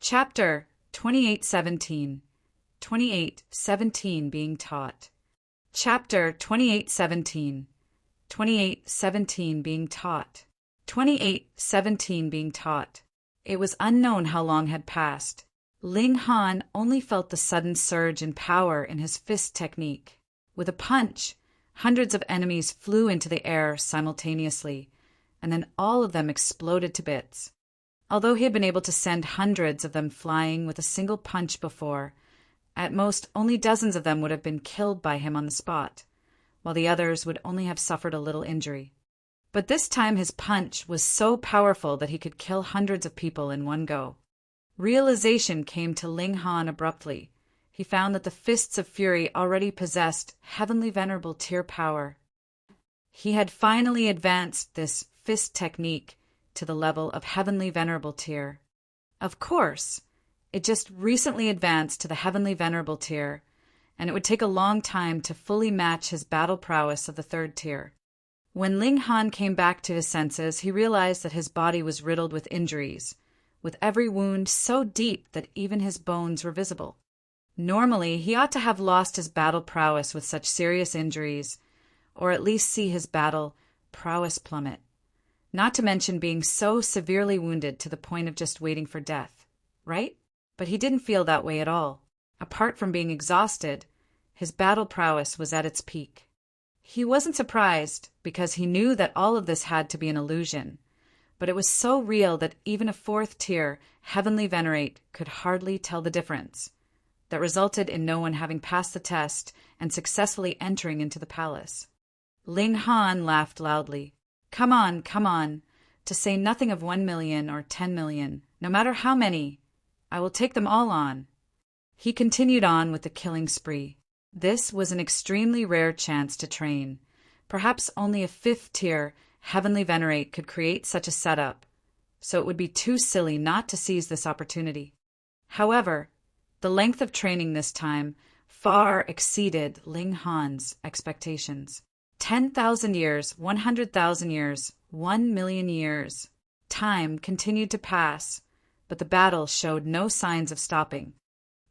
Chapter 2817. 2817 being taught. Chapter 2817. 2817 being taught. 2817 being taught. It was unknown how long had passed. Ling Han only felt the sudden surge in power in his fist technique. With a punch, hundreds of enemies flew into the air simultaneously, and then all of them exploded to bits. Although he had been able to send hundreds of them flying with a single punch before, at most only dozens of them would have been killed by him on the spot, while the others would only have suffered a little injury. But this time his punch was so powerful that he could kill hundreds of people in one go. Realization came to Ling Han abruptly. He found that the Fists of Fury already possessed Heavenly Venerable Tier power. He had finally advanced this fist technique to the level of Heavenly Venerable Tier. Of course, it just recently advanced to the Heavenly Venerable Tier, and it would take a long time to fully match his battle prowess of the 3rd tier. When Ling Han came back to his senses, he realized that his body was riddled with injuries, with every wound so deep that even his bones were visible. Normally, he ought to have lost his battle prowess with such serious injuries, or at least see his battle prowess plummet, not to mention being so severely wounded to the point of just waiting for death, right? But he didn't feel that way at all. Apart from being exhausted, his battle prowess was at its peak. He wasn't surprised, because he knew that all of this had to be an illusion, but it was so real that even a 4th tier Heavenly Venerate could hardly tell the difference. That resulted in no one having passed the test and successfully entering into the palace. Ling Han laughed loudly. Come on, to say nothing of 1 million or 10 million, no matter how many, I will take them all on. He continued on with the killing spree. This was an extremely rare chance to train. Perhaps only a 5th tier Heavenly Venerate could create such a setup, so it would be too silly not to seize this opportunity. However, the length of training this time far exceeded Ling Han's expectations. 10,000 years, 100,000 years, 1 million years. Time continued to pass, but the battle showed no signs of stopping.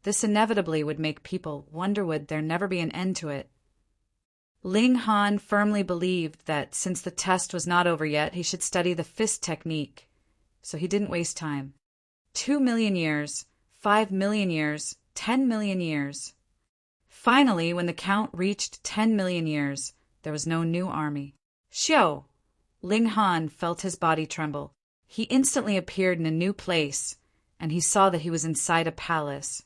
This inevitably would make people wonder would there never be an end to it. Ling Han firmly believed that since the test was not over yet, he should study the fist technique, so he didn't waste time. 2 million years, 5 million years, 10 million years. Finally, when the count reached 10 million years, there was no new army. Xiao! Ling Han felt his body tremble. He instantly appeared in a new place, and he saw that he was inside a palace.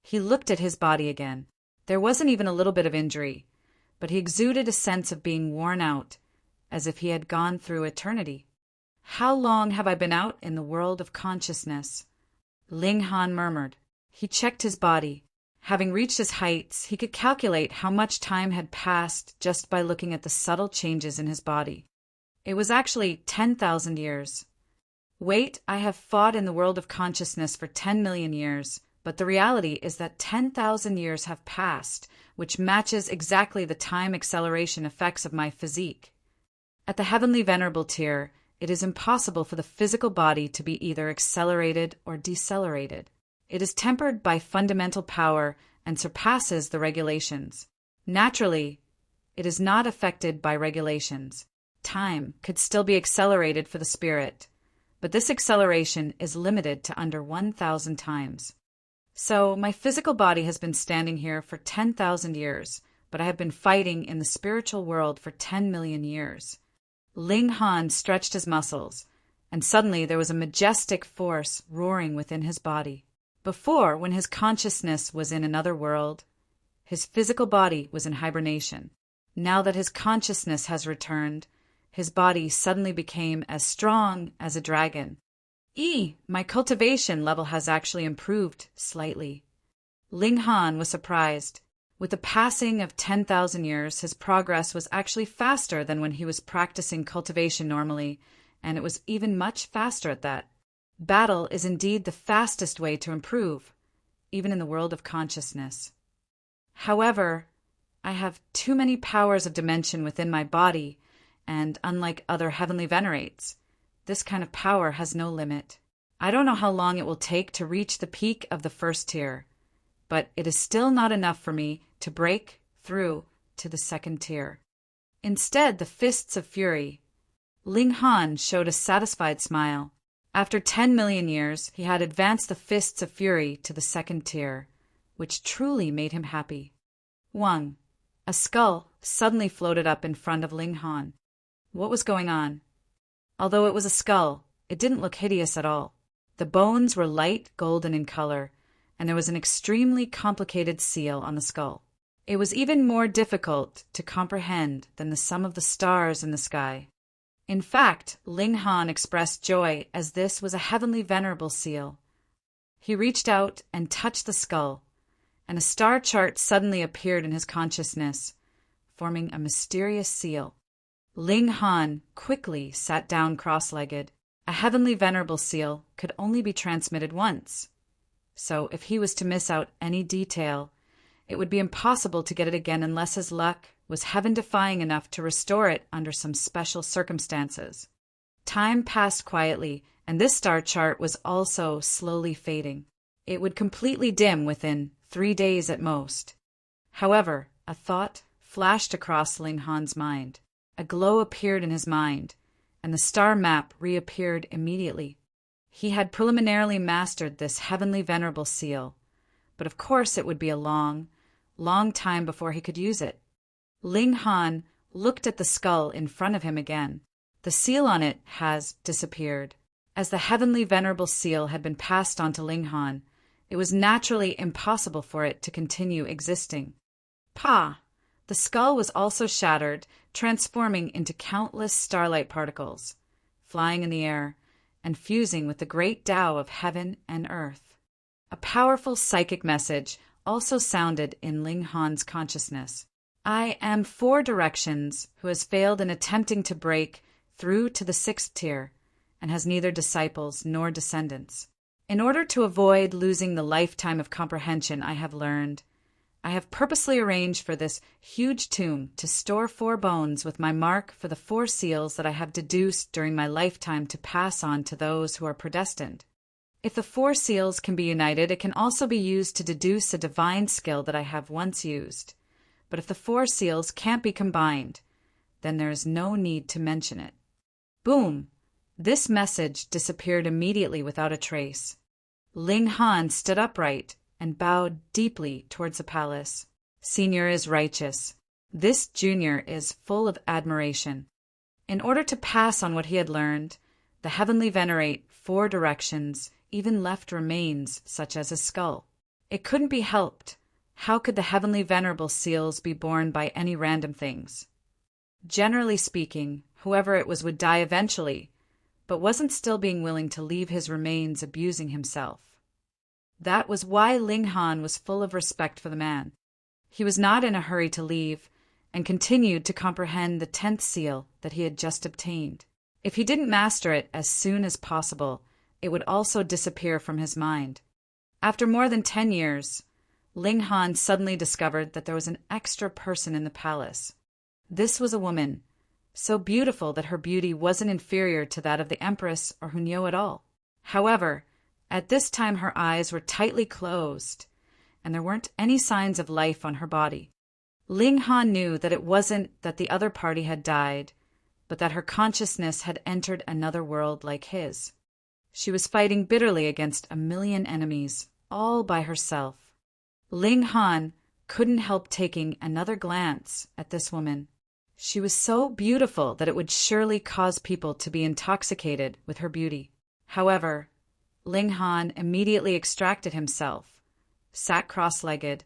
He looked at his body again. There wasn't even a little bit of injury, but he exuded a sense of being worn out, as if he had gone through eternity. How long have I been out in the world of consciousness? Ling Han murmured. He checked his body. Having reached his heights, he could calculate how much time had passed just by looking at the subtle changes in his body. It was actually 10,000 years. Wait, I have fought in the world of consciousness for 10 million years, but the reality is that 10,000 years have passed, which matches exactly the time acceleration effects of my physique. At the Heavenly Venerable Tier, it is impossible for the physical body to be either accelerated or decelerated. It is tempered by fundamental power and surpasses the regulations. Naturally, it is not affected by regulations. Time could still be accelerated for the spirit, but this acceleration is limited to under 1,000 times. So, my physical body has been standing here for 10,000 years, but I have been fighting in the spiritual world for 10 million years. Ling Han stretched his muscles, and suddenly there was a majestic force roaring within his body. Before, when his consciousness was in another world, his physical body was in hibernation. Now that his consciousness has returned, his body suddenly became as strong as a dragon. My cultivation level has actually improved slightly. Ling Han was surprised. With the passing of 10,000 years, his progress was actually faster than when he was practicing cultivation normally, and it was even much faster at that. Battle is indeed the fastest way to improve, even in the world of consciousness. However, I have too many powers of dimension within my body, and unlike other heavenly venerates, this kind of power has no limit. I don't know how long it will take to reach the peak of the first tier, but it is still not enough for me to break through to the second tier. Instead, the fists of fury. Ling Han showed a satisfied smile. After 10 million years, he had advanced the fists of fury to the second tier, which truly made him happy. Wang. A skull suddenly floated up in front of Ling Han. What was going on? Although it was a skull, it didn't look hideous at all. The bones were light golden in color, and there was an extremely complicated seal on the skull. It was even more difficult to comprehend than the sum of the stars in the sky. In fact, Ling Han expressed joy as this was a heavenly venerable seal. He reached out and touched the skull, and a star chart suddenly appeared in his consciousness, forming a mysterious seal. Ling Han quickly sat down cross-legged. A heavenly venerable seal could only be transmitted once, so if he was to miss out any detail, it would be impossible to get it again unless his luck was heaven-defying enough to restore it under some special circumstances. Time passed quietly, and this star chart was also slowly fading. It would completely dim within 3 days at most. However, a thought flashed across Ling Han's mind. A glow appeared in his mind, and the star map reappeared immediately. He had preliminarily mastered this heavenly venerable seal, but of course it would be a long, long time before he could use it. Ling Han looked at the skull in front of him again. The seal on it has disappeared. As the heavenly venerable seal had been passed on to Ling Han, it was naturally impossible for it to continue existing. Pa! The skull was also shattered, transforming into countless starlight particles, flying in the air, and fusing with the great Tao of heaven and earth. A powerful psychic message also sounded in Ling Han's consciousness. I am 4 directions who has failed in attempting to break through to the 6th tier and has neither disciples nor descendants. In order to avoid losing the lifetime of comprehension I have learned, I have purposely arranged for this huge tomb to store 4 bones with my mark for the 4 seals that I have deduced during my lifetime to pass on to those who are predestined. If the 4 seals can be united, it can also be used to deduce a divine skill that I have once used. But if the 4 seals can't be combined, then there is no need to mention it. Boom! This message disappeared immediately without a trace. Ling Han stood upright and bowed deeply towards the palace. Senior is righteous. This junior is full of admiration. In order to pass on what he had learned, the heavenly venerate 4 directions even left remains such as a skull. It couldn't be helped. How could the heavenly venerable seals be born by any random things? Generally speaking, whoever it was would die eventually, but wasn't still being willing to leave his remains abusing himself. That was why Ling Han was full of respect for the man. He was not in a hurry to leave, and continued to comprehend the 10th seal that he had just obtained. If he didn't master it as soon as possible, it would also disappear from his mind. After more than 10 years, Ling Han suddenly discovered that there was an extra person in the palace. This was a woman, so beautiful that her beauty wasn't inferior to that of the Empress or Hunyao at all. However, at this time her eyes were tightly closed, and there weren't any signs of life on her body. Ling Han knew that it wasn't that the other party had died, but that her consciousness had entered another world like his. She was fighting bitterly against a million enemies, all by herself. Ling Han couldn't help taking another glance at this woman. She was so beautiful that it would surely cause people to be intoxicated with her beauty. However, Ling Han immediately extracted himself, sat cross-legged,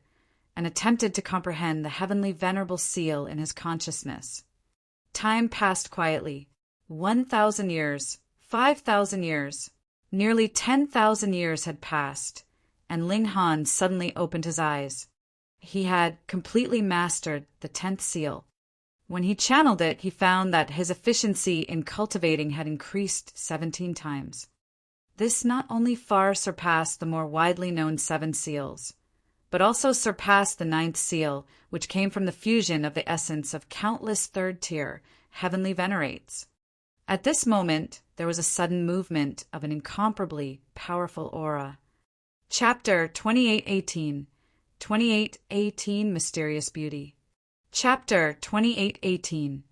and attempted to comprehend the heavenly venerable seal in his consciousness. Time passed quietly. 1,000 years, 5,000 years, nearly 10,000 years had passed, and Ling Han suddenly opened his eyes. He had completely mastered the 10th seal. When he channeled it, he found that his efficiency in cultivating had increased 17 times. This not only far surpassed the more widely known 7 seals, but also surpassed the 9th seal, which came from the fusion of the essence of countless 3rd-tier heavenly venerates. At this moment, there was a sudden movement of an incomparably powerful aura. Chapter 2818. 2818 Mysterious Beauty. Chapter 2818.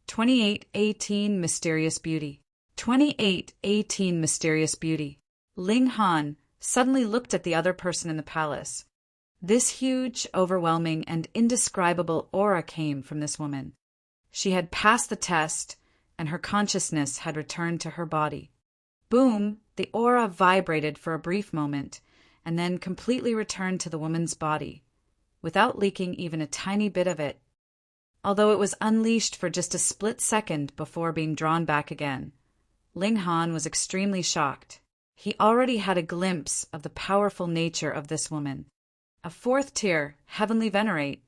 2818 Mysterious Beauty. 2818 Mysterious Beauty. Ling Han suddenly looked at the other person in the palace. This huge, overwhelming, and indescribable aura came from this woman. She had passed the test, and her consciousness had returned to her body. Boom! The aura vibrated for a brief moment, and then completely returned to the woman's body, without leaking even a tiny bit of it, although it was unleashed for just a split second before being drawn back again. Ling Han was extremely shocked. He already had a glimpse of the powerful nature of this woman. A fourth-tier, heavenly venerate.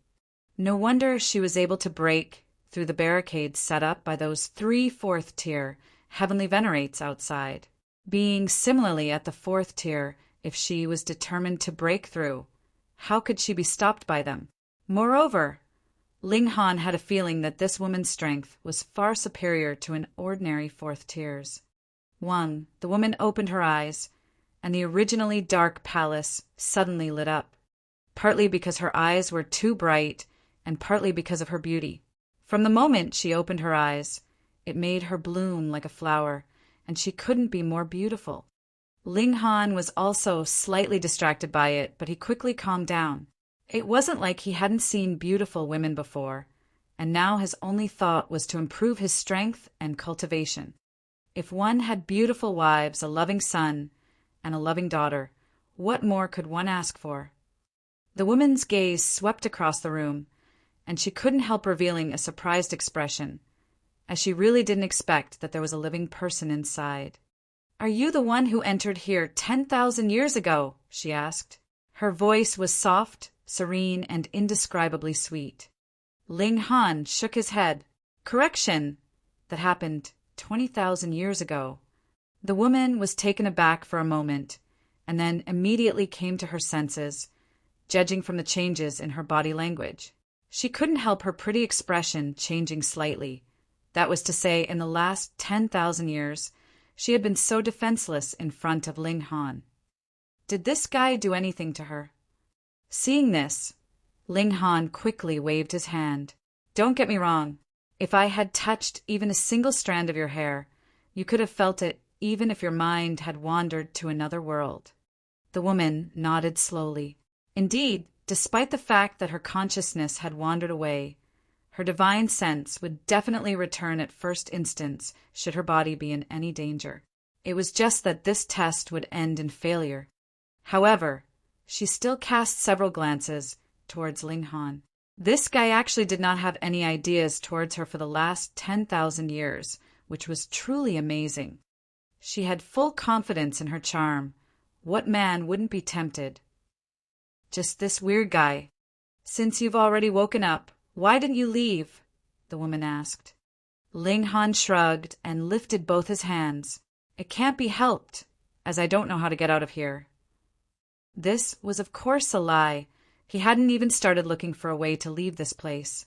No wonder she was able to break through the barricades set up by those 3 fourth-tier heavenly venerates outside. Being similarly at the 4th tier, if she was determined to break through, how could she be stopped by them? Moreover, Ling Han had a feeling that this woman's strength was far superior to an ordinary 4th tier's. The woman opened her eyes, and the originally dark palace suddenly lit up, partly because her eyes were too bright and partly because of her beauty. From the moment she opened her eyes, it made her bloom like a flower, and she couldn't be more beautiful. Ling Han was also slightly distracted by it, but he quickly calmed down. It wasn't like he hadn't seen beautiful women before, and now his only thought was to improve his strength and cultivation. If one had beautiful wives, a loving son, and a loving daughter, what more could one ask for? The woman's gaze swept across the room, and she couldn't help revealing a surprised expression, as she really didn't expect that there was a living person inside. "Are you the one who entered here 10,000 years ago?" she asked. Her voice was soft, serene, and indescribably sweet. Ling Han shook his head. Correction! That happened 20,000 years ago. The woman was taken aback for a moment, and then immediately came to her senses, judging from the changes in her body language. She couldn't help her pretty expression changing slightly. That was to say, in the last 10,000 years, she had been so defenseless in front of Ling Han. Did this guy do anything to her? Seeing this, Ling Han quickly waved his hand. "Don't get me wrong. If I had touched even a single strand of your hair, you could have felt it even if your mind had wandered to another world." The woman nodded slowly. Indeed, despite the fact that her consciousness had wandered away, her divine sense would definitely return at first instance should her body be in any danger. It was just that this test would end in failure. However, she still cast several glances towards Ling Han. This guy actually did not have any ideas towards her for the last 10,000 years, which was truly amazing. She had full confidence in her charm. What man wouldn't be tempted? "Just this weird guy. Since you've already woken up, why didn't you leave?" the woman asked. Ling Han shrugged and lifted both his hands. "It can't be helped, as I don't know how to get out of here." This was of course a lie. He hadn't even started looking for a way to leave this place.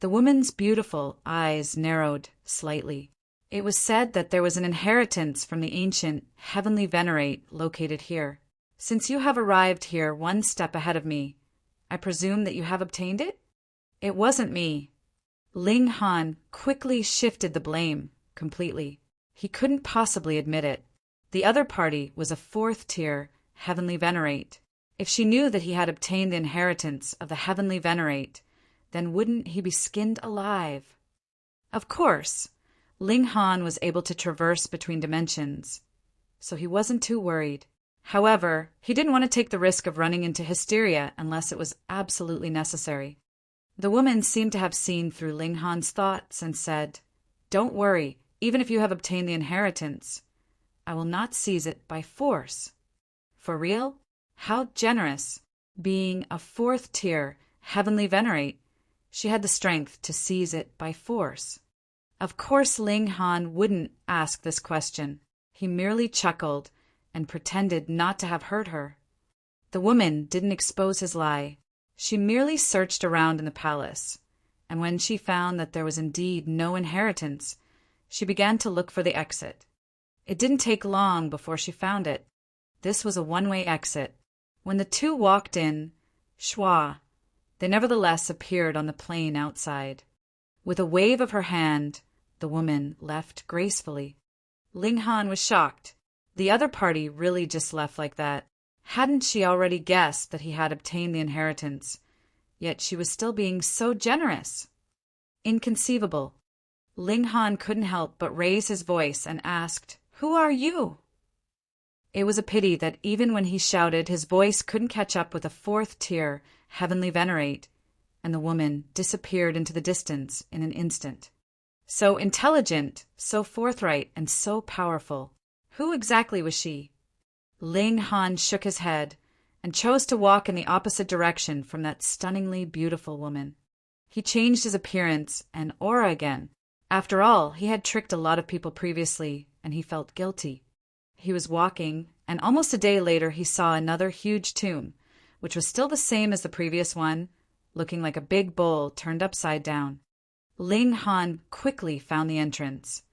The woman's beautiful eyes narrowed slightly. It was said that there was an inheritance from the ancient heavenly venerate located here. Since you have arrived here one step ahead of me, I presume that you have obtained it? It wasn't me. Ling Han quickly shifted the blame completely. He couldn't possibly admit it. The other party was a 4th tier heavenly venerate. If she knew that he had obtained the inheritance of the heavenly venerate, then wouldn't he be skinned alive? Of course, Ling Han was able to traverse between dimensions, so he wasn't too worried. However, he didn't want to take the risk of running into hysteria unless it was absolutely necessary. The woman seemed to have seen through Ling Han's thoughts and said, "Don't worry, even if you have obtained the inheritance, I will not seize it by force." For real? How generous! Being a 4th tier heavenly venerate, she had the strength to seize it by force. Of course Ling Han wouldn't ask this question. He merely chuckled and pretended not to have heard her. The woman didn't expose his lie. She merely searched around in the palace, and when she found that there was indeed no inheritance, She began to look for the exit. It didn't take long before she found it. This was a one-way exit. When the two walked in, schwa, they nevertheless appeared on the plain outside. With a wave of her hand, the woman left gracefully. Ling Han was shocked. The other party really just left like that. Hadn't she already guessed that he had obtained the inheritance? Yet she was still being so generous. Inconceivable. Ling Han couldn't help but raise his voice and asked, "Who are you?" It was a pity that even when he shouted, his voice couldn't catch up with a fourth-tier heavenly venerate, and the woman disappeared into the distance in an instant. So intelligent, so forthright, and so powerful. Who exactly was she? Ling Han shook his head and chose to walk in the opposite direction from that stunningly beautiful woman. He changed his appearance and aura again. After all, he had tricked a lot of people previously, and he felt guilty. He was walking, and almost a day later he saw another huge tomb, which was still the same as the previous one, looking like a big bowl turned upside down. Ling Han quickly found the entrance,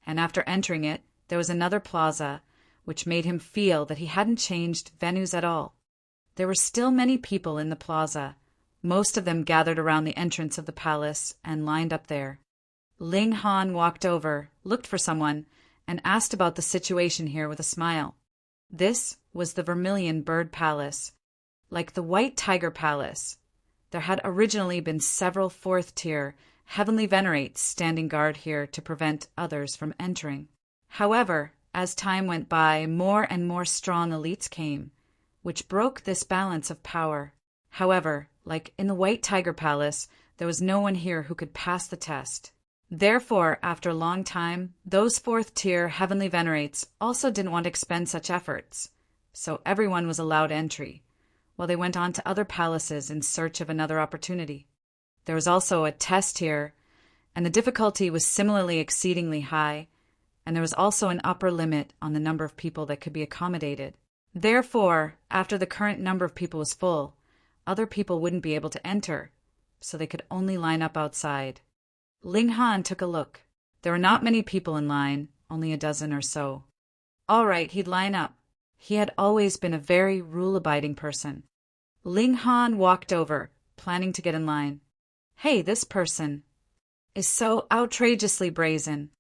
and after entering it, there was another plaza, which made him feel that he hadn't changed venues at all. There were still many people in the plaza, most of them gathered around the entrance of the palace and lined up there. Ling Han walked over, looked for someone, and asked about the situation here with a smile. This was the Vermilion Bird Palace. Like the White Tiger Palace, there had originally been several fourth-tier heavenly venerates standing guard here to prevent others from entering. However, as time went by, more and more strong elites came, which broke this balance of power. However, like in the White Tiger Palace, there was no one here who could pass the test. Therefore, after a long time, those fourth-tier heavenly venerates also didn't want to expend such efforts, so everyone was allowed entry, while they went on to other palaces in search of another opportunity. There was also a test here, and the difficulty was similarly exceedingly high, and there was also an upper limit on the number of people that could be accommodated. Therefore, after the current number of people was full, other people wouldn't be able to enter, so they could only line up outside. Ling Han took a look. There were not many people in line, only a dozen or so. All right, he'd line up. He had always been a very rule-abiding person. Ling Han walked over, planning to get in line. Hey, this person is so outrageously brazen.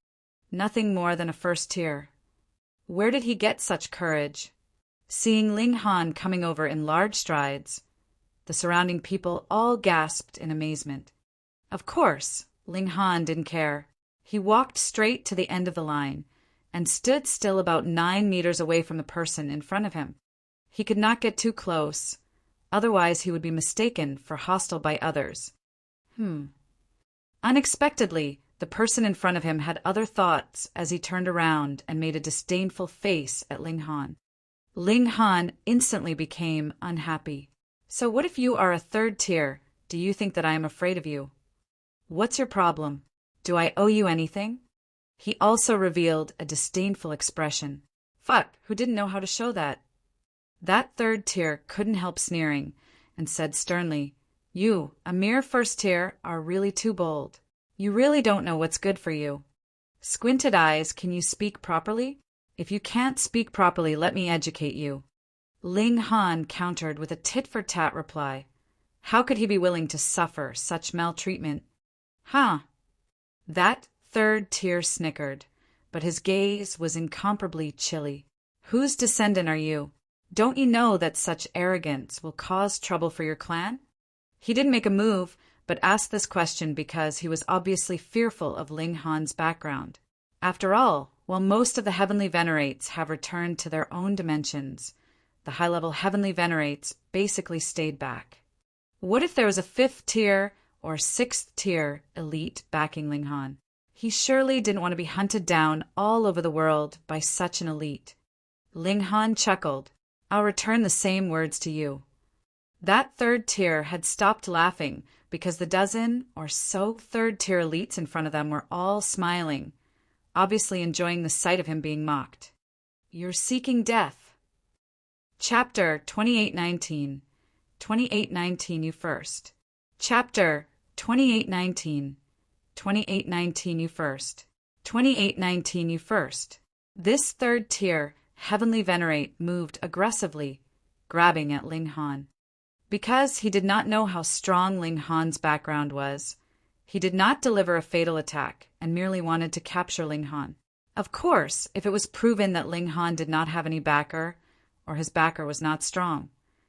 Nothing more than a first tier. Where did he get such courage? Seeing Ling Han coming over in large strides, the surrounding people all gasped in amazement. Of course, Ling Han didn't care. He walked straight to the end of the line and stood still about 9 meters away from the person in front of him. He could not get too close, otherwise he would be mistaken for hostile by others. Unexpectedly, the person in front of him had other thoughts as he turned around and made a disdainful face at Ling Han. Ling Han instantly became unhappy. So what if you are a third tier? Do you think that I am afraid of you? What's your problem? Do I owe you anything? He also revealed a disdainful expression. Fuck, who didn't know how to show that? That third tier couldn't help sneering and said sternly, You, a mere first tier, are really too bold. You really don't know what's good for you. Squinted eyes, can you speak properly? If you can't speak properly, let me educate you. Ling Han countered with a tit-for-tat reply. How could he be willing to suffer such maltreatment? That third tier snickered, but his gaze was incomparably chilly. Whose descendant are you? Don't you know that such arrogance will cause trouble for your clan? He didn't make a move, but asked this question because he was obviously fearful of Ling Han's background. After all, while most of the heavenly venerates have returned to their own dimensions, the high-level heavenly venerates basically stayed back. What if there was a 5th tier or 6th tier elite backing Ling Han? He surely didn't want to be hunted down all over the world by such an elite. Ling Han chuckled. I'll return the same words to you. That third tier had stopped laughing because the dozen or so third tier elites in front of them were all smiling, obviously enjoying the sight of him being mocked. You're seeking death. Chapter 2819. 2819 you first. Chapter 2819. 2819 you first. 2819 You first. This third tier, Heavenly Venerate, moved aggressively, grabbing at Ling Han. Because he did not know how strong Ling Han's background was, he did not deliver a fatal attack and merely wanted to capture Ling Han. Of course, if it was proven that Ling Han did not have any backer, or his backer was not strong,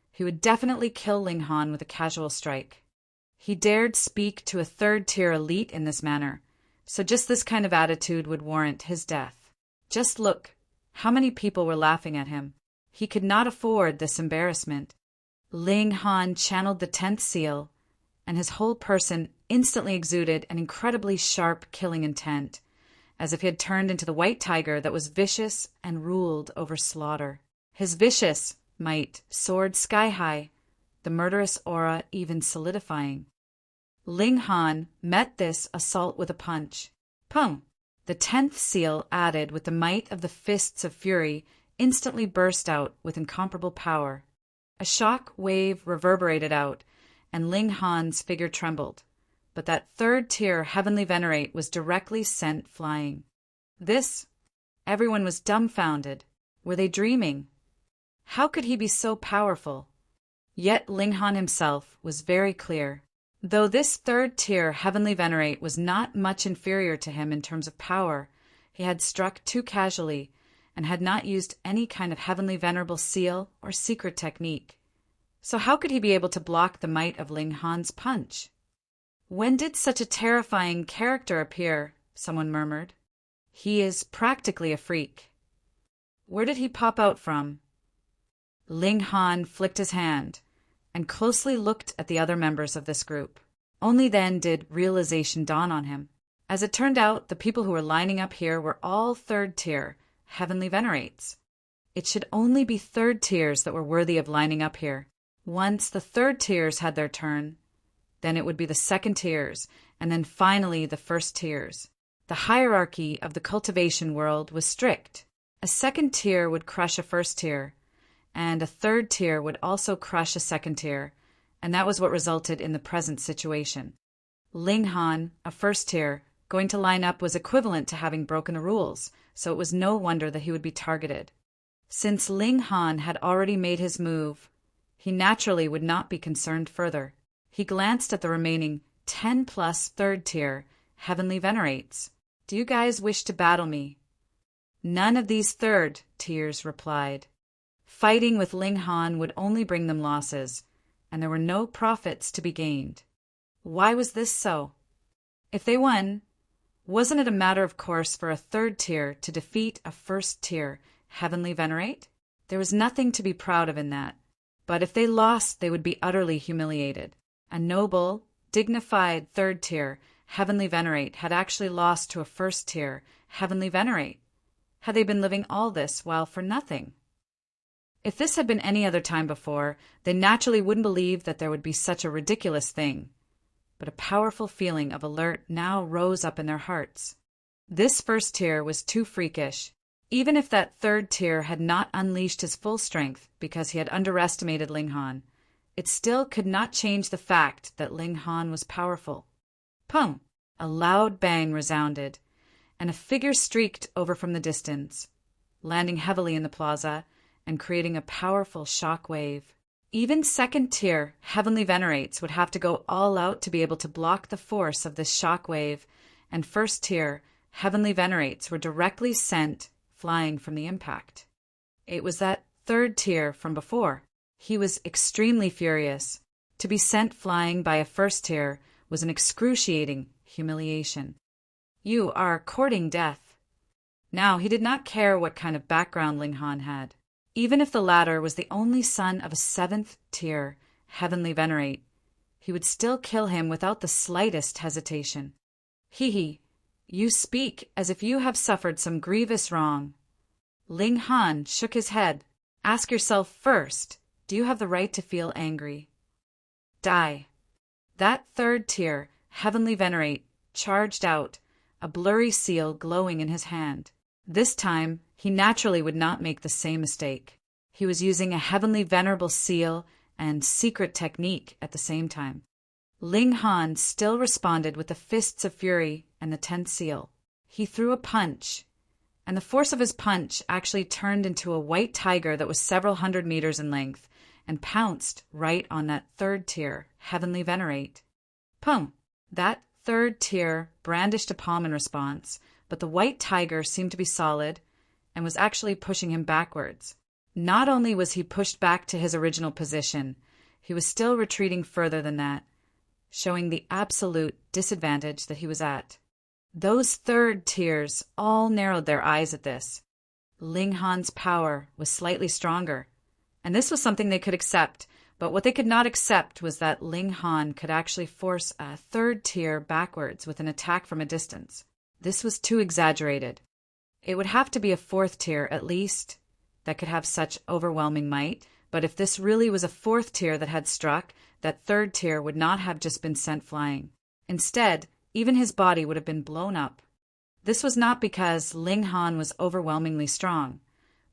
he would definitely kill Ling Han with a casual strike. He dared speak to a third-tier elite in this manner, so just this kind of attitude would warrant his death. Just look, how many people were laughing at him. He could not afford this embarrassment. Ling Han channeled the 10th seal, and his whole person instantly exuded an incredibly sharp killing intent, as if he had turned into the white tiger that was vicious and ruled over slaughter. His vicious might soared sky-high, the murderous aura even solidifying. Ling Han met this assault with a punch. Pum! The 10th seal, added with the might of the fists of fury, instantly burst out with incomparable power. A shock wave reverberated out, and Ling Han's figure trembled, but that third-tier Heavenly Venerate was directly sent flying. Everyone was dumbfounded. Were they dreaming? How could he be so powerful? Yet Ling Han himself was very clear. Though this third-tier Heavenly Venerate was not much inferior to him in terms of power, he had struck too casually and had not used any kind of Heavenly Venerable seal or secret technique. So how could he be able to block the might of Ling Han's punch? When did such a terrifying character appear? Someone murmured. He is practically a freak. Where did he pop out from? Ling Han flicked his hand and closely looked at the other members of this group. Only then did realization dawn on him. As it turned out, the people who were lining up here were all third-tier Heavenly Venerates. It should only be third tiers that were worthy of lining up here. Once the third tiers had their turn, then it would be the second tiers, and then finally the first tiers. The hierarchy of the cultivation world was strict. A second tier would crush a first tier, and a third tier would also crush a second tier, and that was what resulted in the present situation. Ling Han, a first tier, going to line up was equivalent to having broken the rules, so it was no wonder that he would be targeted. Since Ling Han had already made his move, he naturally would not be concerned further. He glanced at the remaining 10+ third-tier Heavenly Venerates. Do you guys wish to battle me? None of these third tiers replied. Fighting with Ling Han would only bring them losses, and there were no profits to be gained. Why was this so? If they won, wasn't it a matter of course for a third tier to defeat a first tier Heavenly Venerate? There was nothing to be proud of in that. But if they lost, they would be utterly humiliated. A noble, dignified third tier Heavenly Venerate had actually lost to a first tier Heavenly Venerate. Had they been living all this while for nothing? If this had been any other time before, they naturally wouldn't believe that there would be such a ridiculous thing. But a powerful feeling of alert now rose up in their hearts. This first tier was too freakish. Even if that third tier had not unleashed his full strength because he had underestimated Ling Han, it still could not change the fact that Ling Han was powerful. Pum! A loud bang resounded, and a figure streaked over from the distance, landing heavily in the plaza and creating a powerful shock wave. Even second-tier Heavenly Venerates would have to go all out to be able to block the force of this shock wave, and first-tier Heavenly Venerates were directly sent flying from the impact. It was that third tier from before. He was extremely furious. To be sent flying by a first tier was an excruciating humiliation. You are courting death. Now, he did not care what kind of background Ling Han had. Even if the latter was the only son of a 7th-tier Heavenly Venerate, he would still kill him without the slightest hesitation. Hee, you speak as if you have suffered some grievous wrong. Ling Han shook his head. Ask yourself first, do you have the right to feel angry? Die. That third-tier Heavenly Venerate charged out, a blurry seal glowing in his hand. This time, he naturally would not make the same mistake. He was using a Heavenly Venerable seal and secret technique at the same time. Ling Han still responded with the fists of fury and the 10th seal. He threw a punch, and the force of his punch actually turned into a white tiger that was several hundred meters in length and pounced right on that third tier, Heavenly Venerate. Pum! That third tier brandished a palm in response, but the white tiger seemed to be solid and was actually pushing him backwards. Not only was he pushed back to his original position, he was still retreating further than that, showing the absolute disadvantage that he was at. Those third tiers all narrowed their eyes at this. Ling Han's power was slightly stronger, and this was something they could accept, but what they could not accept was that Ling Han could actually force a third tier backwards with an attack from a distance. This was too exaggerated. It would have to be a fourth tier, at least, that could have such overwhelming might, but if this really was a fourth tier that had struck, that third tier would not have just been sent flying. Instead, even his body would have been blown up. This was not because Ling Han was overwhelmingly strong,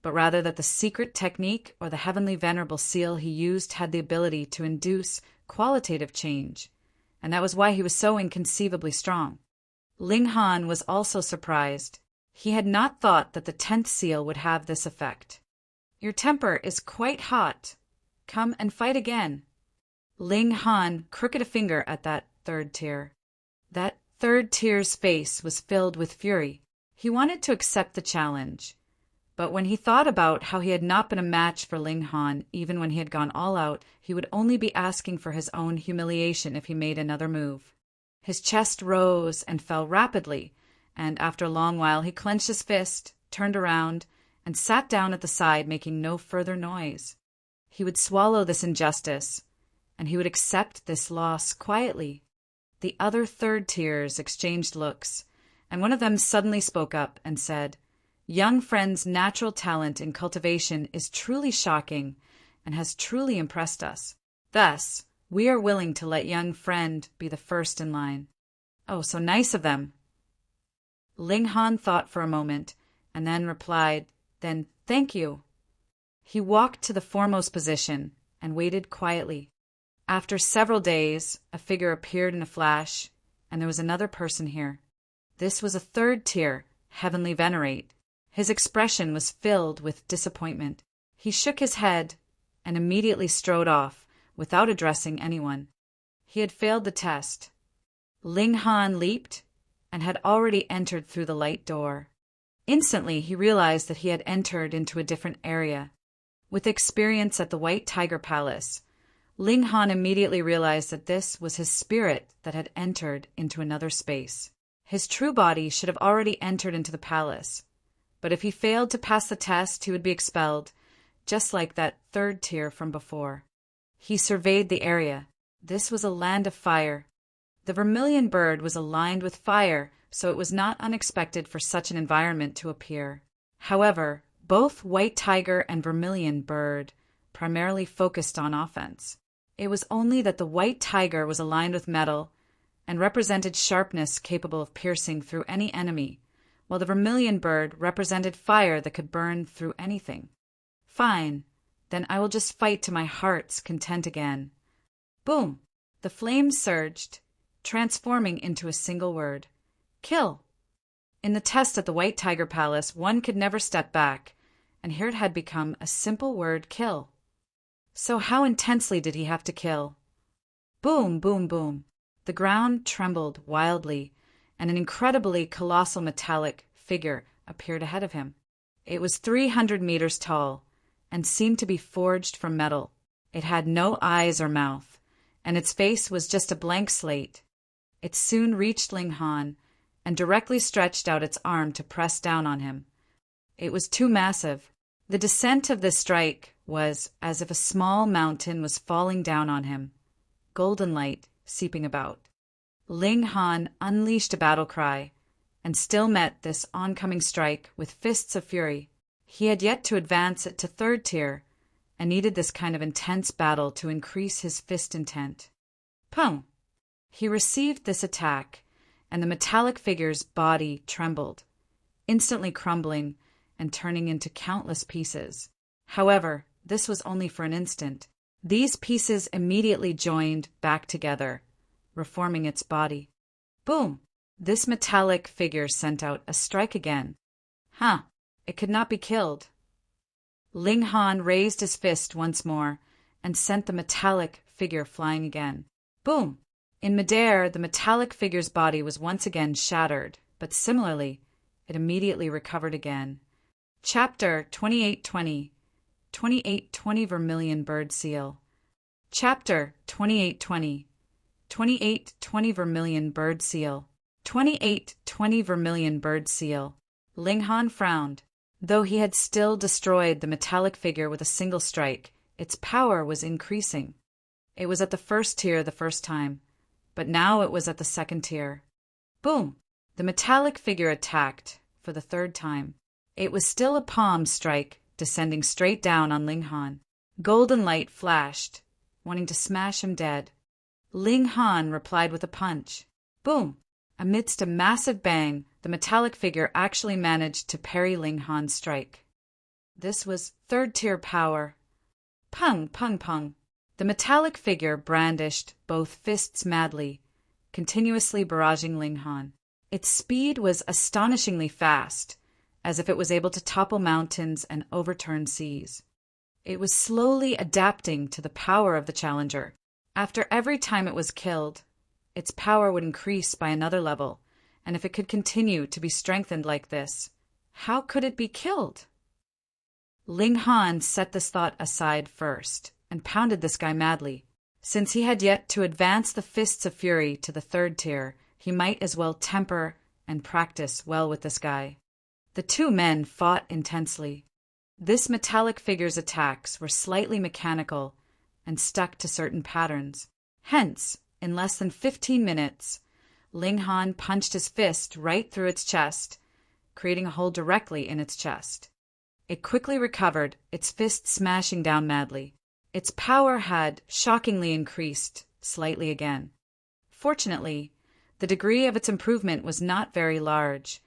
but rather that the secret technique or the heavenly venerable seal he used had the ability to induce qualitative change, and that was why he was so inconceivably strong. Ling Han was also surprised. He had not thought that the 10th seal would have this effect. Your temper is quite hot. Come and fight again. Ling Han crooked a finger at that third tier. That third tier's face was filled with fury. He wanted to accept the challenge, but when he thought about how he had not been a match for Ling Han even when he had gone all out, he would only be asking for his own humiliation if he made another move. His chest rose and fell rapidly, and after a long while he clenched his fist, turned around, and sat down at the side, making no further noise. He would swallow this injustice, and he would accept this loss quietly. The other third tiers exchanged looks, and one of them suddenly spoke up and said, "Young friend's natural talent in cultivation is truly shocking and has truly impressed us. Thus, we are willing to let young friend be the first in line." Oh, so nice of them. Ling Han thought for a moment, and then replied, "Then thank you." He walked to the foremost position and waited quietly. After several days, a figure appeared in a flash, and there was another person here. This was a third tier, Heavenly Venerate. His expression was filled with disappointment. He shook his head and immediately strode off without addressing anyone. He had failed the test. Ling Han leaped and had already entered through the light door. Instantly, he realized that he had entered into a different area. With experience at the White Tiger Palace, Ling Han immediately realized that this was his spirit that had entered into another space. His true body should have already entered into the palace, but if he failed to pass the test, he would be expelled, just like that third tier from before. He surveyed the area. This was a land of fire. The vermilion bird was aligned with fire, so it was not unexpected for such an environment to appear. However, both white tiger and vermilion bird primarily focused on offense. It was only that the white tiger was aligned with metal and represented sharpness capable of piercing through any enemy, while the vermilion bird represented fire that could burn through anything. Fine, then I will just fight to my heart's content again. Boom! The flames surged, transforming into a single word. Kill! In the test at the White Tiger Palace, one could never step back, and here it had become a simple word, kill. So how intensely did he have to kill? Boom, boom, boom. The ground trembled wildly, and an incredibly colossal metallic figure appeared ahead of him. It was 300 meters tall, and seemed to be forged from metal. It had no eyes or mouth, and its face was just a blank slate. It soon reached Ling Han, and directly stretched out its arm to press down on him. It was too massive. The descent of this strike was as if a small mountain was falling down on him, golden light seeping about. Ling Han unleashed a battle cry, and still met this oncoming strike with fists of fury. He had yet to advance it to third tier, and needed this kind of intense battle to increase his fist intent. Pum! He received this attack, and the metallic figure's body trembled, instantly crumbling and turning into countless pieces. However, this was only for an instant. These pieces immediately joined back together, reforming its body. Boom! This metallic figure sent out a strike again. It could not be killed. Ling Han raised his fist once more and sent the metallic figure flying again. Boom! In midair, the metallic figure's body was once again shattered, but similarly, it immediately recovered again. Chapter 2820. 2820 Vermilion Bird Seal. Chapter 2820. 2820 Vermilion Bird Seal. 2820 Vermilion Bird Seal. Ling Han frowned. Though he had still destroyed the metallic figure with a single strike, its power was increasing. It was at the first tier the first time, but now it was at the second tier. Boom! The metallic figure attacked for the third time. It was still a palm strike, descending straight down on Ling Han. Golden light flashed, wanting to smash him dead. Ling Han replied with a punch. Boom! Amidst a massive bang, the metallic figure actually managed to parry Ling Han's strike. This was third-tier power. Pung, pung, pung. The metallic figure brandished both fists madly, continuously barraging Ling Han. Its speed was astonishingly fast, as if it was able to topple mountains and overturn seas. It was slowly adapting to the power of the challenger. After every time it was killed, its power would increase by another level, and if it could continue to be strengthened like this, how could it be killed? Ling Han set this thought aside first and pounded this guy madly. Since he had yet to advance the fists of fury to the third tier, he might as well temper and practice well with this guy. The two men fought intensely. This metallic figure's attacks were slightly mechanical and stuck to certain patterns. Hence, in less than 15 minutes, Ling Han punched his fist right through its chest, creating a hole directly in its chest. It quickly recovered, its fist smashing down madly. Its power had shockingly increased slightly again. Fortunately, the degree of its improvement was not very large,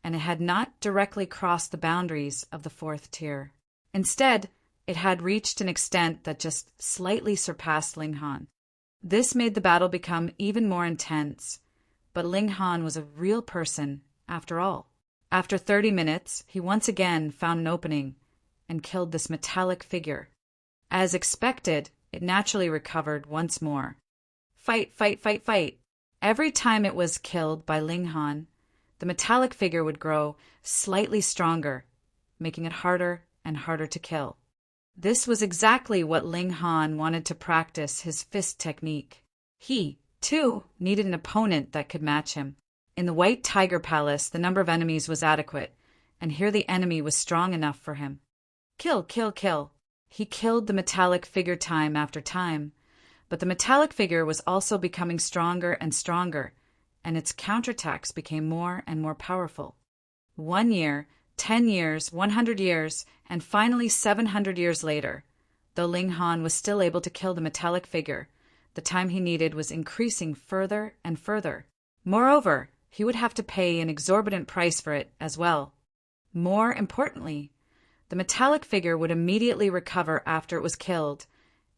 and it had not directly crossed the boundaries of the fourth tier. Instead, it had reached an extent that just slightly surpassed Ling Han. This made the battle become even more intense, but Ling Han was a real person after all. After 30 minutes, he once again found an opening and killed this metallic figure. As expected, it naturally recovered once more. Fight, fight, fight, fight. Every time it was killed by Ling Han, the metallic figure would grow slightly stronger, making it harder and harder to kill. This was exactly what Ling Han wanted to practice his fist technique. He, too, needed an opponent that could match him. In the White Tiger Palace, the number of enemies was adequate, and here the enemy was strong enough for him. Kill, kill, kill. He killed the metallic figure time after time, but the metallic figure was also becoming stronger and stronger, and its counterattacks became more and more powerful. 1 year, 10 years, 100 years, and finally 700 years later, though Ling Han was still able to kill the metallic figure, the time he needed was increasing further and further. Moreover, he would have to pay an exorbitant price for it as well. More importantly, the metallic figure would immediately recover after it was killed,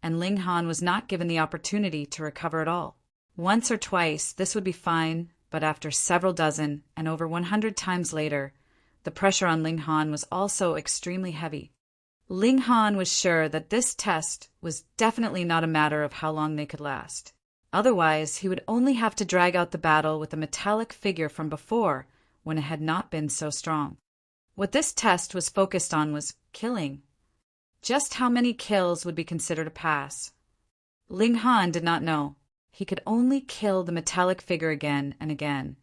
and Ling Han was not given the opportunity to recover at all. Once or twice, this would be fine, but after several dozen and over 100 times later, the pressure on Ling Han was also extremely heavy. Ling Han was sure that this test was definitely not a matter of how long they could last. Otherwise, he would only have to drag out the battle with the metallic figure from before, when it had not been so strong. What this test was focused on was killing. Just how many kills would be considered a pass? Ling Han did not know. He could only kill the metallic figure again and again,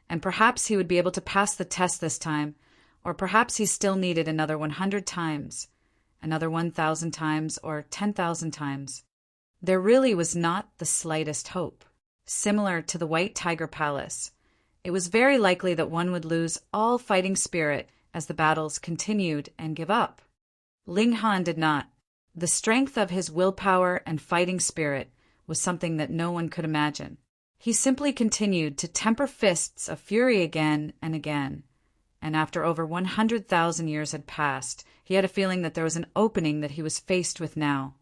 and perhaps he would be able to pass the test this time, or perhaps he still needed another 100 times, another 1,000 times, or 10,000 times. There really was not the slightest hope. Similar to the White Tiger Palace, it was very likely that one would lose all fighting spirit as the battles continued and give up. Ling Han did not. The strength of his willpower and fighting spirit was something that no one could imagine. He simply continued to temper fists of fury again and again, and after over 100,000 years had passed, he had a feeling that there was an opening that he was faced with now.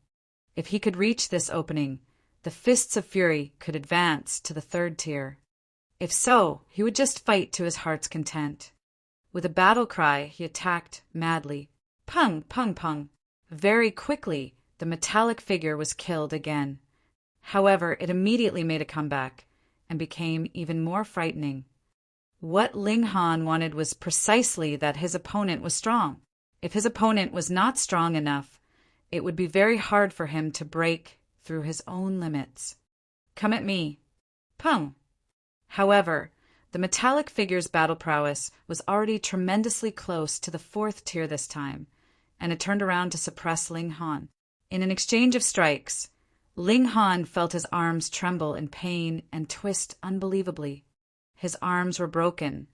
If he could reach this opening, the fists of fury could advance to the third tier. If so, he would just fight to his heart's content. With a battle cry, he attacked madly. Pung, pung, pung. Very quickly, the metallic figure was killed again. However, it immediately made a comeback and became even more frightening. What Ling Han wanted was precisely that his opponent was strong. If his opponent was not strong enough, it would be very hard for him to break through his own limits. Come at me. Pung. However, the metallic figure's battle prowess was already tremendously close to the fourth tier this time, and it turned around to suppress Ling Han. In an exchange of strikes, Ling Han felt his arms tremble in pain and twist unbelievably. His arms were broken,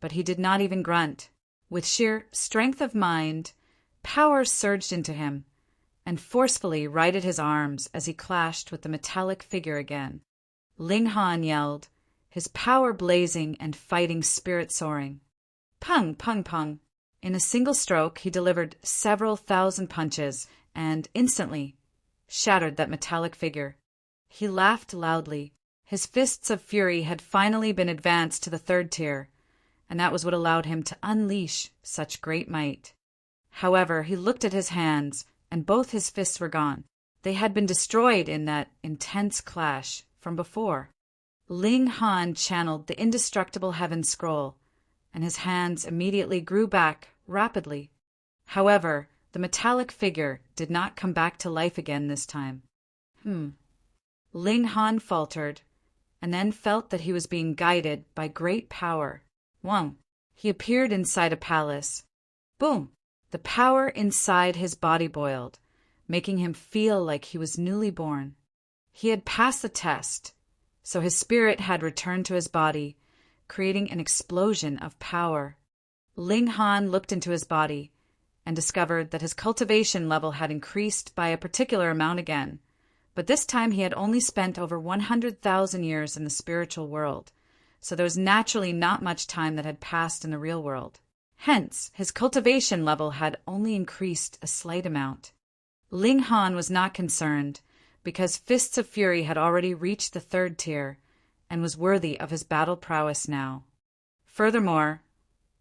but he did not even grunt. With sheer strength of mind, power surged into him and forcefully righted his arms as he clashed with the metallic figure again. Ling Han yelled, his power blazing and fighting spirit soaring. Pung, pung, pung. In a single stroke, he delivered several thousand punches and instantly shattered that metallic figure. He laughed loudly. His fists of fury had finally been advanced to the third tier, and that was what allowed him to unleash such great might. However, he looked at his hands, and both his fists were gone. They had been destroyed in that intense clash from before. Ling Han channeled the indestructible heaven scroll, and his hands immediately grew back rapidly. However, the metallic figure did not come back to life again this time. Ling Han faltered, and then felt that he was being guided by great power. He appeared inside a palace. Boom! The power inside his body boiled, making him feel like he was newly born. He had passed the test, so his spirit had returned to his body, creating an explosion of power. Ling Han looked into his body and discovered that his cultivation level had increased by a particular amount again, but this time he had only spent over 100,000 years in the spiritual world, so there was naturally not much time that had passed in the real world. Hence, his cultivation level had only increased a slight amount. Ling Han was not concerned, because Fists of Fury had already reached the third tier and was worthy of his battle prowess now. Furthermore,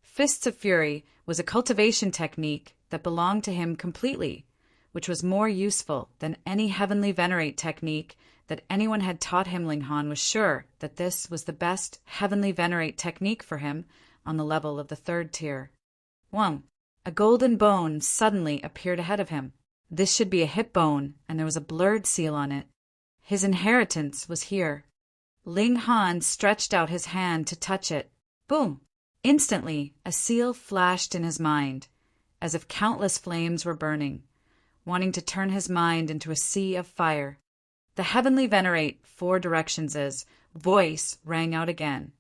Fists of Fury was a cultivation technique that belonged to him completely, which was more useful than any heavenly venerate technique that anyone had taught him. Ling Han was sure that this was the best heavenly venerate technique for him on the level of the third tier. A golden bone suddenly appeared ahead of him. This should be a hip bone, and there was a blurred seal on it. His inheritance was here. Ling Han stretched out his hand to touch it. Boom! Instantly, a seal flashed in his mind, as if countless flames were burning, wanting to turn his mind into a sea of fire. The heavenly venerate 4 directions' voice rang out again,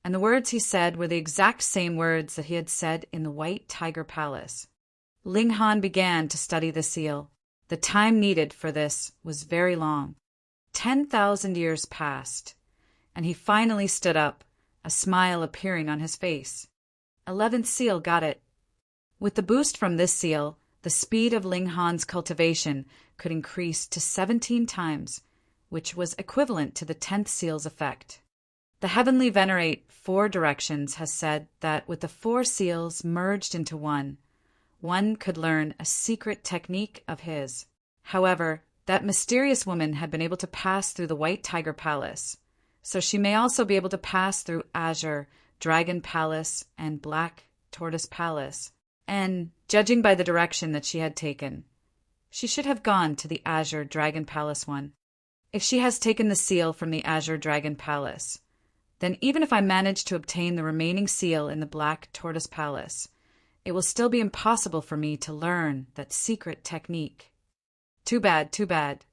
and the words he said were the exact same words that he had said in the White Tiger Palace. Ling Han began to study the seal. The time needed for this was very long. 10,000 years passed, and he finally stood up, a smile appearing on his face. 11th seal, got it. With the boost from this seal, the speed of Ling Han's cultivation could increase to 17 times, which was equivalent to the 10th seal's effect. The heavenly venerate 4 directions has said that with the 4 seals merged into one could learn a secret technique of his. However, that mysterious woman had been able to pass through the White Tiger Palace, so she may also be able to pass through Azure Dragon Palace and Black Tortoise Palace. And, judging by the direction that she had taken, she should have gone to the Azure Dragon Palace one. If she has taken the seal from the Azure Dragon Palace, then even if I manage to obtain the remaining seal in the Black Tortoise Palace, it will still be impossible for me to learn that secret technique. Too bad, too bad.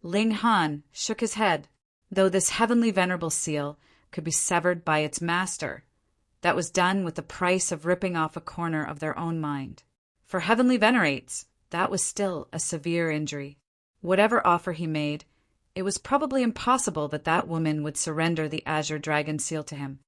Ling Han shook his head. Though this heavenly venerable seal could be severed by its master, that was done with the price of ripping off a corner of their own mind. For heavenly venerates, that was still a severe injury. Whatever offer he made, it was probably impossible that that woman would surrender the Azure Dragon seal to him.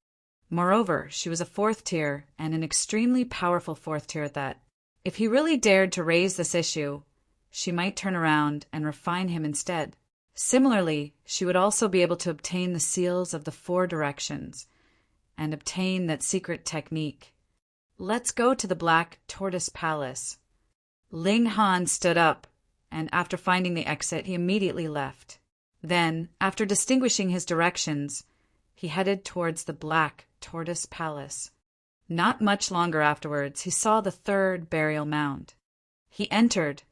Moreover, she was a 4th tier, and an extremely powerful 4th tier at that. If he really dared to raise this issue, she might turn around and refine him instead. Similarly, she would also be able to obtain the seals of the 4 directions and obtain that secret technique. Let's go to the Black Tortoise Palace. Ling Han stood up, and after finding the exit, he immediately left. Then, after distinguishing his directions, he headed towards the Black Tortoise Palace. Not much longer afterwards, he saw the 3rd burial mound. He entered,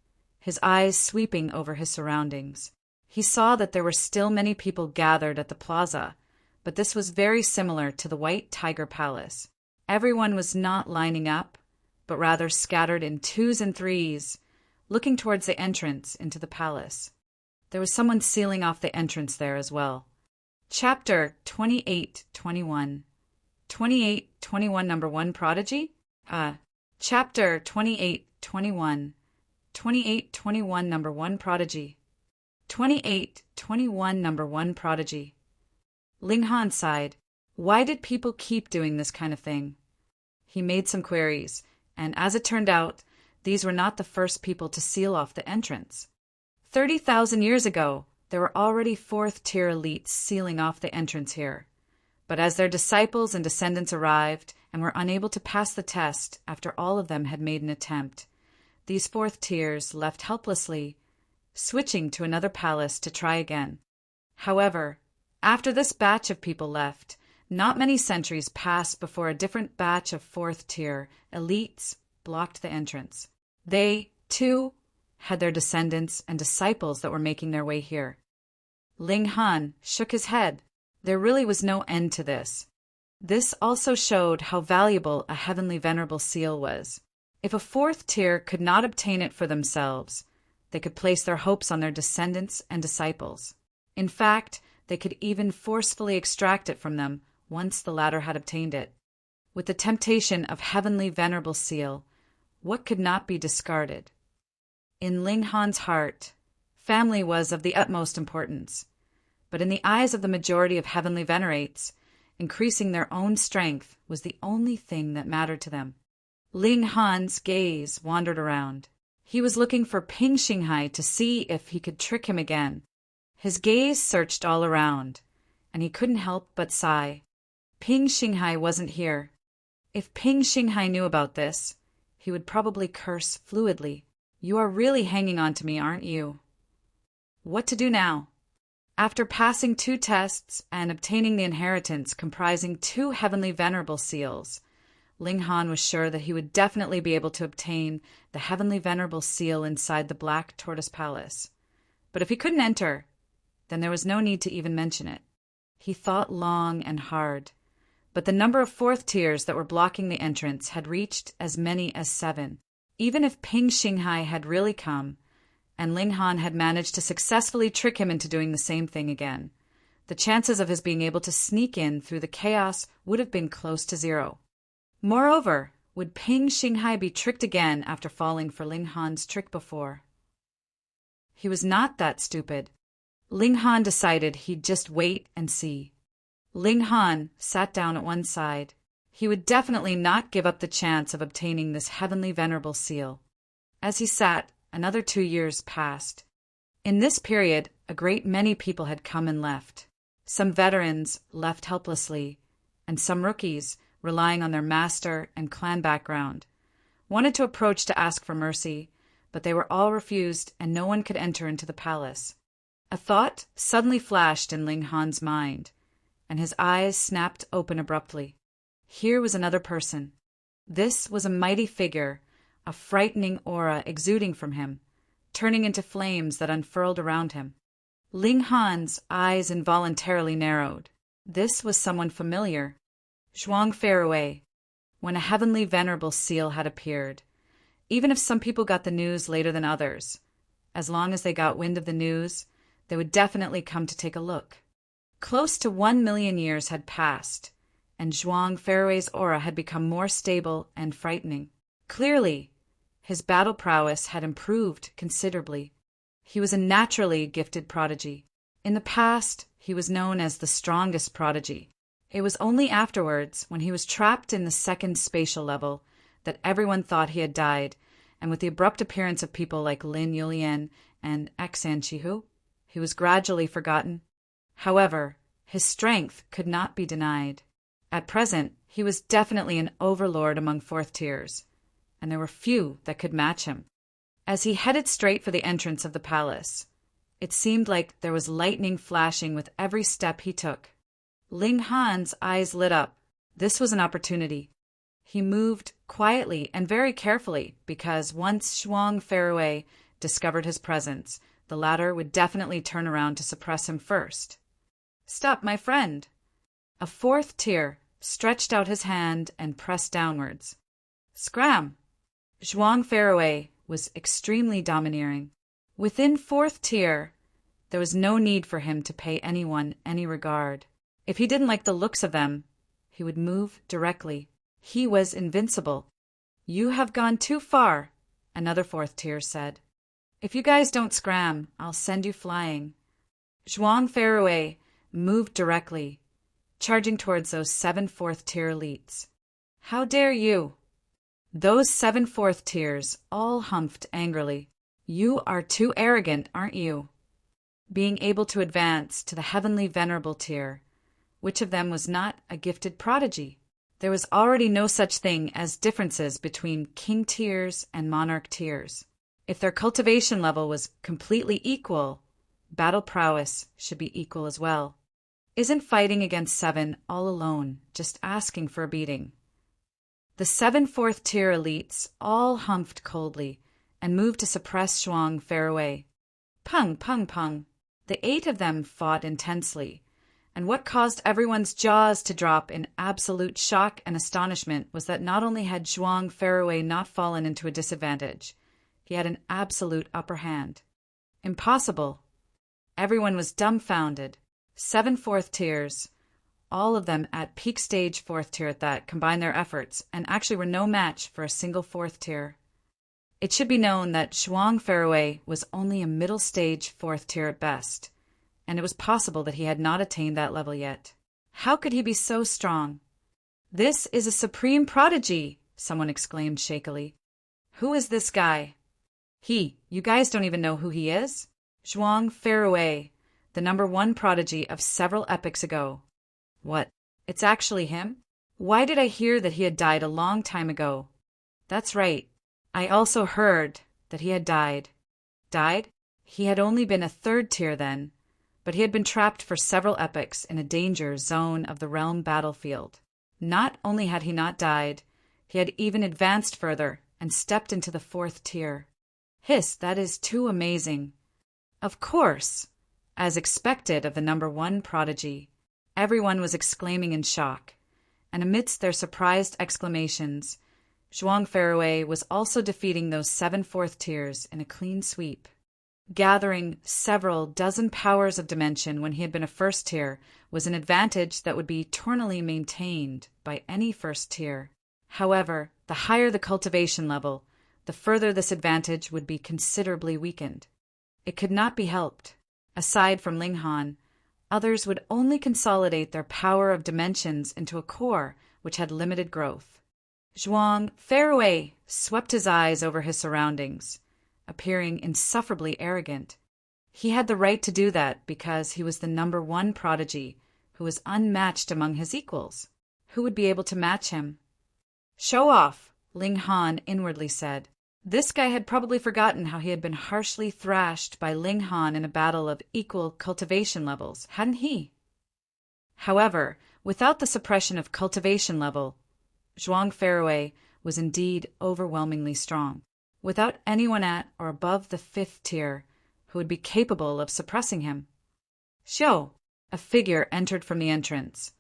his eyes sweeping over his surroundings. He saw that there were still many people gathered at the plaza, but this was very similar to the White Tiger Palace. Everyone was not lining up, but rather scattered in 2s and 3s, looking towards the entrance into the palace. There was someone sealing off the entrance there as well. Chapter 2821. 2821 number 1 prodigy? Chapter 2821. 2821 number 1 prodigy. 2821 number 1 prodigy. Ling Han sighed. Why did people keep doing this kind of thing? He made some queries, and as it turned out, these were not the first people to seal off the entrance. 30,000 years ago, there were already 4th-tier elites sealing off the entrance here. But as their disciples and descendants arrived and were unable to pass the test after all of them had made an attempt, these 4th tiers left helplessly, switching to another palace to try again. However, after this batch of people left, not many centuries passed before a different batch of 4th-tier elites blocked the entrance. They, too, had their descendants and disciples that were making their way here. Ling Han shook his head. There really was no end to this. This also showed how valuable a heavenly venerable seal was. If a 4th tier could not obtain it for themselves, they could place their hopes on their descendants and disciples. In fact, they could even forcefully extract it from them once the latter had obtained it. With the temptation of heavenly venerable seal, what could not be discarded? In Ling Han's heart, family was of the utmost importance, but in the eyes of the majority of heavenly venerates, increasing their own strength was the only thing that mattered to them. Ling Han's gaze wandered around. He was looking for Ping Xinghai to see if he could trick him again. His gaze searched all around, and he couldn't help but sigh. Ping Xinghai wasn't here. If Ping Xinghai knew about this, he would probably curse fluidly. You are really hanging on to me, aren't you? What to do now? After passing 2 tests and obtaining the inheritance comprising 2 heavenly venerable seals, Ling Han was sure that he would definitely be able to obtain the heavenly venerable seal inside the Black Tortoise Palace. But if he couldn't enter, then there was no need to even mention it. He thought long and hard, but the number of 4th tiers that were blocking the entrance had reached as many as 7. Even if Ping Xinghai had really come, and Ling Han had managed to successfully trick him into doing the same thing again, the chances of his being able to sneak in through the chaos would have been close to 0. Moreover, would Ping Xinghai be tricked again after falling for Ling Han's trick before? He was not that stupid. Ling Han decided he'd just wait and see. Ling Han sat down at one side. He would definitely not give up the chance of obtaining this heavenly venerable seal. As he sat, another 2 years passed. In this period, a great many people had come and left. Some veterans left helplessly, and some rookies, relying on their master and clan background, wanted to approach to ask for mercy, but they were all refused and no one could enter into the palace. A thought suddenly flashed in Ling Han's mind, and his eyes snapped open abruptly. Here was another person. This was a mighty figure, a frightening aura exuding from him, turning into flames that unfurled around him. Ling Han's eyes involuntarily narrowed. This was someone familiar. Zhuang Fairway, when a heavenly venerable seal had appeared. Even if some people got the news later than others, as long as they got wind of the news, they would definitely come to take a look. Close to 1 million years had passed, and Zhuang Fairway's aura had become more stable and frightening. Clearly, his battle prowess had improved considerably. He was a naturally gifted prodigy. In the past, he was known as the strongest prodigy. It was only afterwards, when he was trapped in the 2nd spatial level, that everyone thought he had died, and with the abrupt appearance of people like Lin Yulian and Xan Chihu, he was gradually forgotten. However, his strength could not be denied. At present, he was definitely an overlord among fourth tiers, and there were few that could match him. As he headed straight for the entrance of the palace, it seemed like there was lightning flashing with every step he took. Ling Han's eyes lit up. This was an opportunity. He moved quietly and very carefully because once Zhuang Fairway discovered his presence, the latter would definitely turn around to suppress him first. "Stop, my friend!" A fourth tier stretched out his hand and pressed downwards. "Scram!" Zhuang Fairway was extremely domineering. Within fourth tier, there was no need for him to pay anyone any regard. If he didn't like the looks of them, he would move directly. He was invincible. "You have gone too far," another fourth tier said. "If you guys don't scram, I'll send you flying." Zhuang Fairway moved directly, charging towards those 7 fourth-tier elites. "How dare you!" Those 7 fourth tiers all humphed angrily. "You are too arrogant, aren't you?" Being able to advance to the heavenly venerable tier, which of them was not a gifted prodigy? There was already no such thing as differences between king tiers and monarch tiers. If their cultivation level was completely equal, battle prowess should be equal as well. Isn't fighting against 7 all alone just asking for a beating? The 7 fourth-tier elites all humphed coldly and moved to suppress Zhuang Fairway. Pung, pung, pung. The 8 of them fought intensely, and what caused everyone's jaws to drop in absolute shock and astonishment was that not only had Zhuang Fairway not fallen into a disadvantage, he had an absolute upper hand. Impossible. Everyone was dumbfounded. 7 fourth tiers, all of them at peak stage fourth tier at that, combined their efforts and actually were no match for a single fourth tier. It should be known that Zhuang Fairway was only a middle stage fourth tier at best, and it was possible that he had not attained that level yet. How could he be so strong? "This is a supreme prodigy!" someone exclaimed shakily. "Who is this guy?" You guys don't even know who he is?" "Zhuang Fairway, the #1 prodigy of several epochs ago." "What? It's actually him? Why did I hear that he had died a long time ago?" "That's right. I also heard that he had died." "Died?" He had only been a 3rd tier then, but he had been trapped for several epochs in a danger zone of the realm battlefield. Not only had he not died, he had even advanced further and stepped into the 4th tier. Hiss, that is too amazing. Of course, as expected of the #1 prodigy, everyone was exclaiming in shock, and amidst their surprised exclamations, Zhuang Fairway was also defeating those 7 fourth tiers in a clean sweep. Gathering several dozen powers of dimension when he had been a 1st tier was an advantage that would be eternally maintained by any 1st tier. However, the higher the cultivation level, the further this advantage would be considerably weakened. It could not be helped. Aside from Ling Han, others would only consolidate their power of dimensions into a core which had limited growth. Zhuang Fairway swept his eyes over his surroundings, appearing insufferably arrogant. He had the right to do that because he was the #1 prodigy who was unmatched among his equals. Who would be able to match him? "Show off," Ling Han inwardly said. This guy had probably forgotten how he had been harshly thrashed by Ling Han in a battle of equal cultivation levels, hadn't he? However, without the suppression of cultivation level, Zhuang Fairway was indeed overwhelmingly strong, without anyone at or above the 5th tier who would be capable of suppressing him. "Show!" A figure entered from the entrance,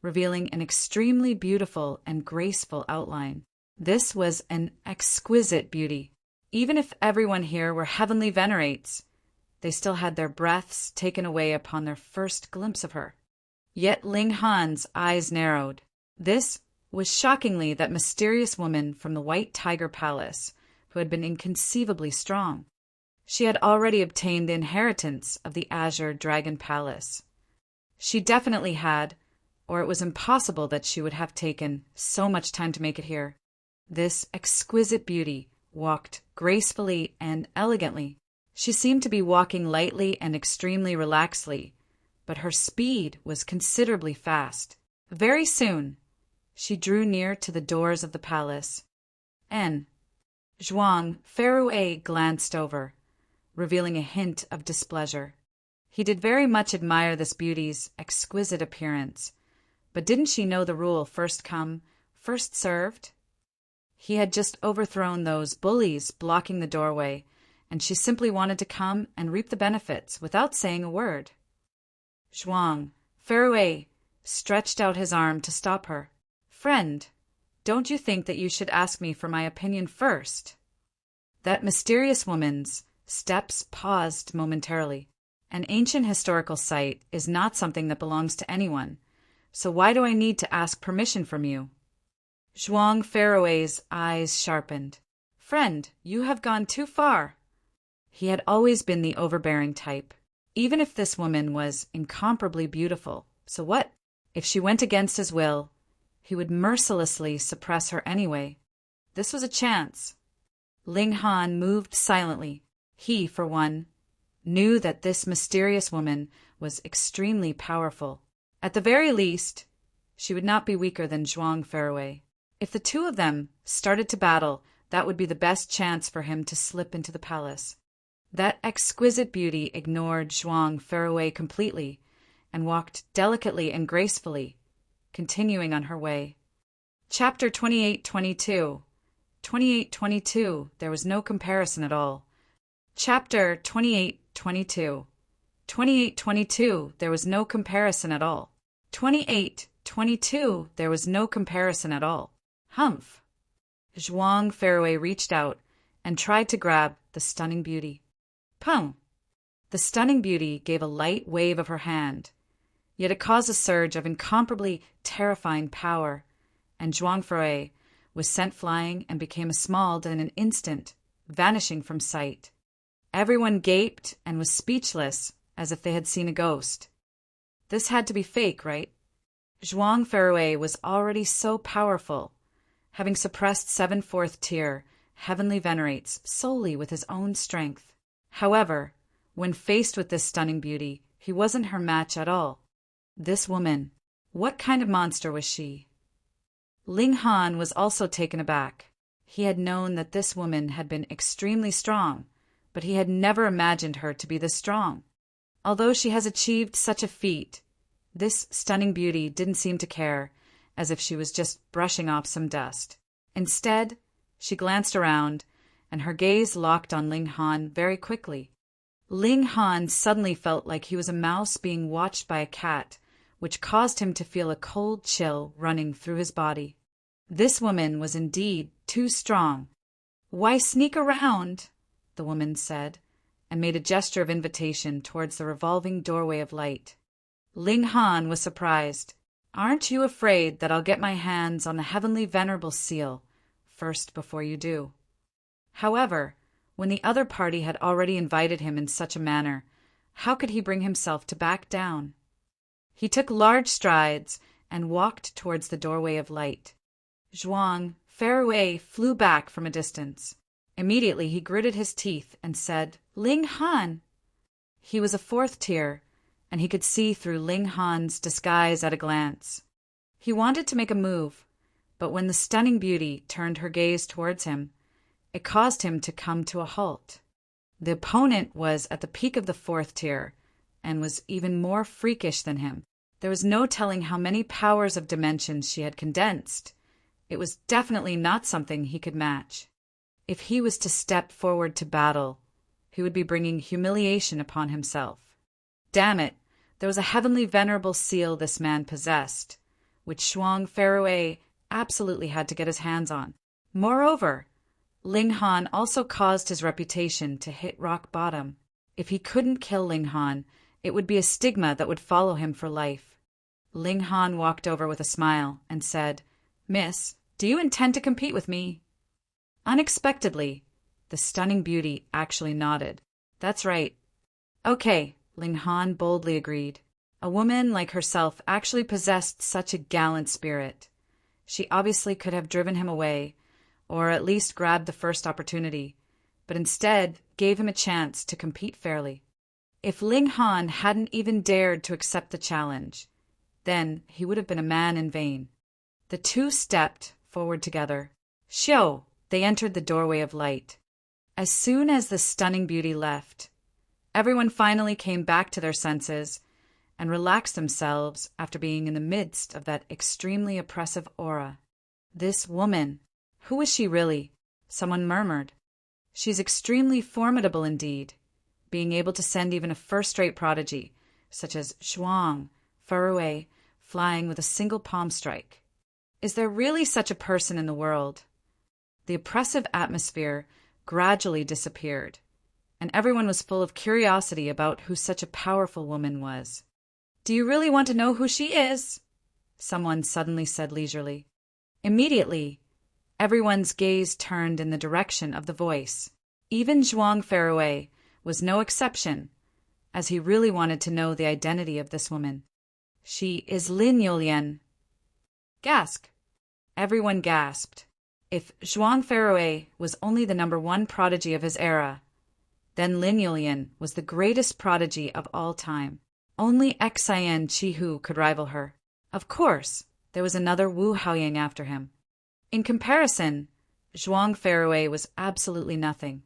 revealing an extremely beautiful and graceful outline. This was an exquisite beauty. Even if everyone here were heavenly venerates, they still had their breaths taken away upon their first glimpse of her. Yet Ling Han's eyes narrowed. This was shockingly that mysterious woman from the White Tiger Palace who had been inconceivably strong. She had already obtained the inheritance of the Azure Dragon Palace. She definitely had, or it was impossible that she would have taken so much time to make it here. This exquisite beauty walked gracefully and elegantly. She seemed to be walking lightly and extremely relaxedly, but her speed was considerably fast. Very soon, she drew near to the doors of the palace. Zhuang Fenghui glanced over, revealing a hint of displeasure. He did very much admire this beauty's exquisite appearance, but didn't she know the rule, first come, first served? He had just overthrown those bullies blocking the doorway, and she simply wanted to come and reap the benefits without saying a word. Zhuang Fenghui stretched out his arm to stop her. Friend, don't you think that you should ask me for my opinion first? That mysterious woman's steps paused momentarily. An ancient historical site is not something that belongs to anyone, so why do I need to ask permission from you? Zhuang Fenghui's eyes sharpened. Friend, you have gone too far. He had always been the overbearing type, even if this woman was incomparably beautiful. So what? If she went against his will, he would mercilessly suppress her anyway. This was a chance. Ling Han moved silently. He, for one, knew that this mysterious woman was extremely powerful. At the very least, she would not be weaker than Zhuang Fenghui. If the two of them started to battle, that would be the best chance for him to slip into the palace. That exquisite beauty ignored Zhuang Fenghui completely and walked delicately and gracefully, continuing on her way. Chapter 28:22. 28:22. There was no comparison at all. Chapter 28:22. 28:22. There was no comparison at all. 28:22. There was no comparison at all. Humph. Zhuang Fenghui reached out and tried to grab the stunning beauty. Pum! The stunning beauty gave a light wave of her hand, yet it caused a surge of incomparably terrifying power, and Zhuang Fenghui was sent flying and became small in an instant, vanishing from sight. Everyone gaped and was speechless, as if they had seen a ghost. This had to be fake, right? Zhuang Fenghui was already so powerful, having suppressed 7 4th-tier heavenly venerates solely with his own strength. However, when faced with this stunning beauty, he wasn't her match at all. This woman, what kind of monster was she? Ling Han was also taken aback. He had known that this woman had been extremely strong, but he had never imagined her to be this strong. Although she has achieved such a feat, this stunning beauty didn't seem to care, as if she was just brushing off some dust. Instead, she glanced around, and her gaze locked on Ling Han very quickly. Ling Han suddenly felt like he was a mouse being watched by a cat, which caused him to feel a cold chill running through his body. This woman was indeed too strong. Why sneak around? The woman said, and made a gesture of invitation towards the revolving doorway of light. Ling Han was surprised. Aren't you afraid that I'll get my hands on the heavenly venerable seal first before you do? However, when the other party had already invited him in such a manner, how could he bring himself to back down? He took large strides and walked towards the doorway of light. Zhuang Fenghui flew back from a distance. Immediately he gritted his teeth and said, Ling Han! He was a 4th-tier, and he could see through Ling Han's disguise at a glance. He wanted to make a move, but when the stunning beauty turned her gaze towards him, it caused him to come to a halt. The opponent was at the peak of the 4th-tier and was even more freakish than him. There was no telling how many powers of dimensions she had condensed. It was definitely not something he could match. If he was to step forward to battle, he would be bringing humiliation upon himself. Damn it, there was a heavenly venerable seal this man possessed, which Zhuang Fenghui absolutely had to get his hands on. Moreover, Ling Han also caused his reputation to hit rock bottom. If he couldn't kill Ling Han, it would be a stigma that would follow him for life. Ling Han walked over with a smile and said, Miss, do you intend to compete with me? Unexpectedly, the stunning beauty actually nodded. That's right. Okay, Ling Han boldly agreed. A woman like herself actually possessed such a gallant spirit. She obviously could have driven him away, or at least grabbed the first opportunity, but instead gave him a chance to compete fairly. If Ling Han hadn't even dared to accept the challenge, then he would have been a man in vain. The two stepped forward together. Xiao! They entered the doorway of light. As soon as the stunning beauty left, everyone finally came back to their senses and relaxed themselves after being in the midst of that extremely oppressive aura. This woman, who is she really? Someone murmured. She's extremely formidable indeed, being able to send even a first-rate prodigy, such as Zhuang Furue, flying with a single palm strike. Is there really such a person in the world? The oppressive atmosphere gradually disappeared, and everyone was full of curiosity about who such a powerful woman was. Do you really want to know who she is? Someone suddenly said leisurely. Immediately, everyone's gaze turned in the direction of the voice. Even Zhuang Furue was no exception, as he really wanted to know the identity of this woman. She is Lin Yulian. Gasp! Everyone gasped. If Zhuang Furue was only the number one prodigy of his era, then Lin Yulian was the greatest prodigy of all time. Only Xian Qihu could rival her. Of course, there was another Wu Haoying after him. In comparison, Zhuang Furue was absolutely nothing.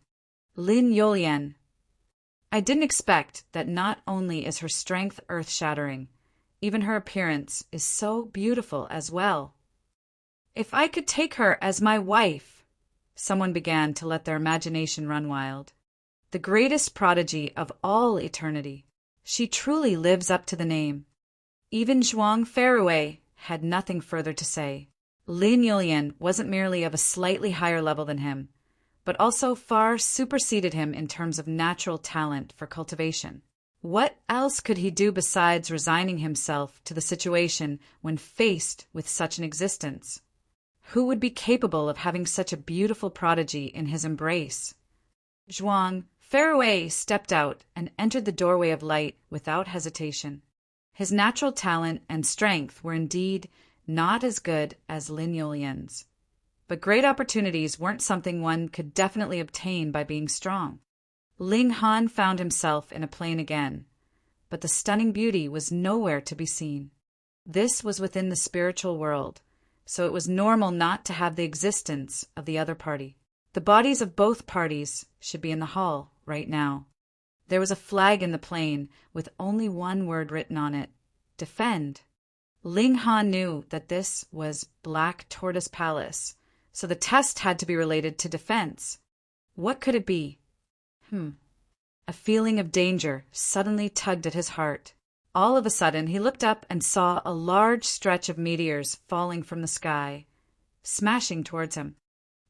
Lin Yulian. I didn't expect that not only is her strength earth-shattering, even her appearance is so beautiful as well. If I could take her as my wife, someone began to let their imagination run wild. The greatest prodigy of all eternity. She truly lives up to the name. Even Zhuang Furue had nothing further to say. Lin Yulian wasn't merely of a slightly higher level than him, but also far superseded him in terms of natural talent for cultivation. What else could he do besides resigning himself to the situation when faced with such an existence? Who would be capable of having such a beautiful prodigy in his embrace? Zhuang Furue stepped out and entered the doorway of light without hesitation. His natural talent and strength were indeed not as good as Lin Yulian's, but great opportunities weren't something one could definitely obtain by being strong. Ling Han found himself in a plane again, but the stunning beauty was nowhere to be seen. This was within the spiritual world, so it was normal not to have the existence of the other party. The bodies of both parties should be in the hall right now. There was a flag in the plane with only one word written on it: defend. Ling Han knew that this was Black Tortoise Palace, so the test had to be related to defense. What could it be? A feeling of danger suddenly tugged at his heart. All of a sudden, he looked up and saw a large stretch of meteors falling from the sky, smashing towards him.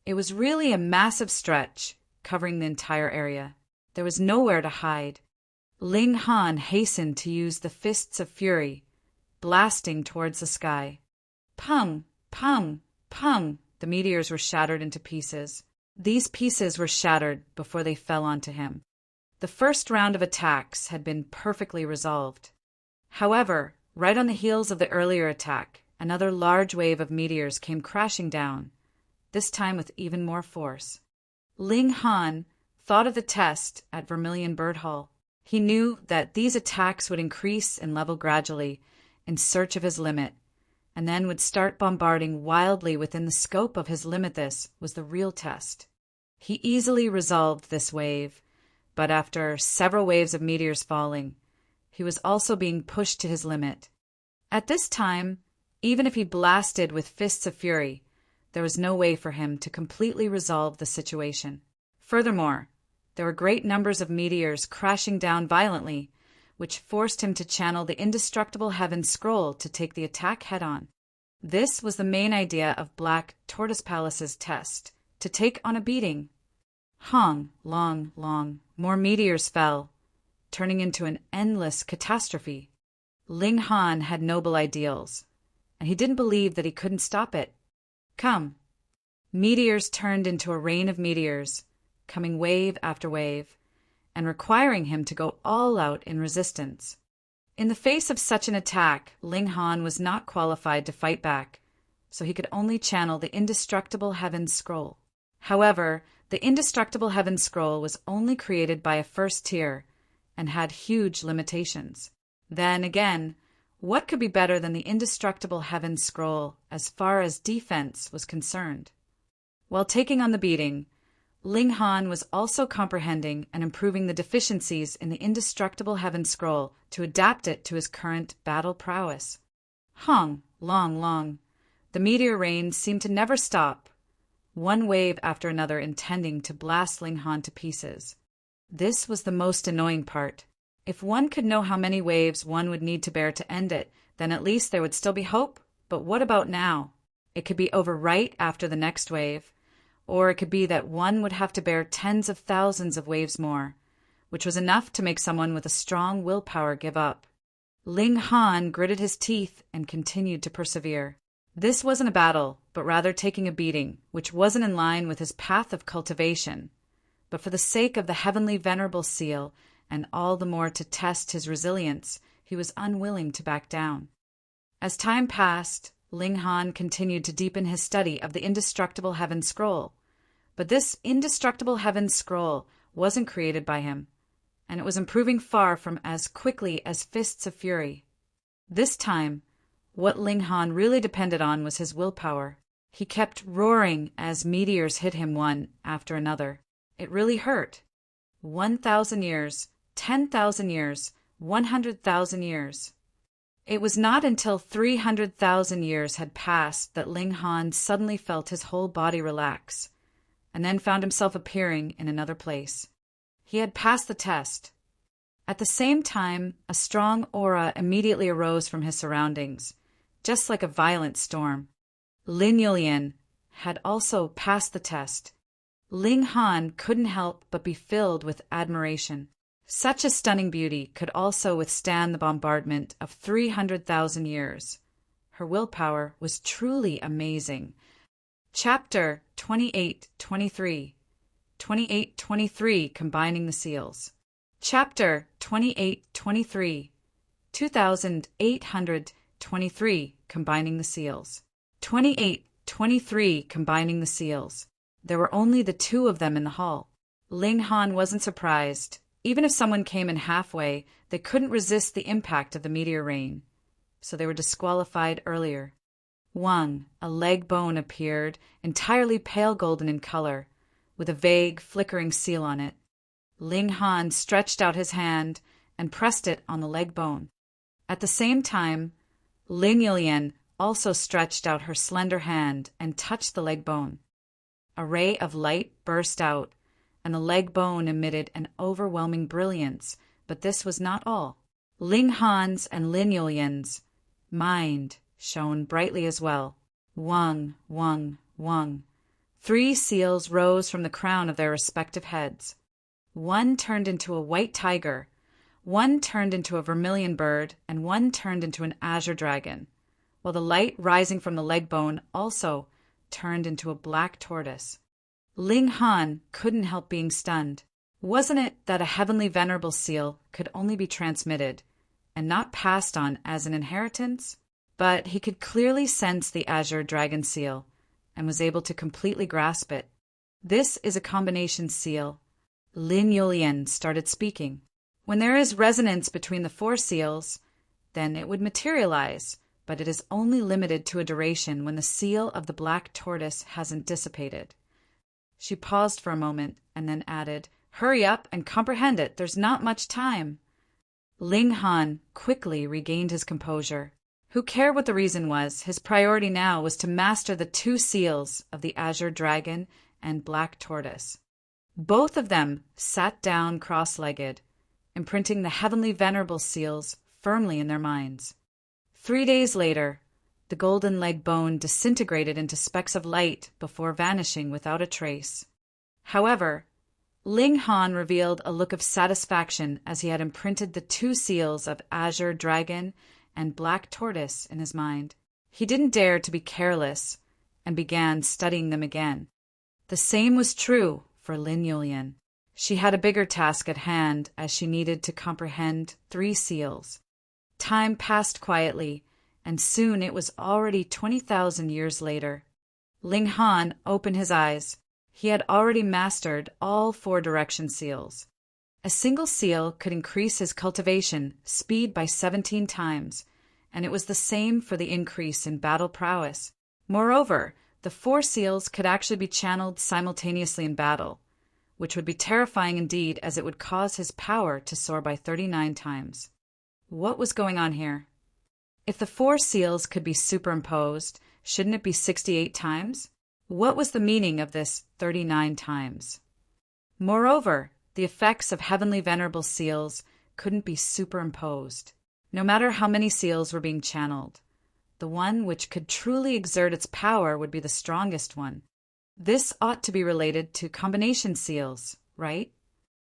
It was really a massive stretch, covering the entire area. There was nowhere to hide. Ling Han hastened to use the fists of fury, blasting towards the sky. Pung! Pung! Pung! The meteors were shattered into pieces. These pieces were shattered before they fell onto him. The first round of attacks had been perfectly resolved. However, right on the heels of the earlier attack, another large wave of meteors came crashing down, this time with even more force. Ling Han thought of the test at Vermilion Bird Hall. He knew that these attacks would increase in level gradually in search of his limit, and then would start bombarding wildly within the scope of his limit. This was the real test. He easily resolved this wave, but after several waves of meteors falling, he was also being pushed to his limit. At this time, even if he blasted with fists of fury, there was no way for him to completely resolve the situation. Furthermore, there were great numbers of meteors crashing down violently, which forced him to channel the indestructible Heaven Scroll to take the attack head-on. This was the main idea of Black Tortoise Palace's test, to take on a beating. Long, more meteors fell, turning into an endless catastrophe. Ling Han had noble ideals, and he didn't believe that he couldn't stop it. Come. Meteors turned into a rain of meteors, coming wave after wave, and requiring him to go all out in resistance. In the face of such an attack, Ling Han was not qualified to fight back, so he could only channel the indestructible Heaven Scroll. However, The indestructible heaven scroll was only created by a first tier and had huge limitations. Then again, what could be better than the indestructible heaven scroll as far as defense was concerned? While taking on the beating, Ling Han was also comprehending and improving the deficiencies in the indestructible heaven scroll to adapt it to his current battle prowess. Hong, long, long. The meteor rain seemed to never stop, one wave after another intending to blast Ling Han to pieces. This was the most annoying part. If one could know how many waves one would need to bear to end it, then at least there would still be hope. But what about now? It could be over right after the next wave, or it could be that one would have to bear tens of thousands of waves more, which was enough to make someone with a strong willpower give up. Ling Han gritted his teeth and continued to persevere. This wasn't a battle, but rather taking a beating, which wasn't in line with his path of cultivation. But for the sake of the heavenly venerable seal, and all the more to test his resilience, he was unwilling to back down. As time passed, Ling Han continued to deepen his study of the indestructible heaven scroll. But this indestructible heaven scroll wasn't created by him, and it was improving far from as quickly as fists of fury. This time, what Ling Han really depended on was his willpower. He kept roaring as meteors hit him one after another. It really hurt. 1,000 years, 10,000 years, 100,000 years. It was not until 300,000 years had passed that Ling Han suddenly felt his whole body relax, and then found himself appearing in another place. He had passed the test. At the same time, a strong aura immediately arose from his surroundings, just like a violent storm. Lin Yulian had also passed the test. Ling Han couldn't help but be filled with admiration. Such a stunning beauty could also withstand the bombardment of 300,000 years. Her willpower was truly amazing. Chapter 28-23. 28-23 Combining the Seals. Chapter 28-23. 2823 Combining the Seals. 28-23 Combining the Seals. There were only the two of them in the hall. Ling Han wasn't surprised. Even if someone came in halfway, they couldn't resist the impact of the meteor rain, so they were disqualified earlier. One, a leg bone appeared, entirely pale golden in color, with a vague, flickering seal on it. Ling Han stretched out his hand and pressed it on the leg bone. At the same time, Lin Yulian also stretched out her slender hand and touched the leg bone. A ray of light burst out, and the leg bone emitted an overwhelming brilliance, but this was not all. Ling Han's and Lin Yulian's mind shone brightly as well. Wang, Wang, Wang. 3 seals rose from the crown of their respective heads. One turned into a white tiger, one turned into a vermilion bird, and one turned into an azure dragon, while the light rising from the leg bone also turned into a black tortoise. Ling Han couldn't help being stunned. Wasn't it that a heavenly venerable seal could only be transmitted and not passed on as an inheritance? But he could clearly sense the azure dragon seal and was able to completely grasp it. This is a combination seal. Lin Yulian started speaking. When there is resonance between the 4 seals, then it would materialize, but it is only limited to a duration when the seal of the black tortoise hasn't dissipated. She paused for a moment and then added, "Hurry up and comprehend it. There's not much time." Ling Han quickly regained his composure. Who cared what the reason was? His priority now was to master the 2 seals of the azure dragon and black tortoise. Both of them sat down cross-legged, imprinting the heavenly venerable seals firmly in their minds. 3 days later, the golden leg bone disintegrated into specks of light before vanishing without a trace. However, Ling Han revealed a look of satisfaction as he had imprinted the 2 seals of azure dragon and black tortoise in his mind. He didn't dare to be careless and began studying them again. The same was true for Lin Yulian. She had a bigger task at hand as she needed to comprehend 3 seals. Time passed quietly, and soon it was already 20,000 years later. Ling Han opened his eyes. He had already mastered all 4 direction seals. A single seal could increase his cultivation speed by 17 times, and it was the same for the increase in battle prowess. Moreover, the 4 seals could actually be channeled simultaneously in battle, which would be terrifying indeed, as it would cause his power to soar by 39 times. What was going on here? If the 4 seals could be superimposed, shouldn't it be 68 times? What was the meaning of this 39 times? Moreover, the effects of heavenly venerable seals couldn't be superimposed. No matter how many seals were being channeled, the one which could truly exert its power would be the strongest one. This ought to be related to combination seals, right?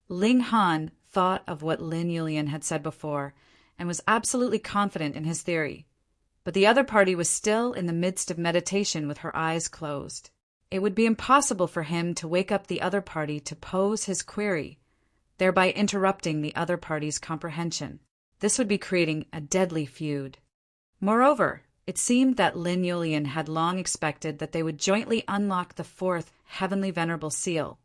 Ling Han thought of what Lin Yulian had said before and was absolutely confident in his theory. But the other party was still in the midst of meditation with her eyes closed. It would be impossible for him to wake up the other party to pose his query, thereby interrupting the other party's comprehension. This would be creating a deadly feud. Moreover, it seemed that Lin Yulian had long expected that they would jointly unlock the 4th heavenly venerable seal,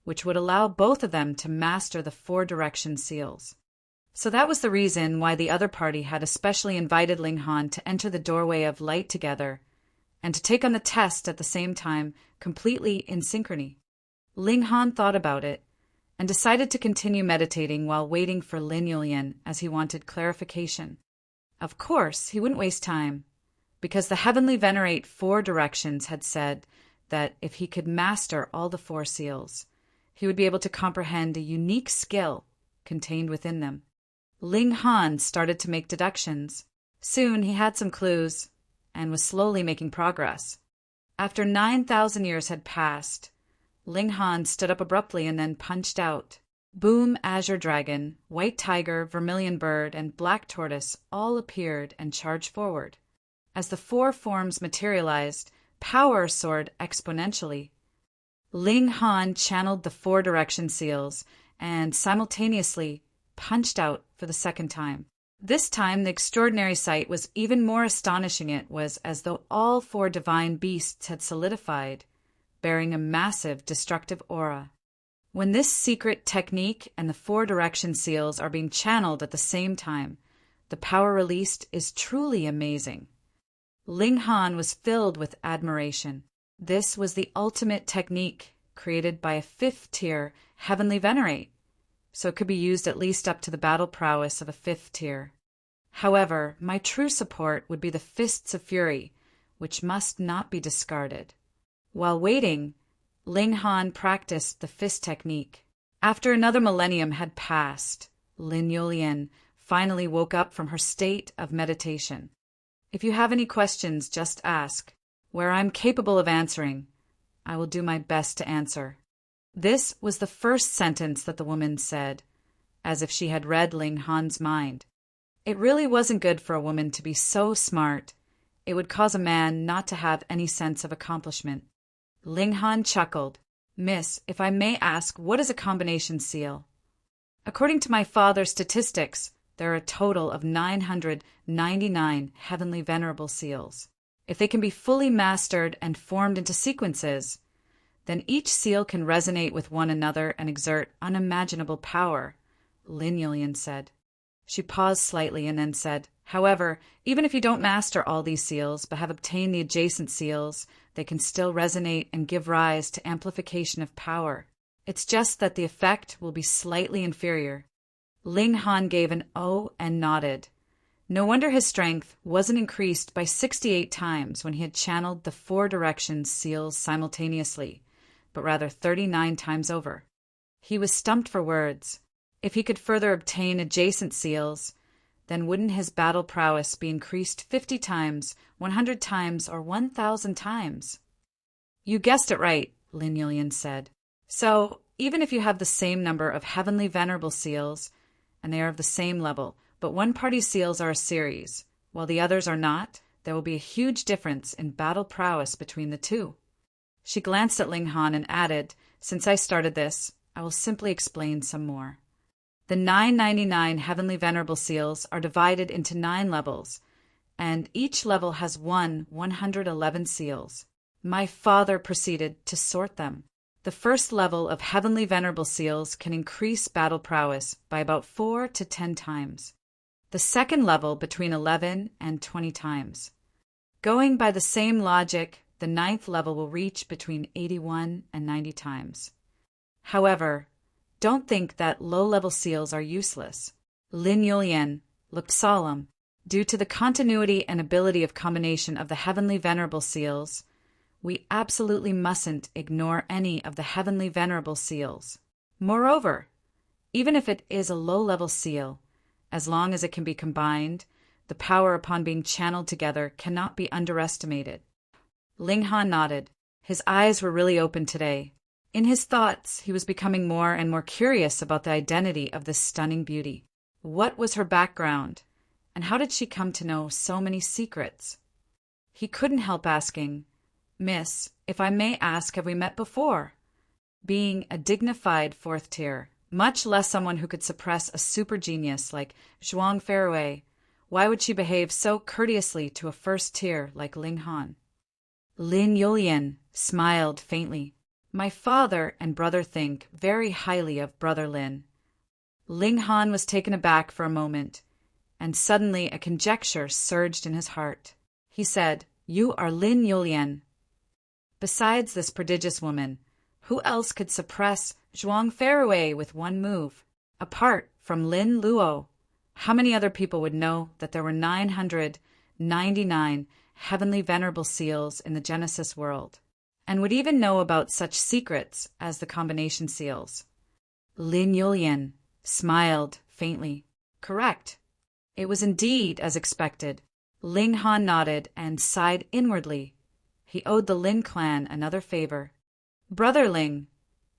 which would allow both of them to master the 4 direction seals. So that was the reason why the other party had especially invited Ling Han to enter the doorway of light together and to take on the test at the same time, completely in synchrony. Ling Han thought about it and decided to continue meditating while waiting for Lin Yulian, as he wanted clarification. Of course, he wouldn't waste time, because the heavenly venerate 4 directions had said that if he could master all the 4 seals, he would be able to comprehend a unique skill contained within them. Ling Han started to make deductions. Soon he had some clues and was slowly making progress. After 9,000 years had passed, Ling Han stood up abruptly and then punched out. Boom, azure dragon, white tiger, vermilion bird, and black tortoise all appeared and charged forward. As the 4 forms materialized, power soared exponentially. Ling Han channeled the 4 direction seals and simultaneously punched out for the 2nd time. This time, the extraordinary sight was even more astonishing. It was as though all 4 divine beasts had solidified, bearing a massive destructive aura. When this secret technique and the 4 direction seals are being channeled at the same time, the power released is truly amazing. Ling Han was filled with admiration. This was the ultimate technique created by a 5th tier heavenly venerate, so it could be used at least up to the battle prowess of a 5th tier. However, my true support would be the Fists of Fury, which must not be discarded. While waiting, Ling Han practiced the fist technique. After another millennium had passed, Lin Yulian finally woke up from her state of meditation. If you have any questions, just ask. Where I'm capable of answering, I will do my best to answer. This was the first sentence that the woman said, as if she had read Ling Han's mind. It really wasn't good for a woman to be so smart. It would cause a man not to have any sense of accomplishment. Ling Han chuckled. Miss, if I may ask, what is a combination seal? According to my father's statistics, there are a total of 999 heavenly venerable seals. If they can be fully mastered and formed into sequences, then each seal can resonate with one another and exert unimaginable power, Lin Yulian said. She paused slightly and then said, however, even if you don't master all these seals but have obtained the adjacent seals, they can still resonate and give rise to amplification of power. It's just that the effect will be slightly inferior. Ling Han gave an "oh" and nodded. No wonder his strength wasn't increased by 68 times when he had channeled the 4 directions seals simultaneously, but rather 39 times over. He was stumped for words. If he could further obtain adjacent seals, then wouldn't his battle prowess be increased 50 times, 100 times, or 1,000 times? You guessed it right, Lin Yulian said. So, even if you have the same number of heavenly venerable seals, and they are of the same level, but one party's seals are a series, while the others are not, there will be a huge difference in battle prowess between the 2. She glanced at Ling Han and added, since I started this, I will simply explain some more. The 999 heavenly venerable seals are divided into 9 levels, and each level has 111 seals. My father proceeded to sort them. The first level of Heavenly Venerable Seals can increase battle prowess by about 4 to 10 times. The second level between 11 and 20 times. Going by the same logic, the ninth level will reach between 81 and 90 times. However, don't think that low-level seals are useless. Lin Yulian looked solemn. Due to the continuity and ability of combination of the Heavenly Venerable Seals, we absolutely mustn't ignore any of the Heavenly Venerable Seals. Moreover, even if it is a low-level seal, as long as it can be combined, the power upon being channeled together cannot be underestimated. Ling Han nodded. His eyes were really open today. In his thoughts, he was becoming more and more curious about the identity of this stunning beauty. What was her background, and how did she come to know so many secrets? He couldn't help asking, "Miss, if I may ask, have we met before?" Being a dignified fourth tier, much less someone who could suppress a super genius like Zhuang Fairway, why would she behave so courteously to a first tier like Ling Han? Lin Yulian smiled faintly. "My father and brother think very highly of Brother Lin." Ling Han was taken aback for a moment, and suddenly a conjecture surged in his heart. He said, "You are Lin Yulian." Besides this prodigious woman, who else could suppress Zhuang Fairway with one move? Apart from Lin Luo, how many other people would know that there were 999 Heavenly Venerable Seals in the Genesis world, and would even know about such secrets as the combination seals? Lin Yulian smiled faintly. Correct. It was indeed as expected. Ling Han nodded and sighed inwardly. He owed the Lin clan another favor. "Brother Ling,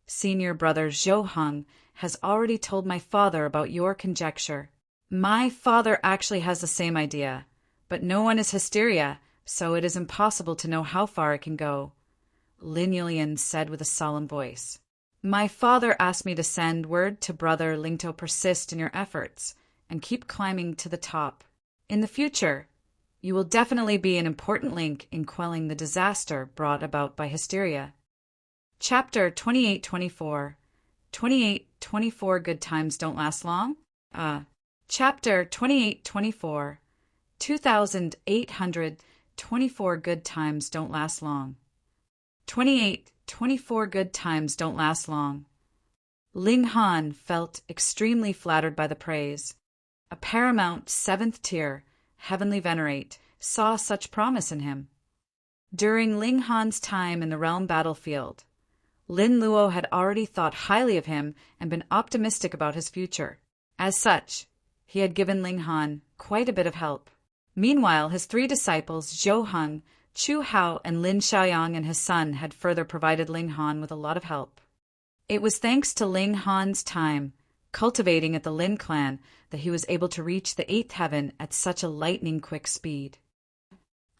senior brother Zhou Heng has already told my father about your conjecture. My father actually has the same idea, but no one is hysteria, so it is impossible to know how far it can go," Lin Yulian said with a solemn voice. "My father asked me to send word to Brother Ling to persist in your efforts and keep climbing to the top. In the future, you will definitely be an important link in quelling the disaster brought about by hysteria." Chapter 2824. 2824 Good Times Don't Last Long? Chapter 2824. 2824 Good Times Don't Last Long. 2824 Good Times Don't Last Long. Ling Han felt extremely flattered by the praise. A paramount seventh tier, Heavenly Venerate, saw such promise in him. During Ling Han's time in the realm battlefield, Lin Luo had already thought highly of him and been optimistic about his future. As such, he had given Ling Han quite a bit of help. Meanwhile, his three disciples, Zhou Heng, Chu Hao, and Lin Xiaoyang and his son had further provided Ling Han with a lot of help. It was thanks to Ling Han's time cultivating at the Lin clan that he was able to reach the eighth heaven at such a lightning-quick speed.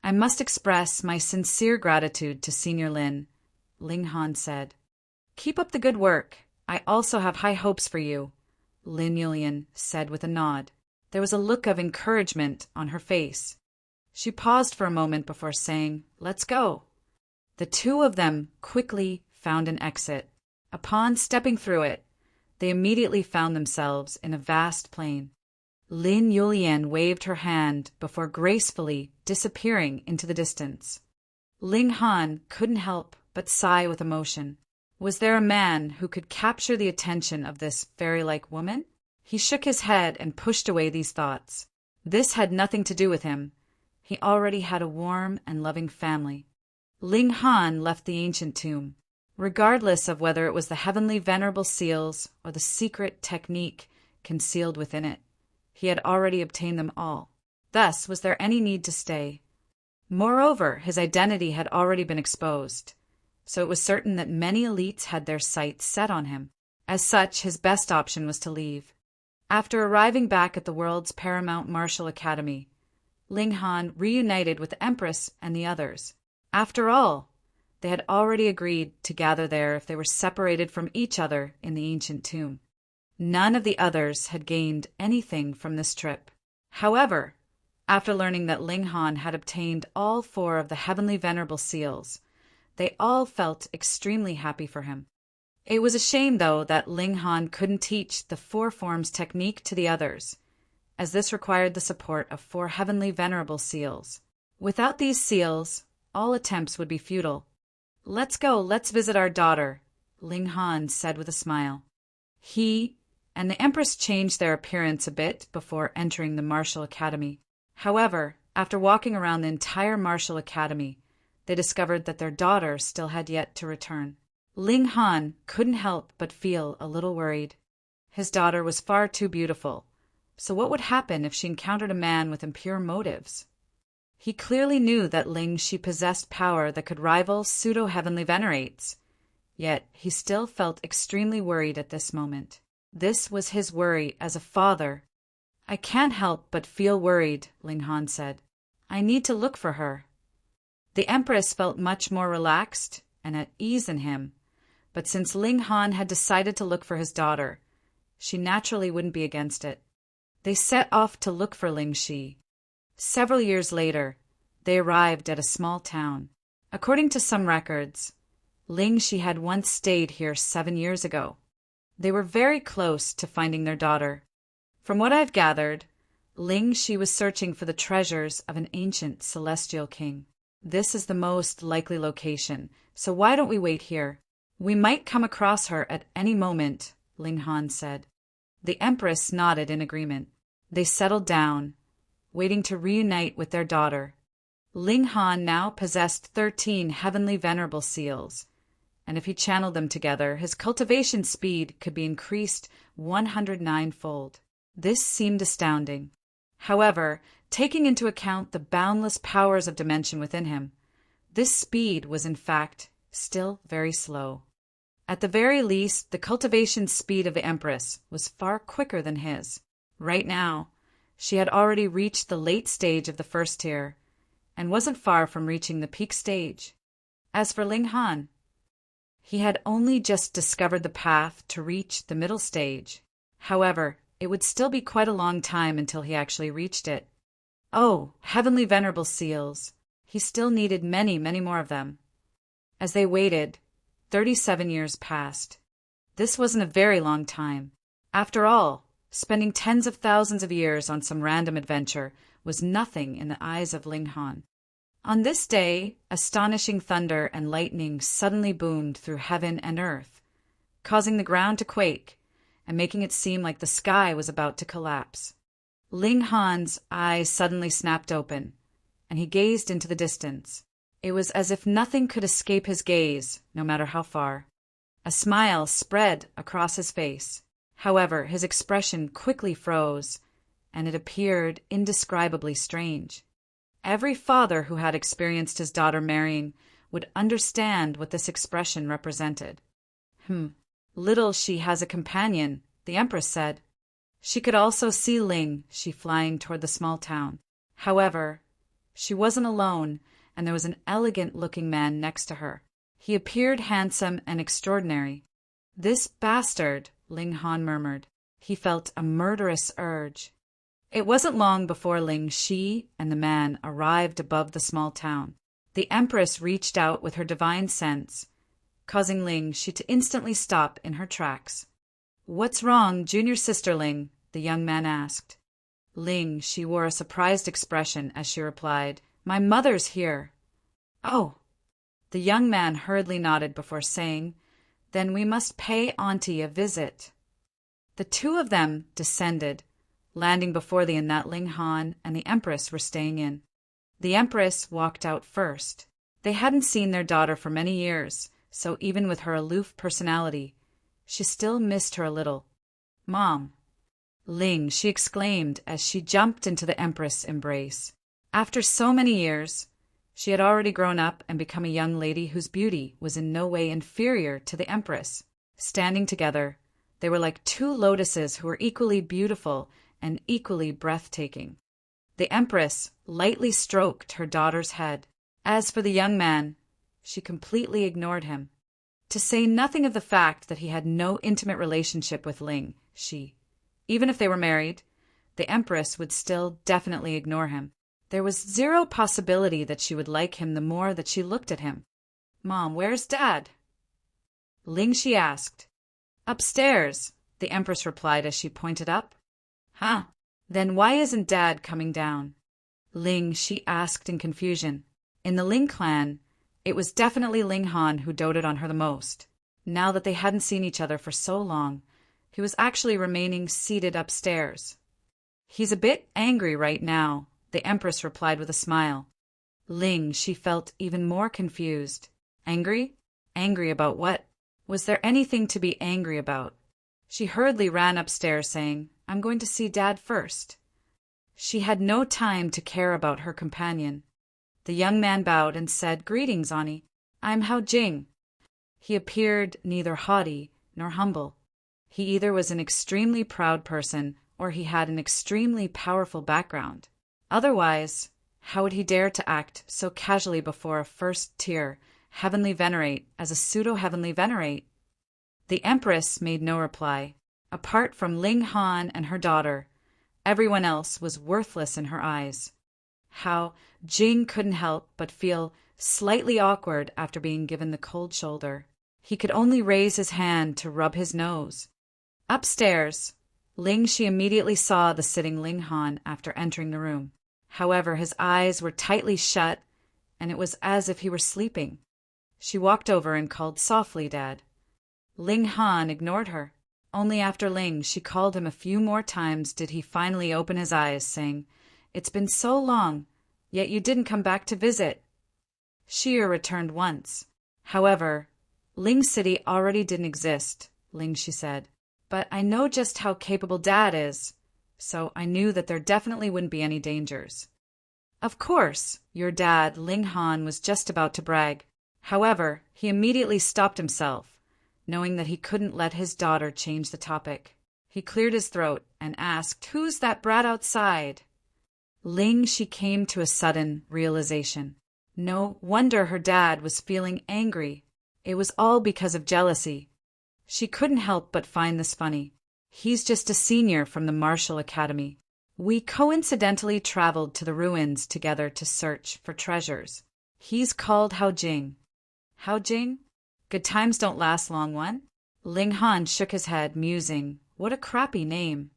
"I must express my sincere gratitude to Senior Lin," Ling Han said. "Keep up the good work. I also have high hopes for you," Lin Yulian said with a nod. There was a look of encouragement on her face. She paused for a moment before saying, "Let's go." The two of them quickly found an exit. Upon stepping through it, they immediately found themselves in a vast plain. Lin Yulian waved her hand before gracefully disappearing into the distance. Ling Han couldn't help but sigh with emotion. Was there a man who could capture the attention of this fairy-like woman? He shook his head and pushed away these thoughts. This had nothing to do with him. He already had a warm and loving family. Ling Han left the ancient tomb. Regardless of whether it was the Heavenly Venerable Seals or the secret technique concealed within it, he had already obtained them all. Thus, was there any need to stay? Moreover, his identity had already been exposed, so it was certain that many elites had their sights set on him. As such, his best option was to leave. After arriving back at the world's paramount martial academy, Ling Han reunited with the Empress and the others. After all, they had already agreed to gather there if they were separated from each other in the ancient tomb. None of the others had gained anything from this trip. However, after learning that Ling Han had obtained all 4 of the Heavenly Venerable Seals, they all felt extremely happy for him. It was a shame, though, that Ling Han couldn't teach the four forms technique to the others, as this required the support of four heavenly venerable seals. Without these seals, all attempts would be futile. "Let's go, let's visit our daughter," Ling Han said with a smile. He and the Empress changed their appearance a bit before entering the martial academy. However, after walking around the entire martial academy, they discovered that their daughter still had yet to return. Ling Han couldn't help but feel a little worried. His daughter was far too beautiful, so what would happen if she encountered a man with impure motives? He clearly knew that Ling Shi possessed power that could rival pseudo-heavenly venerates, yet he still felt extremely worried at this moment. This was his worry as a father. "I can't help but feel worried," Ling Han said. "I need to look for her." The Empress felt much more relaxed and at ease in him, but since Ling Han had decided to look for his daughter, she naturally wouldn't be against it. They set off to look for Ling Shi. Several years later, they arrived at a small town. According to some records, Ling Shi had once stayed here 7 years ago. They were very close to finding their daughter. From what I've gathered, Ling Shi was searching for the treasures of an ancient celestial king. This is the most likely location, so why don't we wait here? "We might come across her at any moment," Ling Han said. The Empress nodded in agreement. They settled down, waiting to reunite with their daughter. Ling Han now possessed 13 heavenly venerable seals, and if he channeled them together, his cultivation speed could be increased 109-fold. This seemed astounding. However, taking into account the boundless powers of dimension within him, this speed was in fact still very slow. At the very least, the cultivation speed of the Empress was far quicker than his. Right now, she had already reached the late stage of the first tier, and wasn't far from reaching the peak stage. As for Ling Han, he had only just discovered the path to reach the middle stage. However, it would still be quite a long time until he actually reached it. Oh, heavenly venerable seals! He still needed many, many more of them. As they waited, 37 years passed. This wasn't a very long time. After all, spending tens of thousands of years on some random adventure was nothing in the eyes of Ling Han. On this day, astonishing thunder and lightning suddenly boomed through heaven and earth, causing the ground to quake and making it seem like the sky was about to collapse. Ling Han's eyes suddenly snapped open, and he gazed into the distance. It was as if nothing could escape his gaze, no matter how far. A smile spread across his face. However, his expression quickly froze, and it appeared indescribably strange. Every father who had experienced his daughter marrying would understand what this expression represented. Little She has a companion," the Empress said. She could also see Ling Shi flying toward the small town. However, she wasn't alone, and there was an elegant-looking man next to her. He appeared handsome and extraordinary. "This bastard," Ling Han murmured. He felt a murderous urge. It wasn't long before Ling Shi and the man arrived above the small town. The Empress reached out with her divine sense, causing Ling Shi to instantly stop in her tracks. "What's wrong, junior sister Ling?" the young man asked. Ling Shi wore a surprised expression as she replied, "My mother's here." "Oh." The young man hurriedly nodded before saying, "Then we must pay Auntie a visit." The two of them descended, landing before the inn that Ling Han and the Empress were staying in. The Empress walked out first. They hadn't seen their daughter for many years, so even with her aloof personality, she still missed her a little. "Mom!" Ling, she exclaimed as she jumped into the Empress' embrace. After so many years, she had already grown up and become a young lady whose beauty was in no way inferior to the Empress. Standing together, they were like two lotuses who were equally beautiful and equally breathtaking. The Empress lightly stroked her daughter's head. As for the young man, she completely ignored him. To say nothing of the fact that he had no intimate relationship with Ling Shi. Even if they were married, the Empress would still definitely ignore him. There was zero possibility that she would like him the more that she looked at him. "Mom, where's Dad?" Ling Shi asked. Upstairs, the Empress replied as she pointed up. Huh? Then why isn't Dad coming down? Ling Shi asked in confusion. In the Ling clan, it was definitely Ling Han who doted on her the most. Now that they hadn't seen each other for so long, he was actually remaining seated upstairs. He's a bit angry right now, the Empress replied with a smile. Ling Shi felt even more confused. Angry? Angry about what? Was there anything to be angry about? She hurriedly ran upstairs saying, I'm going to see Dad first. She had no time to care about her companion. The young man bowed and said, Greetings, Ani. I'm Hao Jing. He appeared neither haughty nor humble. He either was an extremely proud person or he had an extremely powerful background. Otherwise, how would he dare to act so casually before a first-tier heavenly venerate as a pseudo-heavenly venerate? The Empress made no reply. Apart from Ling Han and her daughter, everyone else was worthless in her eyes. Hao Jing couldn't help but feel slightly awkward after being given the cold shoulder. He could only raise his hand to rub his nose. Upstairs, Ling Shi immediately saw the sitting Ling Han after entering the room. However, his eyes were tightly shut, and it was as if he were sleeping. She walked over and called softly, Dad. Ling Han ignored her. Only after Ling Shi called him a few more times did he finally open his eyes, saying, It's been so long, yet you didn't come back to visit. Shir returned once. However, Ling City already didn't exist, Ling Shi said. But I know just how capable Dad is, so I knew that there definitely wouldn't be any dangers. Of course, your dad, Ling Han, was just about to brag. However, he immediately stopped himself, knowing that he couldn't let his daughter change the topic. He cleared his throat and asked, Who's that brat outside? Ling Shi came to a sudden realization. No wonder her dad was feeling angry. It was all because of jealousy. She couldn't help but find this funny. He's just a senior from the Martial Academy. We coincidentally traveled to the ruins together to search for treasures. He's called Hao Jing. Hao Jing? Good times don't last long, one? Ling Han shook his head, musing. What a crappy name.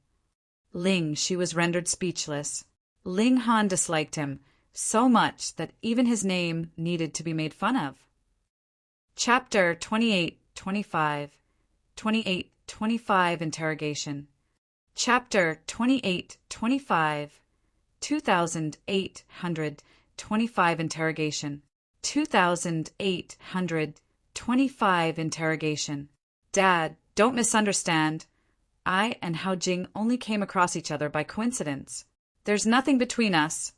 Ling Shi was rendered speechless. Ling Han disliked him so much that even his name needed to be made fun of. Chapter 28-25 28-25 Interrogation. Chapter 28-25 2825 Interrogation. 2825 Interrogation. Dad, don't misunderstand. I and Hao Jing only came across each other by coincidence. There's nothing between us,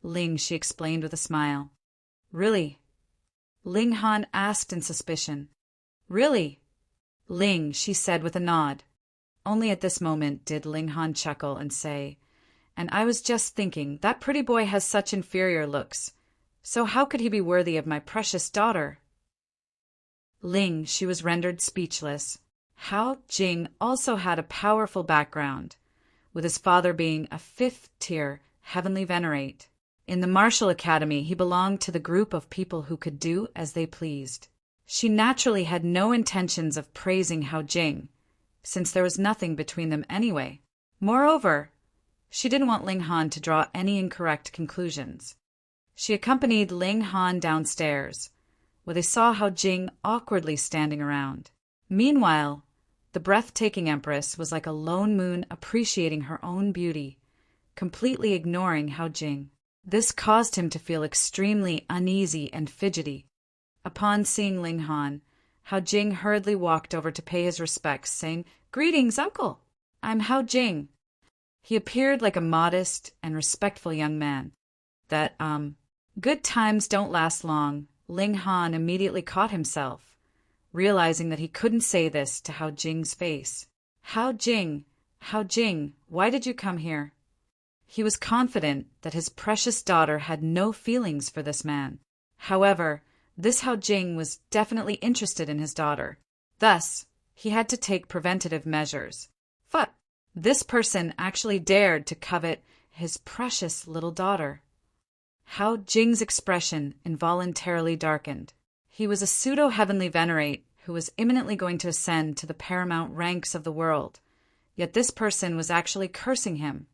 Ling Shi explained with a smile. Really? Ling Han asked in suspicion. Really? Ling Shi said with a nod. Only at this moment did Ling Han chuckle and say, And I was just thinking, that pretty boy has such inferior looks. So how could he be worthy of my precious daughter? Ling Shi was rendered speechless. Hao Jing also had a powerful background, with his father being a fifth-tier heavenly venerate. In the Martial Academy, he belonged to the group of people who could do as they pleased. She naturally had no intentions of praising Hao Jing, since there was nothing between them anyway. Moreover, she didn't want Ling Han to draw any incorrect conclusions. She accompanied Ling Han downstairs, where they saw Hao Jing awkwardly standing around. Meanwhile, the breathtaking Empress was like a lone moon appreciating her own beauty, completely ignoring Hao Jing. This caused him to feel extremely uneasy and fidgety. Upon seeing Ling Han, Hao Jing hurriedly walked over to pay his respects, saying, Greetings, uncle. I'm Hao Jing. He appeared like a modest and respectful young man. That, good times don't last long, Ling Han immediately caught himself, realizing that he couldn't say this to Hao Jing's face. Hao Jing, why did you come here? He was confident that his precious daughter had no feelings for this man. However, this Hao Jing was definitely interested in his daughter. Thus, he had to take preventative measures. But this person actually dared to covet his precious little daughter. Hao Jing's expression involuntarily darkened. He was a pseudo-heavenly venerate who was imminently going to ascend to the paramount ranks of the world, yet this person was actually cursing him.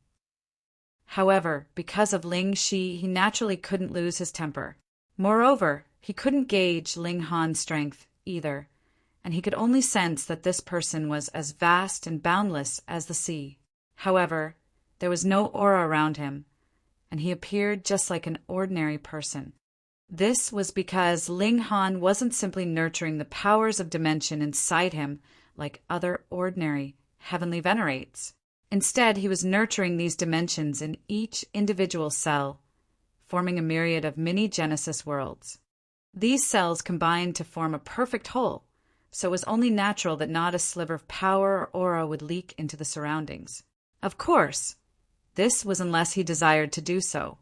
However, because of Ling Shi, he naturally couldn't lose his temper. Moreover, he couldn't gauge Ling Han's strength either, and he could only sense that this person was as vast and boundless as the sea. However, there was no aura around him, and he appeared just like an ordinary person. This was because Ling Han wasn't simply nurturing the powers of dimension inside him like other ordinary heavenly venerates. Instead, he was nurturing these dimensions in each individual cell, forming a myriad of mini-Genesis worlds. These cells combined to form a perfect whole, so it was only natural that not a sliver of power or aura would leak into the surroundings. Of course, this was unless he desired to do so.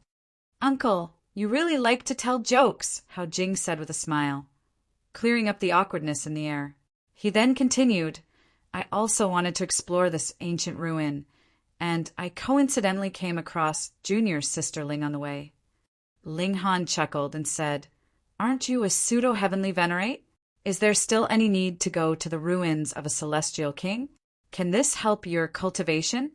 "Uncle, you really like to tell jokes," Hao Jing said with a smile, clearing up the awkwardness in the air. He then continued, "I also wanted to explore this ancient ruin, and I coincidentally came across Junior's sister Ling on the way." Ling Han chuckled and said, "Aren't you a pseudo-heavenly venerate? Is there still any need to go to the ruins of a celestial king? Can this help your cultivation?"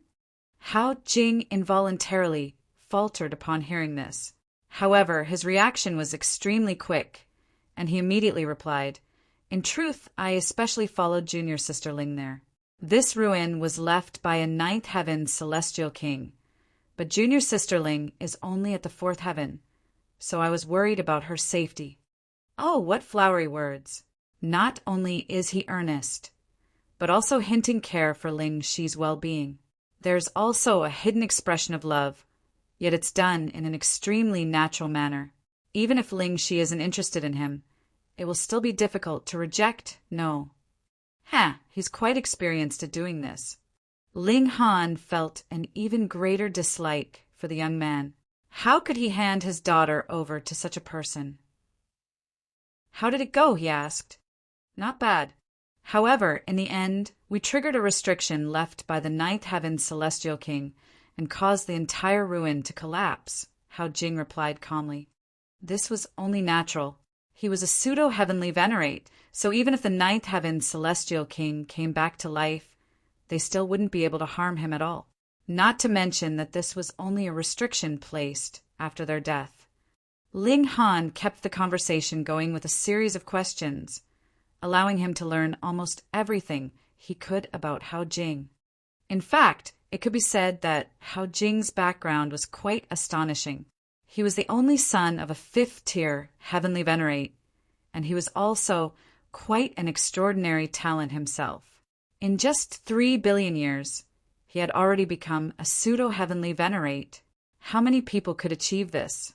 Hao Jing involuntarily faltered upon hearing this. However, his reaction was extremely quick, and he immediately replied, "In truth, I especially followed Junior Sister Ling there. This ruin was left by a ninth heaven celestial king, but Junior Sister Ling is only at the fourth heaven, so I was worried about her safety." Oh, what flowery words! Not only is he earnest, but also hinting care for Ling Shi's well-being. There's also a hidden expression of love, yet it's done in an extremely natural manner. Even if Ling Shi isn't interested in him, it will still be difficult to reject no. He's quite experienced at doing this. Ling Han felt an even greater dislike for the young man. How could he hand his daughter over to such a person? "How did it go?" he asked. "Not bad. However, in the end, we triggered a restriction left by the ninth heaven celestial king and caused the entire ruin to collapse," Hao Jing replied calmly. This was only natural. He was a pseudo-heavenly venerate, so even if the ninth heaven celestial king came back to life, they still wouldn't be able to harm him at all. Not to mention that this was only a restriction placed after their death. Ling Han kept the conversation going with a series of questions, allowing him to learn almost everything he could about Hao Jing. In fact, it could be said that Hao Jing's background was quite astonishing. He was the only son of a fifth-tier heavenly venerate, and he was also quite an extraordinary talent himself. In just 3 billion years, he had already become a pseudo-heavenly venerate. How many people could achieve this?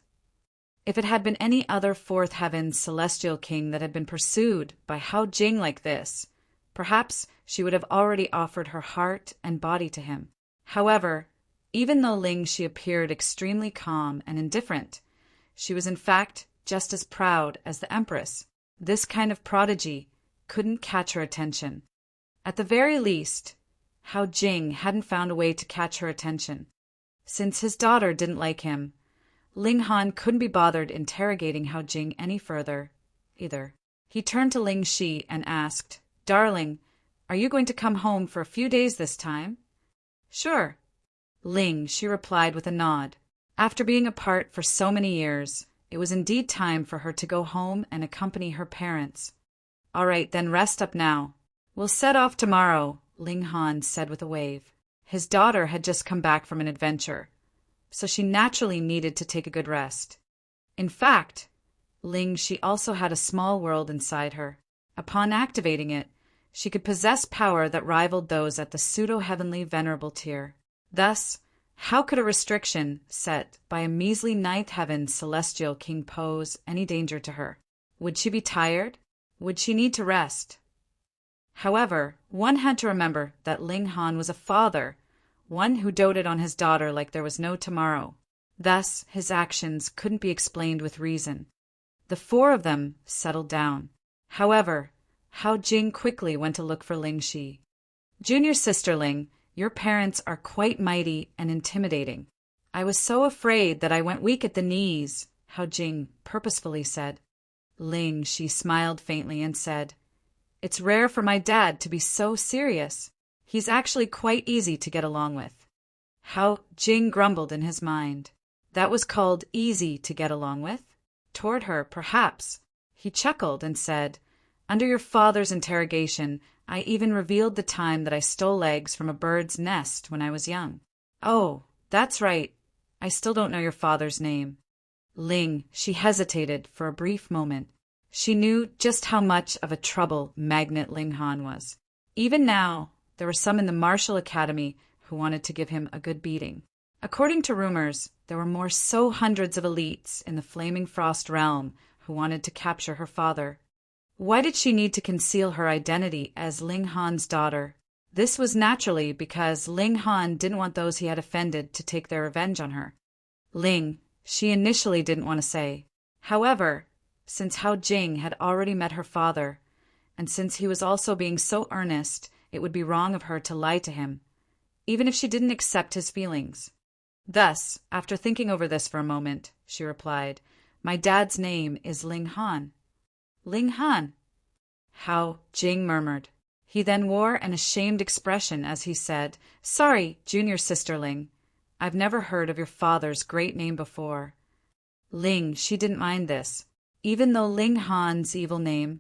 If it had been any other fourth heaven celestial king that had been pursued by Hao Jing like this, perhaps she would have already offered her heart and body to him. However, even though Ling Shi appeared extremely calm and indifferent, she was in fact just as proud as the Empress. This kind of prodigy couldn't catch her attention. At the very least, Hao Jing hadn't found a way to catch her attention. Since his daughter didn't like him, Ling Han couldn't be bothered interrogating Hao Jing any further, either. He turned to Ling Shi and asked, "Darling, are you going to come home for a few days this time?" "Sure." Ling Shi replied with a nod. After being apart for so many years, it was indeed time for her to go home and accompany her parents. "All right, then rest up now. We'll set off tomorrow," Ling Han said with a wave. His daughter had just come back from an adventure, so she naturally needed to take a good rest. In fact, Ling Shi also had a small world inside her. Upon activating it, she could possess power that rivaled those at the pseudo-heavenly venerable tier. Thus, how could a restriction set by a measly ninth heaven celestial king pose any danger to her? Would she be tired? Would she need to rest? However, one had to remember that Ling Han was a father, one who doted on his daughter like there was no tomorrow. Thus, his actions couldn't be explained with reason. The four of them settled down. However, Hao Jing quickly went to look for Ling Shi. "Junior Sister Ling, your parents are quite mighty and intimidating. I was so afraid that I went weak at the knees," Hao Jing purposefully said. Ling Shi smiled faintly and said, It's rare for my dad to be so serious. He's actually quite easy to get along with. Hao Jing grumbled in his mind. That was called easy to get along with? Toward her, perhaps. He chuckled and said, Under your father's interrogation, I even revealed the time that I stole eggs from a bird's nest when I was young. Oh, that's right. I still don't know your father's name. Ling, she hesitated for a brief moment. She knew just how much of a trouble Magnet Ling Han was. Even now, there were some in the Martial Academy who wanted to give him a good beating. According to rumors, there were more so hundreds of elites in the Flaming Frost realm who wanted to capture her father. Why did she need to conceal her identity as Ling Han's daughter? This was naturally because Ling Han didn't want those he had offended to take their revenge on her. Ling, she initially didn't want to say. However, since Hao Jing had already met her father, and since he was also being so earnest, it would be wrong of her to lie to him, even if she didn't accept his feelings. Thus, after thinking over this for a moment, she replied, My dad's name is Ling Han. Ling Han? Hao Jing murmured. He then wore an ashamed expression as he said, Sorry, junior sister Ling. I've never heard of your father's great name before. Ling, she didn't mind this, even though Ling Han's evil name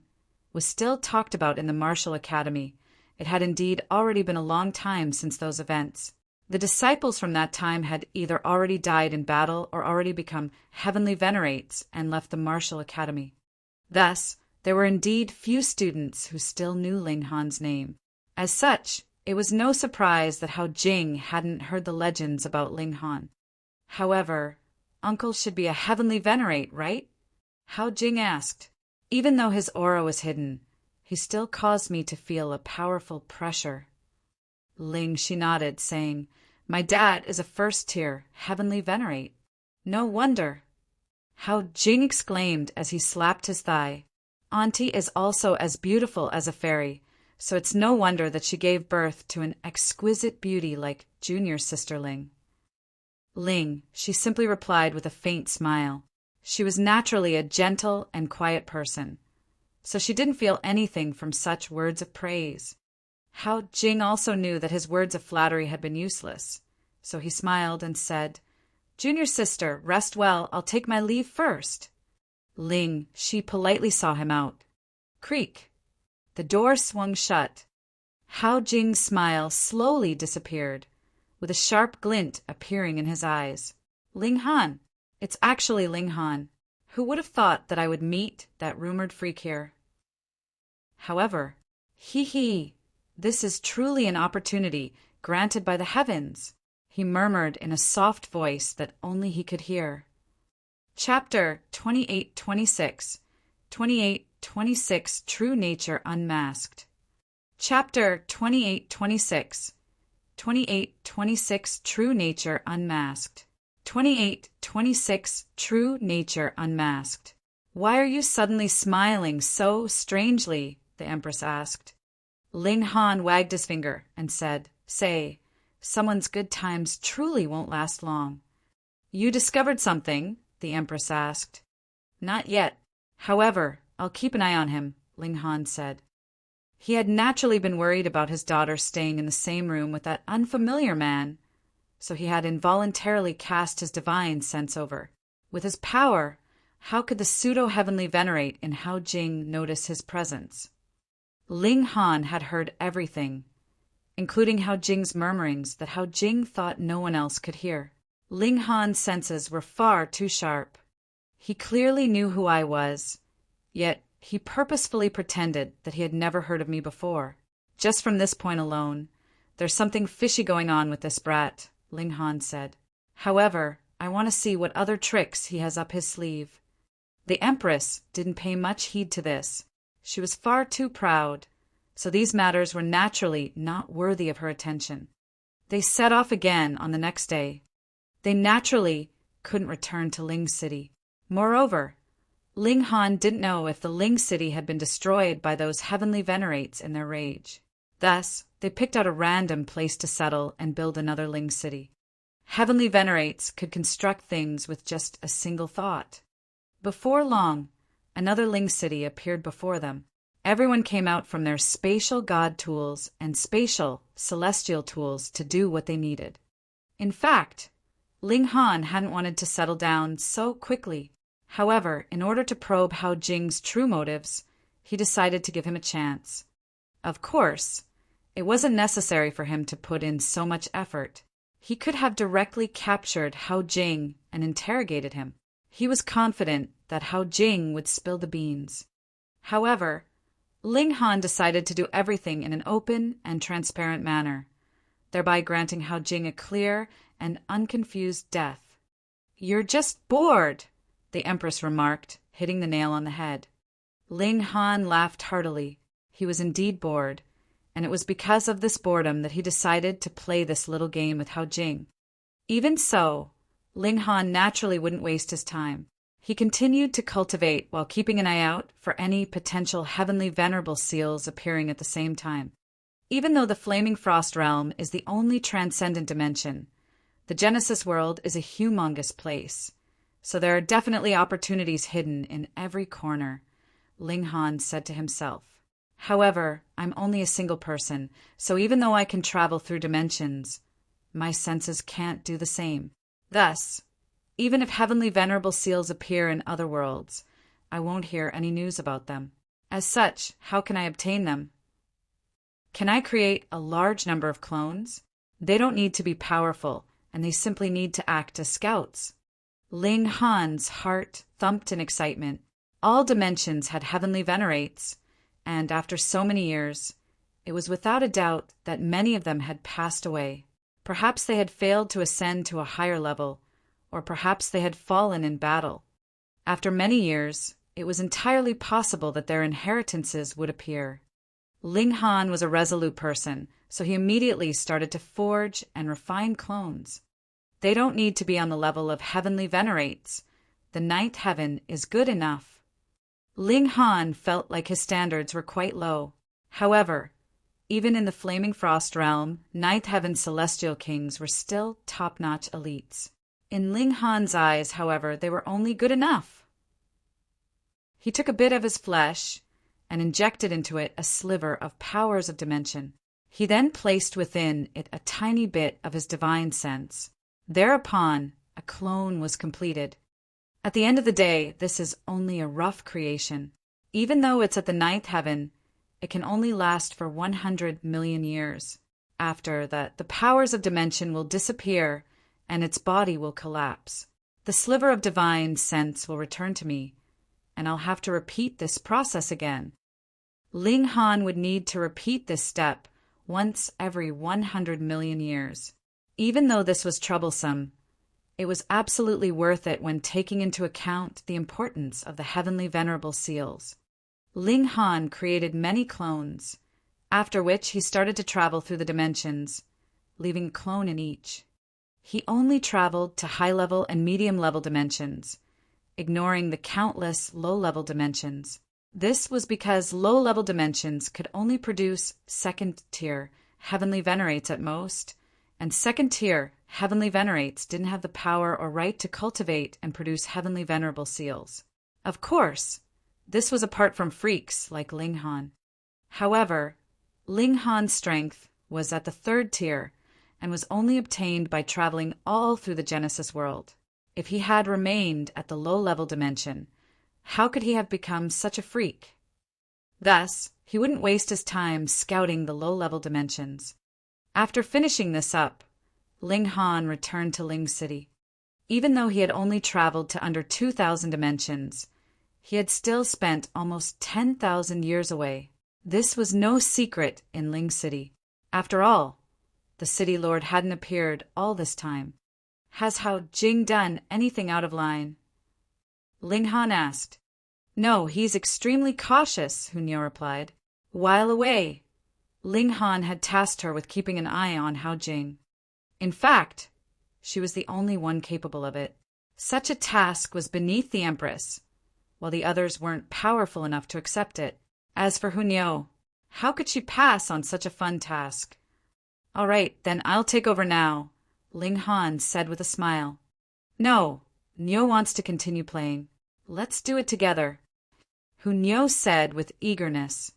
was still talked about in the Martial Academy. It had indeed already been a long time since those events. The disciples from that time had either already died in battle or already become heavenly venerates and left the Martial Academy. Thus, there were indeed few students who still knew Ling Han's name. As such, it was no surprise that Hao Jing hadn't heard the legends about Ling Han. However, Uncle should be a heavenly venerate, right? Hao Jing asked. Even though his aura was hidden, he still caused me to feel a powerful pressure. Ling, she nodded, saying, My dad is a first-tier heavenly venerate. No wonder. Hao Jing exclaimed as he slapped his thigh. Auntie is also as beautiful as a fairy, so it's no wonder that she gave birth to an exquisite beauty like junior sister Ling. Ling, she simply replied with a faint smile. She was naturally a gentle and quiet person, so she didn't feel anything from such words of praise. Hao Jing also knew that his words of flattery had been useless, so he smiled and said, Junior sister, rest well, I'll take my leave first. Ling, she politely saw him out. Creak. The door swung shut. Hao Jing's smile slowly disappeared, with a sharp glint appearing in his eyes. Ling Han. It's actually Ling Han. Who would have thought that I would meet that rumored freak here? However, this is truly an opportunity granted by the heavens, he murmured in a soft voice that only he could hear. Chapter 2826 2826 True Nature Unmasked. Chapter 2826 2826 True Nature Unmasked. 2826 True Nature Unmasked. Why are you suddenly smiling so strangely? The Empress asked. Ling Han wagged his finger and said, Say, someone's good times truly won't last long. You discovered something? The Empress asked. Not yet. However, I'll keep an eye on him, Ling Han said. He had naturally been worried about his daughter staying in the same room with that unfamiliar man, so he had involuntarily cast his divine sense over. With his power, how could the pseudo-heavenly venerate in Hao Jing notice his presence? Ling Han had heard everything, including Hao Jing's murmurings that Hao Jing thought no one else could hear. Ling Han's senses were far too sharp. He clearly knew who I was, yet he purposefully pretended that he had never heard of me before. Just from this point alone, there's something fishy going on with this brat, Ling Han said. However, I want to see what other tricks he has up his sleeve. The Empress didn't pay much heed to this. She was far too proud, so these matters were naturally not worthy of her attention. They set off again on the next day. They naturally couldn't return to Ling City. Moreover, Ling Han didn't know if the Ling City had been destroyed by those heavenly venerates in their rage. Thus, they picked out a random place to settle and build another Ling City. Heavenly venerates could construct things with just a single thought. Before long, another Ling City appeared before them. Everyone came out from their spatial god tools and spatial celestial tools to do what they needed. In fact, Ling Han hadn't wanted to settle down so quickly. However, in order to probe Hao Jing's true motives, he decided to give him a chance. Of course, it wasn't necessary for him to put in so much effort. He could have directly captured Hao Jing and interrogated him. He was confident that Hao Jing would spill the beans. However, Ling Han decided to do everything in an open and transparent manner, thereby granting Hao Jing a clear and unconfused death. "You're just bored," the Empress remarked, hitting the nail on the head. Ling Han laughed heartily. He was indeed bored, and it was because of this boredom that he decided to play this little game with Hao Jing. Even so, Ling Han naturally wouldn't waste his time. He continued to cultivate while keeping an eye out for any potential heavenly venerable seals appearing at the same time. Even though the Flaming Frost Realm is the only transcendent dimension, the Genesis world is a humongous place, so there are definitely opportunities hidden in every corner, Ling Han said to himself. However, I'm only a single person, so even though I can travel through dimensions, my senses can't do the same. Thus, even if heavenly venerable seals appear in other worlds, I won't hear any news about them. As such, how can I obtain them? Can I create a large number of clones? They don't need to be powerful, and they simply need to act as scouts. Ling Han's heart thumped in excitement. All dimensions had heavenly venerates, and after so many years, it was without a doubt that many of them had passed away. Perhaps they had failed to ascend to a higher level, or perhaps they had fallen in battle. After many years, it was entirely possible that their inheritances would appear. Ling Han was a resolute person, so he immediately started to forge and refine clones. They don't need to be on the level of heavenly venerates. The ninth heaven is good enough. Ling Han felt like his standards were quite low. However, even in the Flaming Frost Realm, ninth heaven celestial kings were still top-notch elites. In Ling Han's eyes, however, they were only good enough. He took a bit of his flesh and injected into it a sliver of powers of dimension. He then placed within it a tiny bit of his divine sense. Thereupon, a clone was completed. At the end of the day, this is only a rough creation. Even though it's at the ninth heaven, it can only last for 100 million years. After that, the powers of dimension will disappear and its body will collapse. The sliver of divine sense will return to me, and I'll have to repeat this process again. Ling Han would need to repeat this step once every 100 million years. Even though this was troublesome, it was absolutely worth it when taking into account the importance of the heavenly venerable seals. Ling Han created many clones, after which he started to travel through the dimensions, leaving a clone in each. He only traveled to high-level and medium-level dimensions, ignoring the countless low-level dimensions. This was because low-level dimensions could only produce second-tier heavenly venerates at most, and second-tier heavenly venerates didn't have the power or right to cultivate and produce heavenly venerable seals. Of course, this was apart from freaks like Ling Han. However, Ling Han's strength was at the third tier and was only obtained by traveling all through the Genesis world. If he had remained at the low-level dimension, how could he have become such a freak? Thus, he wouldn't waste his time scouting the low-level dimensions. After finishing this up, Ling Han returned to Ling City. Even though he had only traveled to under 2,000 dimensions, he had still spent almost 10,000 years away. This was no secret in Ling City. After all, the city lord hadn't appeared all this time. Has Hao Jing done anything out of line? Ling Han asked. No, he's extremely cautious, Hunyo replied. While away, Ling Han had tasked her with keeping an eye on Hao Jing. In fact, she was the only one capable of it. Such a task was beneath the Empress, while the others weren't powerful enough to accept it. As for Hunyo, how could she pass on such a fun task? All right, then I'll take over now, Ling Han said with a smile. No, Nyo wants to continue playing. Let's do it together, Hunyo said with eagerness.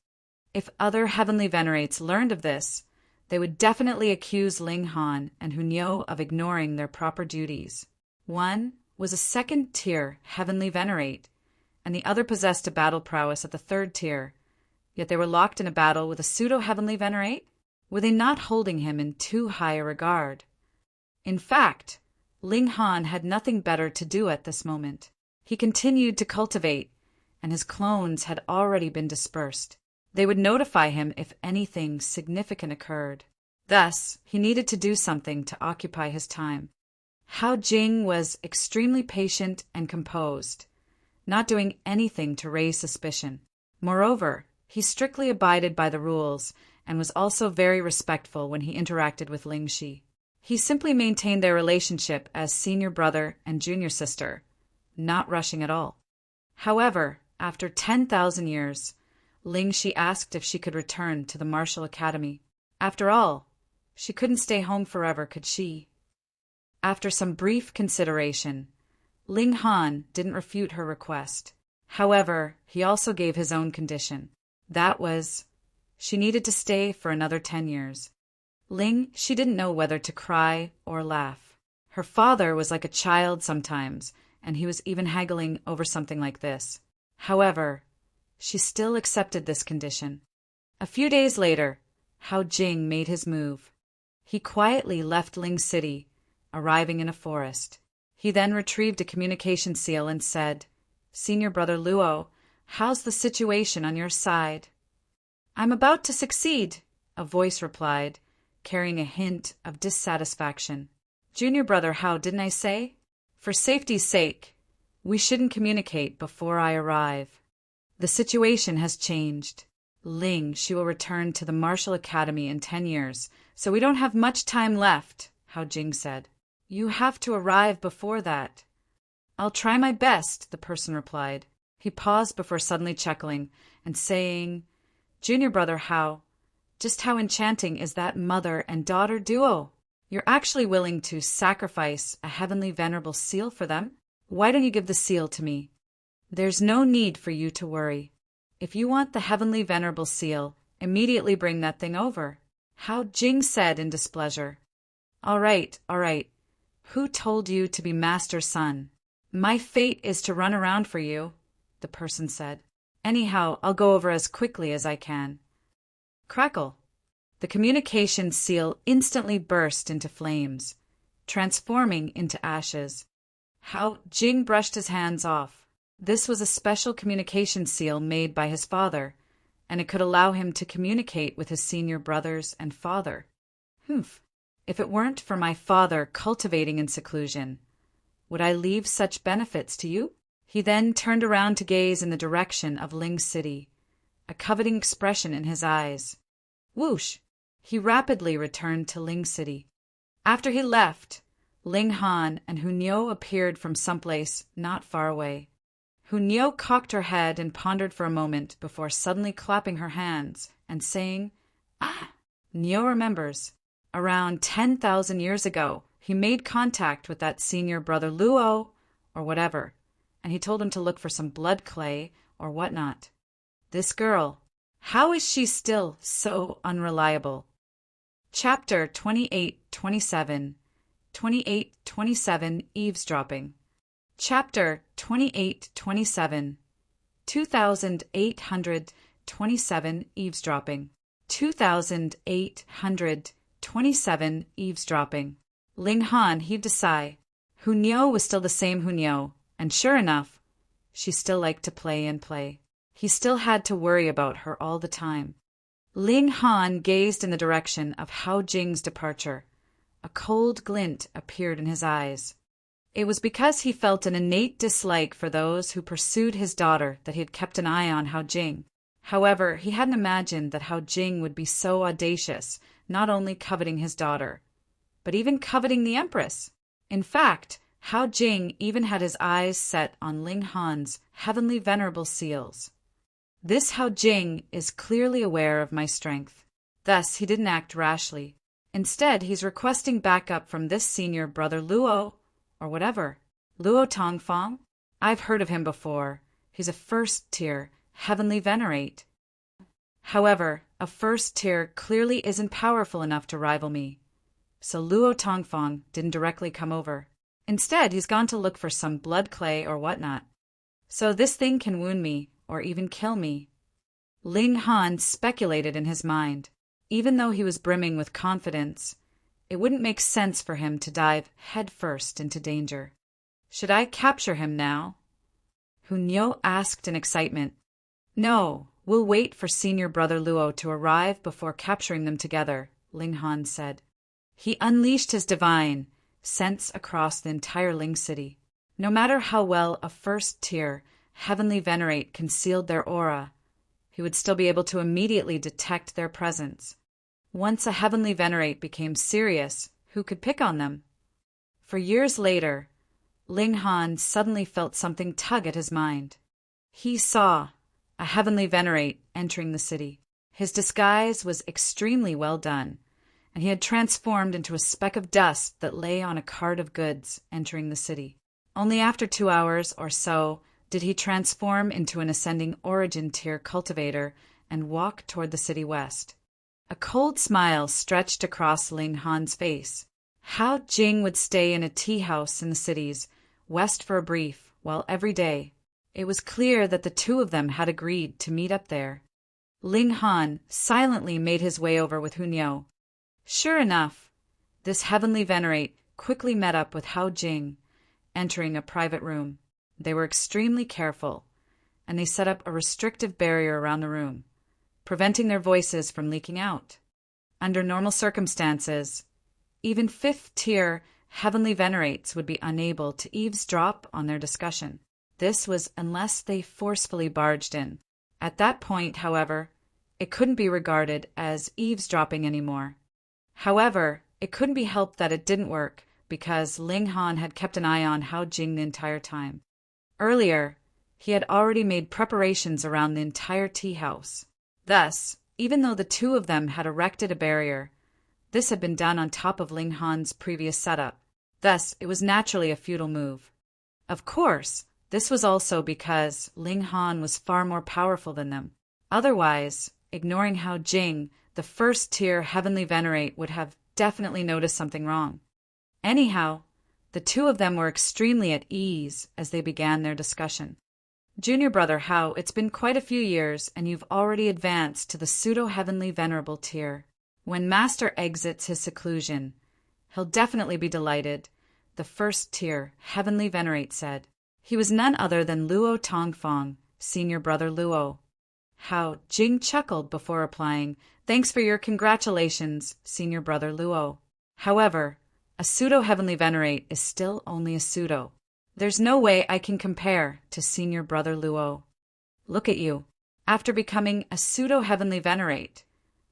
If other heavenly venerates learned of this, they would definitely accuse Ling Han and Hunyao of ignoring their proper duties. One was a second-tier heavenly venerate, and the other possessed a battle prowess at the third tier. Yet they were locked in a battle with a pseudo-heavenly venerate? Were they not holding him in too high a regard? In fact, Ling Han had nothing better to do at this moment. He continued to cultivate, and his clones had already been dispersed. They would notify him if anything significant occurred. Thus, he needed to do something to occupy his time. Hao Jing was extremely patient and composed, not doing anything to raise suspicion. Moreover, he strictly abided by the rules and was also very respectful when he interacted with Ling Shi. He simply maintained their relationship as senior brother and junior sister, not rushing at all. However, after 10,000 years, Ling Shi asked if she could return to the martial academy. After all, she couldn't stay home forever, could she? After some brief consideration, Ling Han didn't refute her request. However, he also gave his own condition. That was, she needed to stay for another 10 years. She didn't know whether to cry or laugh. Her father was like a child sometimes, and he was even haggling over something like this. However, she still accepted this condition. A few days later, Hao Jing made his move. He quietly left Ling City, arriving in a forest. He then retrieved a communication seal and said, "Senior brother Luo, how's the situation on your side?" "I'm about to succeed," a voice replied, carrying a hint of dissatisfaction. "Junior brother Hao, didn't I say? For safety's sake, we shouldn't communicate before I arrive. The situation has changed. She will return to the martial academy in 10 years, so we don't have much time left," Hao Jing said. "You have to arrive before that." "I'll try my best," the person replied. He paused before suddenly chuckling and saying, "Junior brother Hao, just how enchanting is that mother and daughter duo? You're actually willing to sacrifice a heavenly venerable seal for them? Why don't you give the seal to me? There's no need for you to worry. If you want the heavenly venerable seal, immediately bring that thing over," Hao Jing said in displeasure. All right. Who told you to be master's son? My fate is to run around for you," the person said. "Anyhow, I'll go over as quickly as I can." Crackle! The communication seal instantly burst into flames, transforming into ashes. Hao Jing brushed his hands off. This was a special communication seal made by his father, and it could allow him to communicate with his senior brothers and father. Humph! If it weren't for my father cultivating in seclusion, would I leave such benefits to you? He then turned around to gaze in the direction of Ling City, a coveting expression in his eyes. Whoosh! He rapidly returned to Ling City. After he left, Ling Han and Hunyao appeared from someplace not far away. Hunyao cocked her head and pondered for a moment before suddenly clapping her hands and saying, "Ah!" Niao remembers. Around 10,000 years ago, he made contact with that senior brother Luo, or whatever, and he told him to look for some blood clay or whatnot. This girl, how is she still so unreliable? Chapter 28-27 28-27 Eavesdropping. Chapter 28-27 2827 Eavesdropping. 2827 Eavesdropping. Ling Han heaved a sigh. Hunyao was still the same Hunyao, and sure enough, she still liked to play and play. He still had to worry about her all the time. Ling Han gazed in the direction of Hao Jing's departure. A cold glint appeared in his eyes. It was because he felt an innate dislike for those who pursued his daughter that he had kept an eye on Hao Jing. However, he hadn't imagined that Hao Jing would be so audacious, not only coveting his daughter, but even coveting the Empress. In fact, Hao Jing even had his eyes set on Ling Han's heavenly venerable seals. This Hao Jing is clearly aware of my strength. Thus, he didn't act rashly. Instead, he's requesting backup from this senior brother Luo, or whatever. Luo Tongfang? I've heard of him before. He's a first-tier heavenly venerate. However, a first tier clearly isn't powerful enough to rival me. So Luo Tongfang didn't directly come over. Instead, he's gone to look for some blood clay or whatnot. So this thing can wound me, or even kill me. Ling Han speculated in his mind. Even though he was brimming with confidence, it wouldn't make sense for him to dive headfirst into danger. Should I capture him now? Hunyo asked in excitement. No, we'll wait for senior brother Luo to arrive before capturing them together, Ling Han said. He unleashed his divine sense across the entire Ling city. No matter how well a first-tier heavenly venerate concealed their aura, he would still be able to immediately detect their presence. Once a heavenly venerate became serious, who could pick on them? For years later, Ling Han suddenly felt something tug at his mind. He saw a heavenly venerate entering the city. His disguise was extremely well done, and he had transformed into a speck of dust that lay on a cart of goods entering the city. Only after 2 hours or so did he transform into an ascending origin tier cultivator and walk toward the city west. A cold smile stretched across Ling Han's face. How Jing would stay in a tea house in the cities west for a brief, while every day. It was clear that the two of them had agreed to meet up there. Ling Han silently made his way over with Hunyo. Sure enough, this heavenly venerate quickly met up with Hao Jing, entering a private room. They were extremely careful, and they set up a restrictive barrier around the room, preventing their voices from leaking out. Under normal circumstances, even fifth-tier heavenly venerates would be unable to eavesdrop on their discussion. This was unless they forcefully barged in. At that point, however, it couldn't be regarded as eavesdropping anymore. However, it couldn't be helped that it didn't work, because Ling Han had kept an eye on Hao Jing the entire time. Earlier, he had already made preparations around the entire tea house. Thus, even though the two of them had erected a barrier, this had been done on top of Ling Han's previous setup. Thus, it was naturally a futile move. Of course, this was also because Ling Han was far more powerful than them. Otherwise, ignoring Hao Jing, the first-tier heavenly venerate would have definitely noticed something wrong. Anyhow, the two of them were extremely at ease as they began their discussion. Junior brother Hao, it's been quite a few years, and you've already advanced to the pseudo-heavenly venerable tier. When Master exits his seclusion, he'll definitely be delighted, the first-tier heavenly venerate said. He was none other than Luo Tongfang, senior brother Luo. Hao Jing chuckled before replying, Thanks for your congratulations, senior brother Luo. However, a pseudo-heavenly venerate is still only a pseudo. There's no way I can compare to senior brother Luo. Look at you. After becoming a pseudo-heavenly venerate,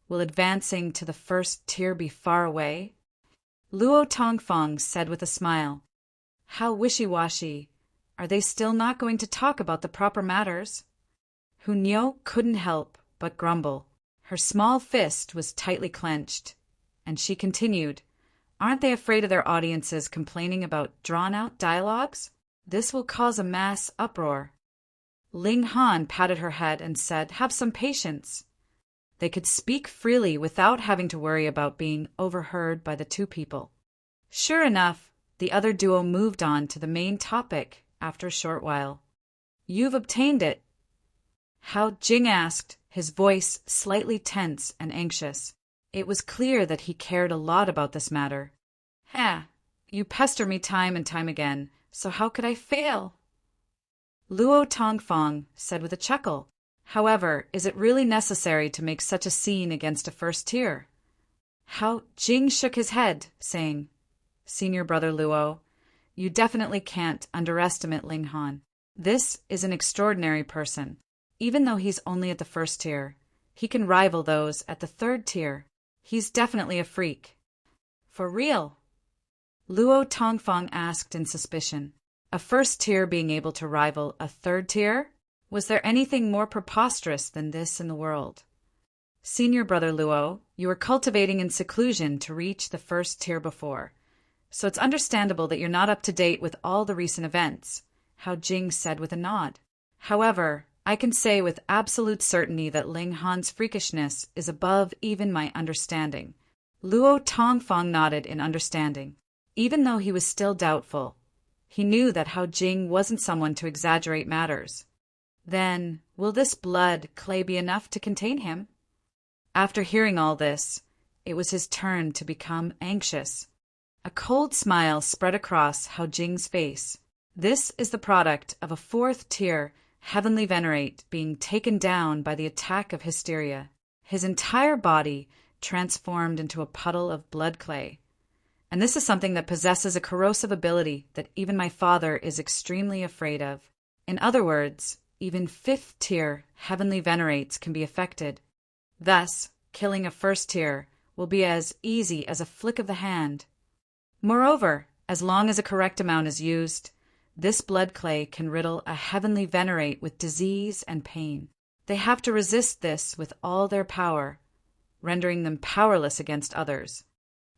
will advancing to the first tier be far away? Luo Tongfang said with a smile. How wishy-washy. Are they still not going to talk about the proper matters? Hunyo couldn't help but grumble. Her small fist was tightly clenched, and she continued, Aren't they afraid of their audiences complaining about drawn-out dialogues? This will cause a mass uproar. Ling Han patted her head and said, Have some patience. They could speak freely without having to worry about being overheard by the two people. Sure enough, the other duo moved on to the main topic after a short while. You've obtained it? Hao Jing asked, his voice slightly tense and anxious. It was clear that he cared a lot about this matter. You pester me time and time again, so how could I fail? Luo Tongfang said with a chuckle. However, is it really necessary to make such a scene against a first tier? Hao Jing shook his head, saying, Senior brother Luo, you definitely can't underestimate Ling Han. This is an extraordinary person. Even though he's only at the first tier, he can rival those at the third tier. He's definitely a freak. For real? Luo Tongfang asked in suspicion. A first tier being able to rival a third tier? Was there anything more preposterous than this in the world? Senior brother Luo, you were cultivating in seclusion to reach the first tier before, so it's understandable that you're not up to date with all the recent events, Hao Jing said with a nod. However, I can say with absolute certainty that Ling Han's freakishness is above even my understanding. Luo Tongfang nodded in understanding. Even though he was still doubtful, he knew that Hao Jing wasn't someone to exaggerate matters. Then, will this blood clay be enough to contain him? After hearing all this, it was his turn to become anxious. A cold smile spread across Hao Jing's face. This is the product of a 4th-tier heavenly venerate being taken down by the attack of hysteria. His entire body transformed into a puddle of blood clay. And this is something that possesses a corrosive ability that even my father is extremely afraid of. In other words, even 5th-tier heavenly venerates can be affected. Thus, killing a 1st-tier will be as easy as a flick of the hand. Moreover, as long as a correct amount is used, this blood clay can riddle a heavenly venerate with disease and pain. They have to resist this with all their power, rendering them powerless against others.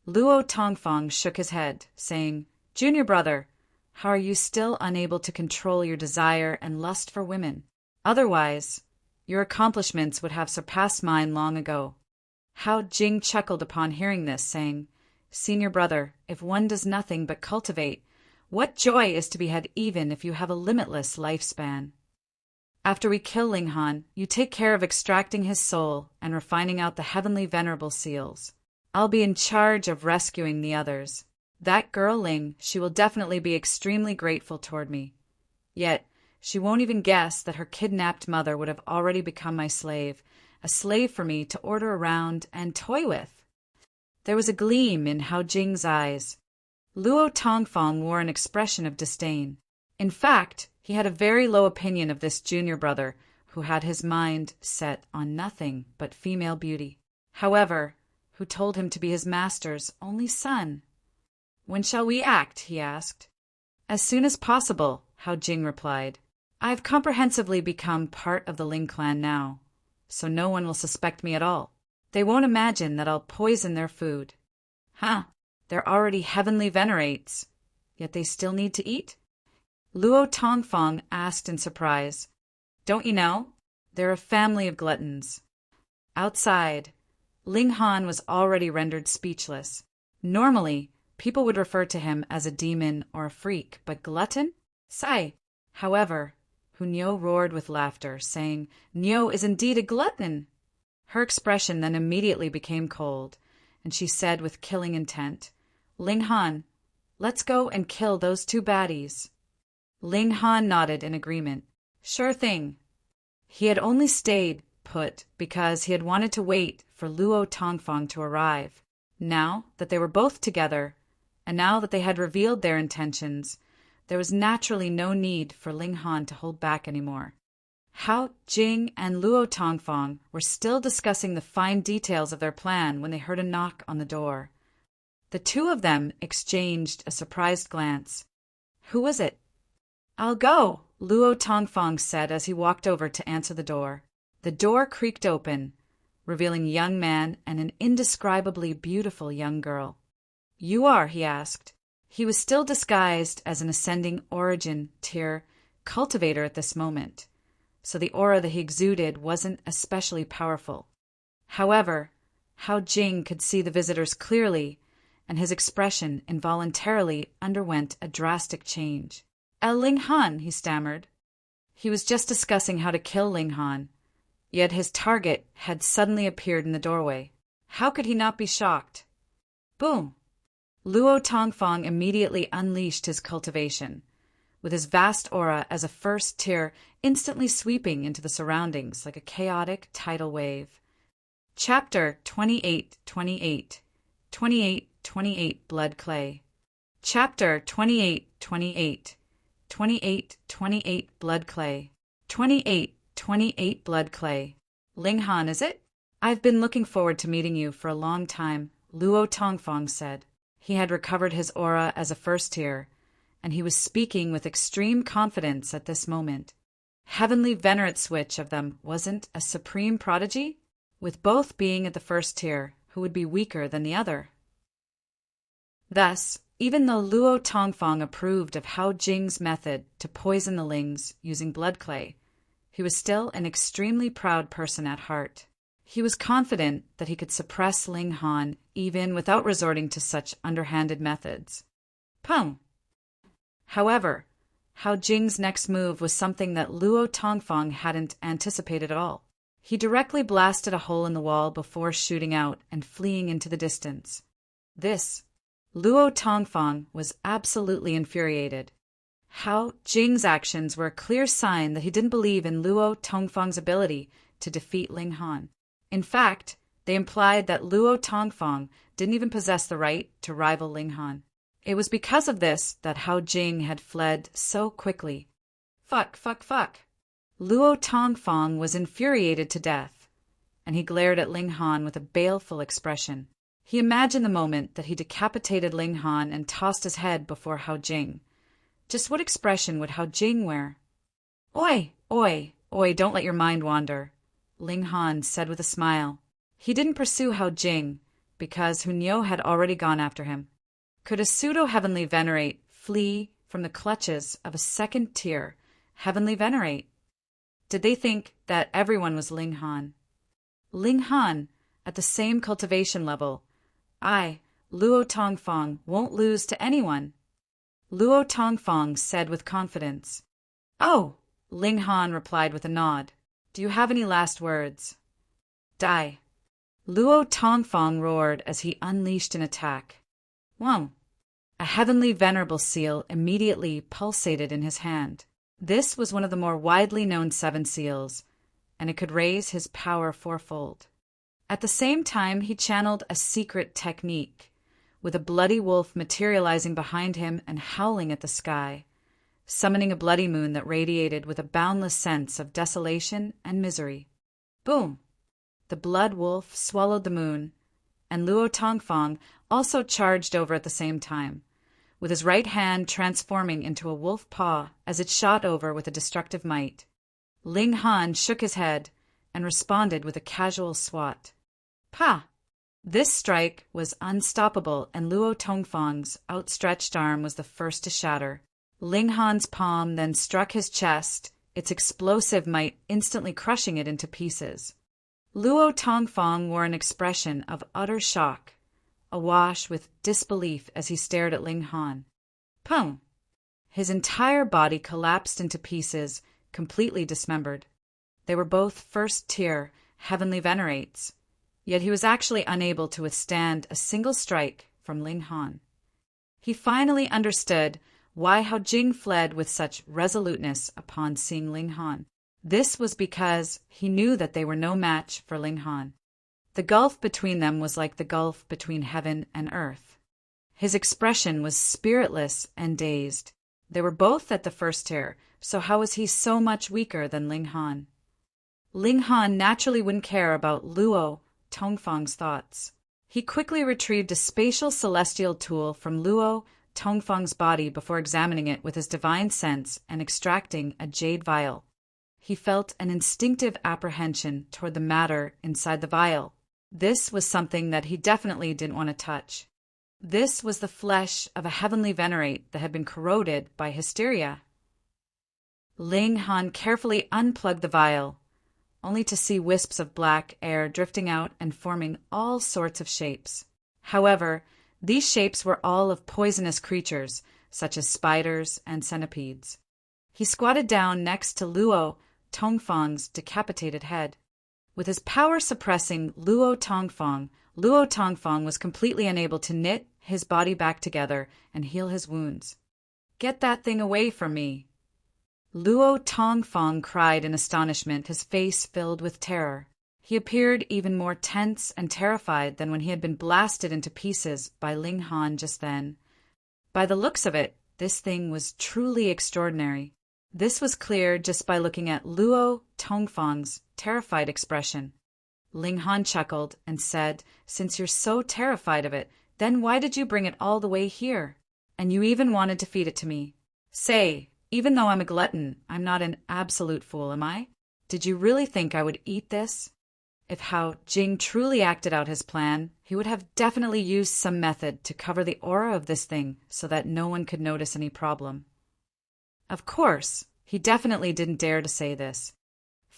Luo Tongfang shook his head, saying, "Junior brother, how are you still unable to control your desire and lust for women? Otherwise, your accomplishments would have surpassed mine long ago." Hao Jing chuckled upon hearing this, saying, "Senior brother, if one does nothing but cultivate, what joy is to be had even if you have a limitless lifespan? After we kill Ling Han, you take care of extracting his soul and refining out the heavenly venerable seals. I'll be in charge of rescuing the others. That girl Ling, she will definitely be extremely grateful toward me. Yet, she won't even guess that her kidnapped mother would have already become my slave, a slave for me to order around and toy with." There was a gleam in Hao Jing's eyes. Luo Tongfang wore an expression of disdain. In fact, he had a very low opinion of this junior brother, who had his mind set on nothing but female beauty. However, who told him to be his master's only son. "When shall we act?" he asked. "As soon as possible," Hao Jing replied. "I've comprehensively become part of the Ling clan now, so no one will suspect me at all. They won't imagine that I'll poison their food." "Huh, they're already heavenly venerates, yet they still need to eat?" Luo Tongfang asked in surprise. "Don't you know? They're a family of gluttons." Outside, Ling Han was already rendered speechless. Normally, people would refer to him as a demon or a freak, but glutton? Sai! However, Hunyo roared with laughter, saying, "Nyo is indeed a glutton!" Her expression then immediately became cold, and she said with killing intent, "Ling Han, let's go and kill those 2 baddies." Ling Han nodded in agreement. "Sure thing." He had only stayed put because he had wanted to wait for Luo Tongfang to arrive. Now that they were both together, and now that they had revealed their intentions, there was naturally no need for Ling Han to hold back anymore. Hao Jing and Luo Tongfang were still discussing the fine details of their plan when they heard a knock on the door. The 2 of them exchanged a surprised glance. "Who was it?" "I'll go," Luo Tongfang said as he walked over to answer the door. The door creaked open, revealing a young man and an indescribably beautiful young girl. "You are?" he asked. He was still disguised as an ascending origin tier cultivator at this moment, so the aura that he exuded wasn't especially powerful. However, Hao Jing could see the visitors clearly, and his expression involuntarily underwent a drastic change. Ling Han," he stammered. He was just discussing how to kill Ling Han, yet his target had suddenly appeared in the doorway. How could he not be shocked? Boom! Luo Tongfang immediately unleashed his cultivation, with his vast aura as a 1st-tier instantly sweeping into the surroundings like a chaotic tidal wave. Chapter 28:28 28:28 Blood Clay. Chapter 28:28 28:28 Blood Clay. 28:28 Blood Clay. "Ling Han, is it? I've been looking forward to meeting you for a long time," Luo Tongfang said. He had recovered his aura as a 1st-tier, and he was speaking with extreme confidence at this moment. Heavenly venerate switch of them wasn't a supreme prodigy, with both being at the 1st-tier, who would be weaker than the other. Thus, even though Luo Tongfang approved of Hao Jing's method to poison the Lings using blood clay, he was still an extremely proud person at heart. He was confident that he could suppress Ling Han even without resorting to such underhanded methods. Peng. However, Hao Jing's next move was something that Luo Tongfang hadn't anticipated at all. He directly blasted a hole in the wall before shooting out and fleeing into the distance. Luo Tongfang was absolutely infuriated. Hao Jing's actions were a clear sign that he didn't believe in Luo Tongfang's ability to defeat Ling Han. In fact, they implied that Luo Tongfang didn't even possess the right to rival Ling Han. It was because of this that Hao Jing had fled so quickly. Fuck. Luo Tongfang was infuriated to death, and he glared at Ling Han with a baleful expression. He imagined the moment that he decapitated Ling Han and tossed his head before Hao Jing. Just what expression would Hao Jing wear? Oi, don't let your mind wander, Ling Han said with a smile. He didn't pursue Hao Jing, because Hunyo had already gone after him. Could a pseudo-heavenly venerate flee from the clutches of a second-tier heavenly venerate? Did they think that everyone was Ling Han? Ling Han, at the same cultivation level. I, Luo Tongfang, won't lose to anyone, Luo Tongfang said with confidence. Oh, Ling Han replied with a nod. Do you have any last words? Die. Luo Tongfang roared as he unleashed an attack. Whoa! A heavenly venerable seal immediately pulsated in his hand. This was one of the more widely known 7 seals, and it could raise his power 4-fold. At the same time, he channeled a secret technique, with a bloody wolf materializing behind him and howling at the sky, summoning a bloody moon that radiated with a boundless sense of desolation and misery. Boom! The blood wolf swallowed the moon, and Luo Tongfang also charged over at the same time, with his right hand transforming into a wolf paw as it shot over with a destructive might. Ling Han shook his head and responded with a casual swat. Pa! This strike was unstoppable, and Luo Tongfang's outstretched arm was the first to shatter. Ling Han's palm then struck his chest, its explosive might instantly crushing it into pieces. Luo Tongfang wore an expression of utter shock, awash with disbelief as he stared at Ling Han. Peng! His entire body collapsed into pieces, completely dismembered. They were both first-tier heavenly venerates, yet he was actually unable to withstand a single strike from Ling Han. He finally understood why Hao Jing fled with such resoluteness upon seeing Ling Han. This was because he knew that they were no match for Ling Han. The gulf between them was like the gulf between heaven and earth. His expression was spiritless and dazed. They were both at the first tier, so how was he so much weaker than Ling Han? Ling Han naturally wouldn't care about Luo Tongfang's thoughts. He quickly retrieved a spatial celestial tool from Luo Tongfang's body before examining it with his divine sense and extracting a jade vial. He felt an instinctive apprehension toward the matter inside the vial. This was something that he definitely didn't want to touch. This was the flesh of a heavenly venerate that had been corroded by hysteria. Ling Han carefully unplugged the vial, only to see wisps of black air drifting out and forming all sorts of shapes. However, these shapes were all of poisonous creatures, such as spiders and centipedes. He squatted down next to Luo Tongfang's decapitated head. With his power suppressing Luo Tongfang was completely unable to knit his body back together and heal his wounds. Get that thing away from me! Luo Tongfang cried in astonishment, his face filled with terror. He appeared even more tense and terrified than when he had been blasted into pieces by Ling Han just then. By the looks of it, this thing was truly extraordinary. This was clear just by looking at Luo Tongfang's terrified expression. Ling Han chuckled and said, "Since you're so terrified of it, then why did you bring it all the way here? And you even wanted to feed it to me. Say, even though I'm a glutton, I'm not an absolute fool, am I? Did you really think I would eat this?" If Hao Jing truly acted out his plan, he would have definitely used some method to cover the aura of this thing so that no one could notice any problem. Of course, he definitely didn't dare to say this.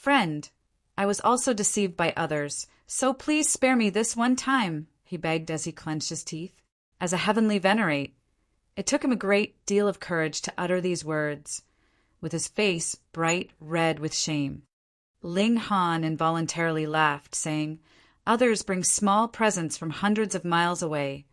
Friend, I was also deceived by others, so please spare me this one time, he begged as he clenched his teeth. As a heavenly venerate, it took him a great deal of courage to utter these words, with his face bright red with shame. Ling Han involuntarily laughed, saying, "Others bring small presents from hundreds of miles away,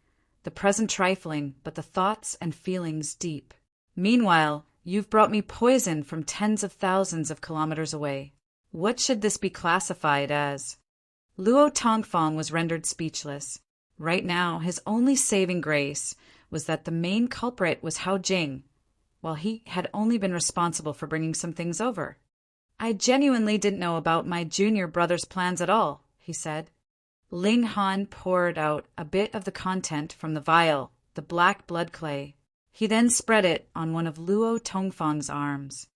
the present trifling, but the thoughts and feelings deep. Meanwhile, you've brought me poison from tens of thousands of kilometers away. What should this be classified as?" Luo Tongfang was rendered speechless. Right now, his only saving grace was that the main culprit was Hao Jing, while he had only been responsible for bringing some things over. "I genuinely didn't know about my junior brother's plans at all," he said. Ling Han poured out a bit of the content from the vial, the black blood clay. He then spread it on one of Luo Tongfang's arms.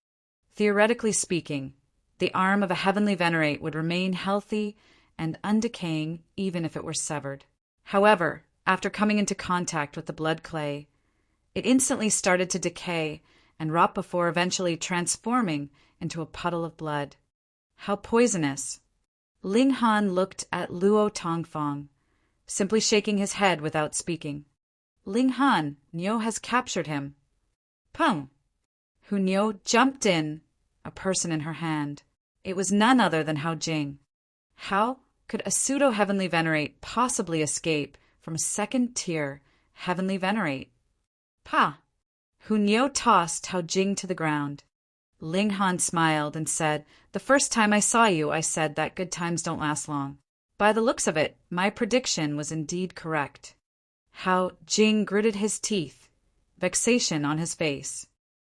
Theoretically speaking, the arm of a heavenly venerate would remain healthy and undecaying even if it were severed. However, after coming into contact with the blood clay, it instantly started to decay and rot before eventually transforming into a puddle of blood. How poisonous! Ling Han looked at Luo Tongfang, simply shaking his head without speaking. "Ling Han, Niu has captured him." "Pum!" Hu Niu jumped in, a person in her hand. It was none other than Hao Jing. How could a pseudo-heavenly venerate possibly escape from a second-tier heavenly venerate? "Pa!" Hu Niu tossed Hao Jing to the ground. Ling Han smiled and said, "The first time I saw you, I said that good times don't last long. By the looks of it, my prediction was indeed correct." Hao Jing gritted his teeth, vexation on his face.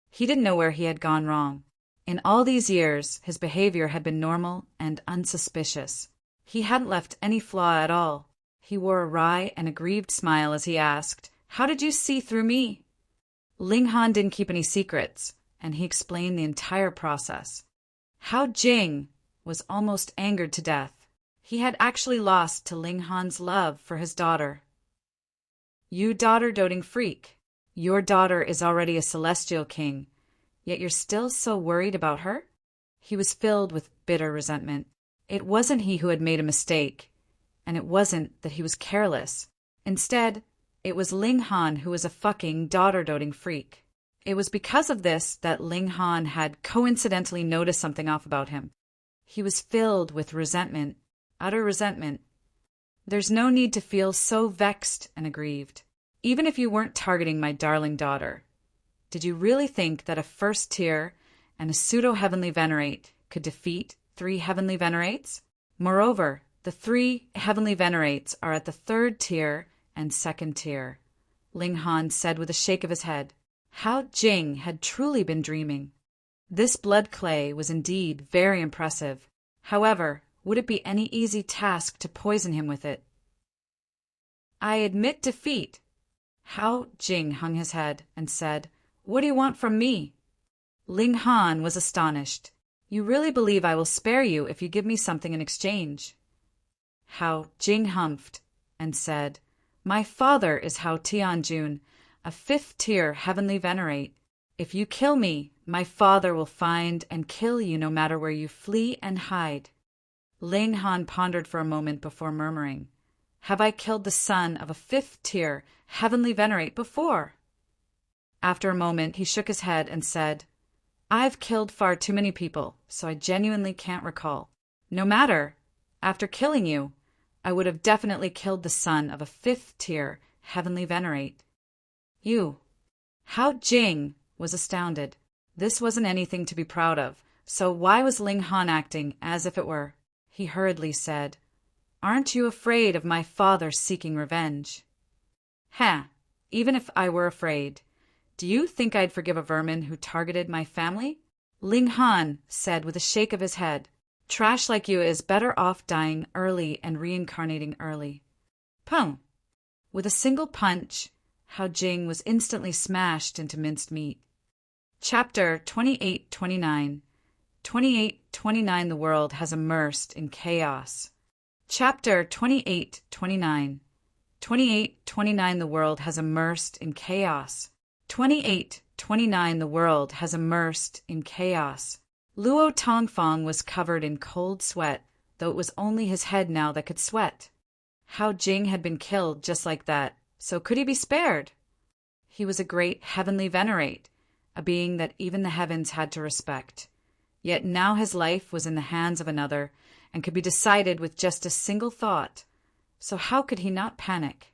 He didn't know where he had gone wrong. In all these years, his behavior had been normal and unsuspicious. He hadn't left any flaw at all. He wore a wry and aggrieved smile as he asked, "How did you see through me?" Ling Han didn't keep any secrets, and he explained the entire process. Hao Jing was almost angered to death. He had actually lost to Ling Han's love for his daughter. "You daughter-doting freak. Your daughter is already a celestial king, yet you're still so worried about her?" He was filled with bitter resentment. It wasn't he who had made a mistake, and it wasn't that he was careless. Instead, it was Ling Han who was a fucking daughter-doting freak. It was because of this that Ling Han had coincidentally noticed something off about him. He was filled with resentment, utter resentment. There's no need to feel so vexed and aggrieved. Even if you weren't targeting my darling daughter, did you really think that a first tier and a pseudo-heavenly venerate could defeat 3 heavenly venerates? Moreover, the 3 heavenly venerates are at the 3rd tier and 2nd tier, Ling Han said with a shake of his head. Hao Jing had truly been dreaming. This blood clay was indeed very impressive. However, would it be any easy task to poison him with it? "I admit defeat." Hao Jing hung his head and said, "What do you want from me?" Ling Han was astonished. "You really believe I will spare you if you give me something in exchange?" Hao Jing humphed and said, "My father is Hao Tianjun, a 5th-tier heavenly venerate. If you kill me, my father will find and kill you no matter where you flee and hide." Ling Han pondered for a moment before murmuring, "Have I killed the son of a 5th-tier heavenly venerate before?" After a moment, he shook his head and said, "I've killed far too many people, so I genuinely can't recall. No matter. After killing you, I would have definitely killed the son of a 5th-tier heavenly venerate." "You?" Hao Jing was astounded. This wasn't anything to be proud of, so why was Ling Han acting as if it were? He hurriedly said, "Aren't you afraid of my father seeking revenge?" "Heh, even if I were afraid, do you think I'd forgive a vermin who targeted my family?" Ling Han said with a shake of his head, "Trash like you is better off dying early and reincarnating early." Pum! With a single punch, Hao Jing was instantly smashed into minced meat. Chapter 28-29. 28-29 The world has immersed in chaos. Chapter 28-29. 28-29 The world has immersed in chaos. 28-29 The world has immersed in chaos. Luo Tongfang was covered in cold sweat, though it was only his head now that could sweat. Hao Jing had been killed just like that, so could he be spared? He was a great heavenly venerate, a being that even the heavens had to respect. Yet now his life was in the hands of another, and could be decided with just a single thought. So how could he not panic?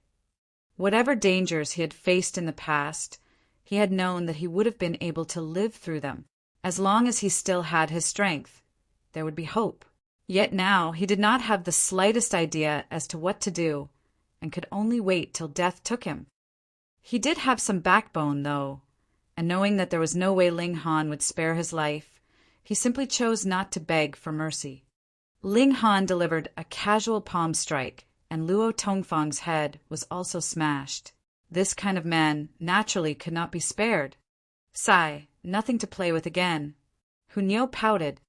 Whatever dangers he had faced in the past, he had known that he would have been able to live through them. As long as he still had his strength, there would be hope. Yet now he did not have the slightest idea as to what to do, and could only wait till death took him. He did have some backbone, though, and knowing that there was no way Ling Han would spare his life, he simply chose not to beg for mercy. Ling Han delivered a casual palm strike, and Luo Tongfang's head was also smashed. This kind of man naturally could not be spared. Sigh, nothing to play with again. Hunyo pouted.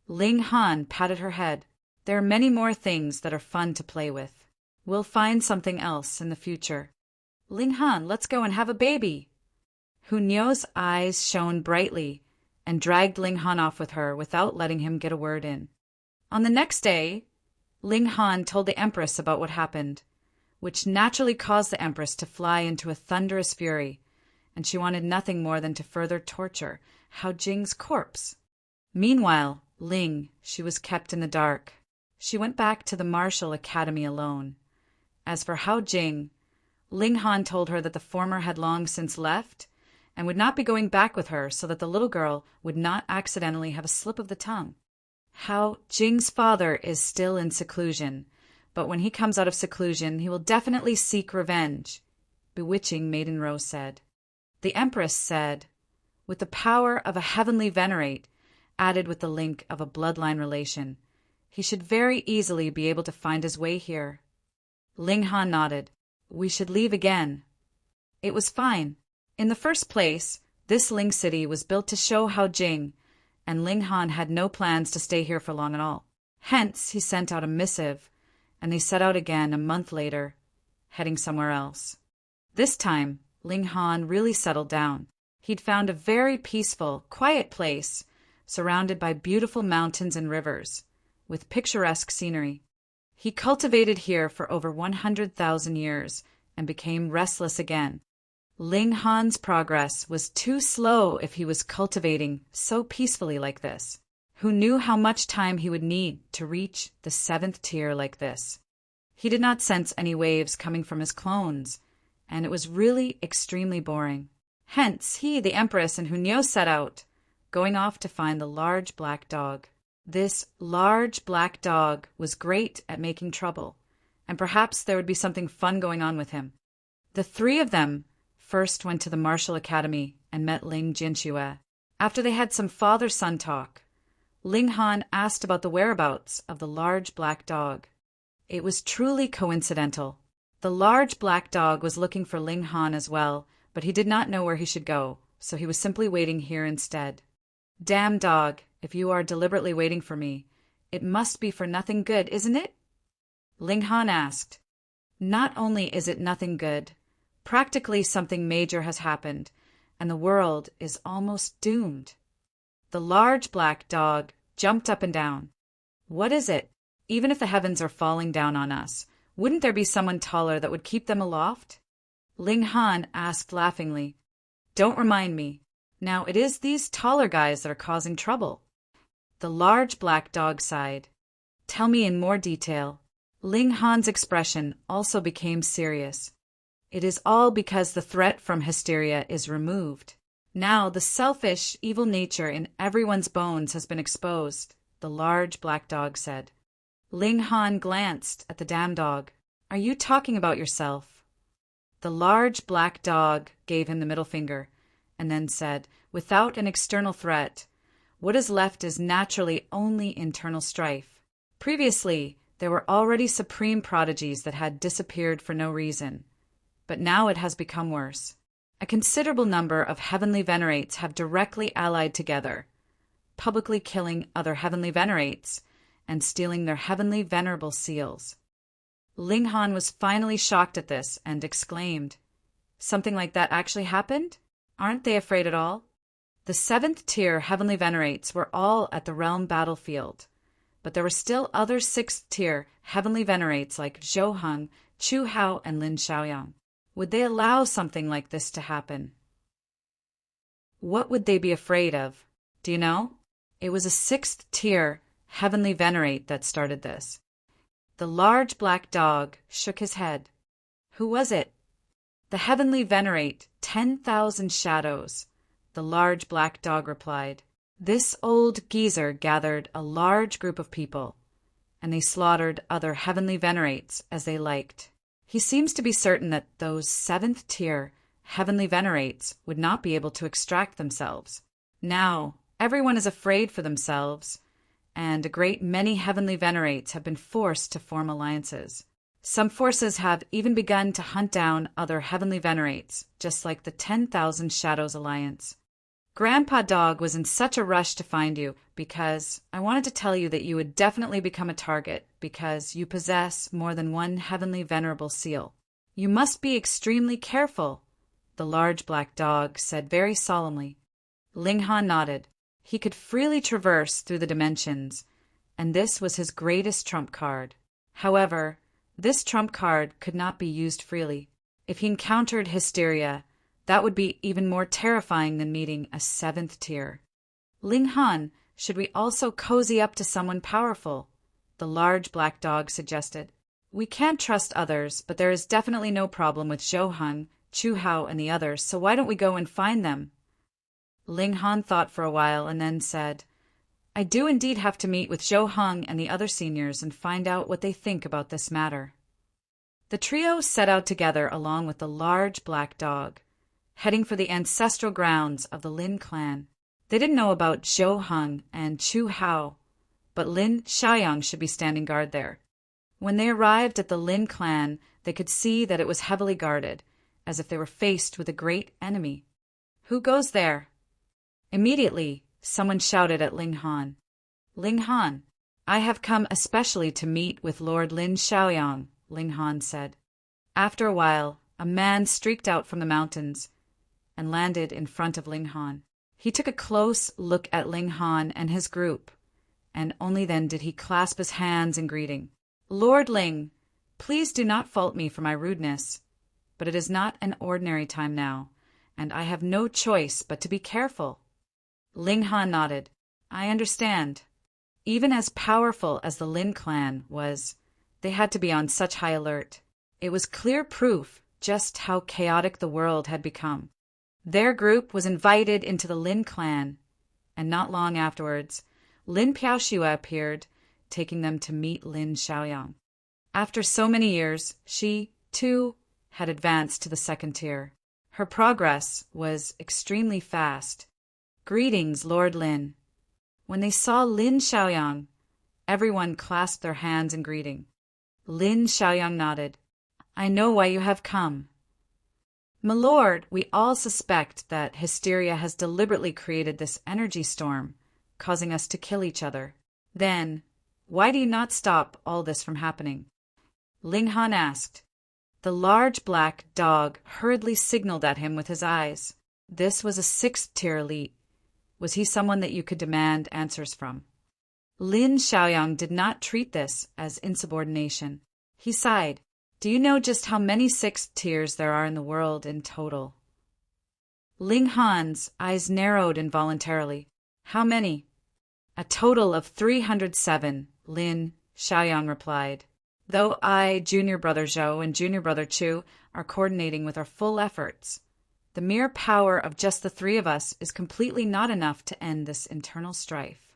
Ling Han patted her head. There are many more things that are fun to play with. We'll find something else in the future. Ling Han, let's go and have a baby. Hunyo's eyes shone brightly and dragged Ling Han off with her without letting him get a word in. On the next day, Ling Han told the Empress about what happened, which naturally caused the Empress to fly into a thunderous fury, and she wanted nothing more than to further torture Hao Jing's corpse. Meanwhile, she was kept in the dark. She went back to the martial academy alone. As for Hao Jing, Ling Han told her that the former had long since left and would not be going back with her so that the little girl would not accidentally have a slip of the tongue. Hao Jing's father is still in seclusion, but when he comes out of seclusion, he will definitely seek revenge, bewitching Maiden Rose said. The Empress said, with the power of a heavenly venerate, added with the link of a bloodline relation, he should very easily be able to find his way here. Ling Han nodded. We should leave again. It was fine. In the first place, this Ling city was built to show Hao Jing, and Ling Han had no plans to stay here for long at all. Hence, he sent out a missive, and they set out again a month later, heading somewhere else. This time, Ling Han really settled down. He'd found a very peaceful, quiet place, surrounded by beautiful mountains and rivers, with picturesque scenery. He cultivated here for over 100,000 years and became restless again. Ling Han's progress was too slow if he was cultivating so peacefully like this. Who knew how much time he would need to reach the 7th tier like this? He did not sense any waves coming from his clones, and it was really extremely boring. Hence, he, the Empress, and Hunyo set out, going off to find the large black dog. This large black dog was great at making trouble, and perhaps there would be something fun going on with him. The three of them first went to the martial academy and met Ling Jinxue. After they had some father-son talk, Ling Han asked about the whereabouts of the large black dog. It was truly coincidental. The large black dog was looking for Ling Han as well, but he did not know where he should go, so he was simply waiting here instead. Damn dog, if you are deliberately waiting for me, it must be for nothing good, isn't it? Ling Han asked. Not only is it nothing good, practically something major has happened, and the world is almost doomed. The large black dog jumped up and down. What is it? Even if the heavens are falling down on us, wouldn't there be someone taller that would keep them aloft? Ling Han asked laughingly. Don't remind me. Now it is these taller guys that are causing trouble. The large black dog sighed. Tell me in more detail. Ling Han's expression also became serious. It is all because the threat from hysteria is removed. Now the selfish, evil nature in everyone's bones has been exposed, the large black dog said. Ling Han glanced at the damn dog. Are you talking about yourself? The large black dog gave him the middle finger, and then said, without an external threat, what is left is naturally only internal strife. Previously, there were already supreme prodigies that had disappeared for no reason, but now it has become worse. A considerable number of heavenly venerates have directly allied together, publicly killing other heavenly venerates and stealing their heavenly venerable seals. Ling Han was finally shocked at this and exclaimed, Something like that actually happened? Aren't they afraid at all? The 7th-tier heavenly venerates were all at the realm battlefield, but there were still other 6th-tier heavenly venerates like Zhou Heng, Chu Hao, and Lin Xiaoyang. Would they allow something like this to happen? What would they be afraid of? Do you know? It was a 6th-tier heavenly venerate that started this. The large black dog shook his head. Who was it? The heavenly venerate, 10,000 shadows. The large black dog replied. This old geezer gathered a large group of people, and they slaughtered other heavenly venerates as they liked. He seems to be certain that those 7th-tier heavenly venerates would not be able to extract themselves. Now, everyone is afraid for themselves, and a great many heavenly venerates have been forced to form alliances. Some forces have even begun to hunt down other heavenly venerates, just like the 10,000 Shadows Alliance. Grandpa Dog was in such a rush to find you because I wanted to tell you that you would definitely become a target because you possess more than one heavenly venerable seal. You must be extremely careful, the large black dog said very solemnly. Ling Han nodded. He could freely traverse through the dimensions, and this was his greatest trump card. However, this trump card could not be used freely. If he encountered hysteria, that would be even more terrifying than meeting a 7th-tier. Ling Han, should we also cozy up to someone powerful? The large black dog suggested. We can't trust others, but there is definitely no problem with Zhou Heng, Chu Hao, and the others, so why don't we go and find them? Ling Han thought for a while and then said, I do indeed have to meet with Zhou Heng and the other seniors and find out what they think about this matter. The trio set out together along with the large black dog, heading for the ancestral grounds of the Lin clan. They didn't know about Zhou Heng and Chu Hao, but Lin Xiaoyang should be standing guard there. When they arrived at the Lin clan, they could see that it was heavily guarded, as if they were faced with a great enemy. Who goes there? Immediately, someone shouted at Ling Han. Ling Han, I have come especially to meet with Lord Lin Xiaoyang, Ling Han said. After a while, a man streaked out from the mountains and landed in front of Ling Han. He took a close look at Ling Han and his group, and only then did he clasp his hands in greeting. Lord Ling, please do not fault me for my rudeness, but it is not an ordinary time now, and I have no choice but to be careful. Ling Han nodded. I understand. Even as powerful as the Lin clan was, they had to be on such high alert. It was clear proof just how chaotic the world had become. Their group was invited into the Lin clan, and not long afterwards, Lin Piaoxue appeared, taking them to meet Lin Xiaoyang. After so many years, she, too, had advanced to the 2nd-tier. Her progress was extremely fast. Greetings, Lord Lin. When they saw Lin Xiaoyang, everyone clasped their hands in greeting. Lin Xiaoyang nodded. I know why you have come. My lord, we all suspect that hysteria has deliberately created this energy storm, causing us to kill each other. Then, why do you not stop all this from happening? Ling Han asked. The large black dog hurriedly signaled at him with his eyes. This was a 6th-tier elite. Was he someone that you could demand answers from? Lin Xiaoyang did not treat this as insubordination. He sighed. Do you know just how many 6th-tiers there are in the world in total? Ling Han's eyes narrowed involuntarily. How many? A total of 307, Lin Xiaoyang replied. Though I, Junior Brother Zhou, and Junior Brother Chu are coordinating with our full efforts, the mere power of just the 3 of us is completely not enough to end this internal strife.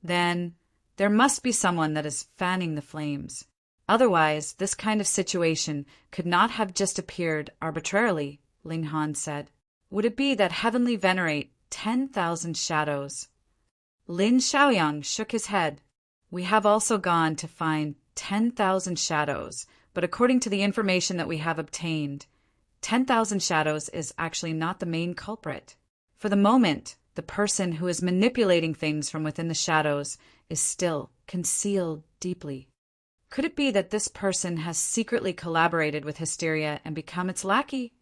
Then, there must be someone that is fanning the flames. Otherwise, this kind of situation could not have just appeared arbitrarily, Ling Han said. Would it be that heavenly venerate 10,000 shadows? Lin Xiaoyang shook his head. We have also gone to find 10,000 shadows, but according to the information that we have obtained, 10,000 shadows is actually not the main culprit. For the moment, the person who is manipulating things from within the shadows is still concealed deeply. Could it be that this person has secretly collaborated with hysteria and become its lackey?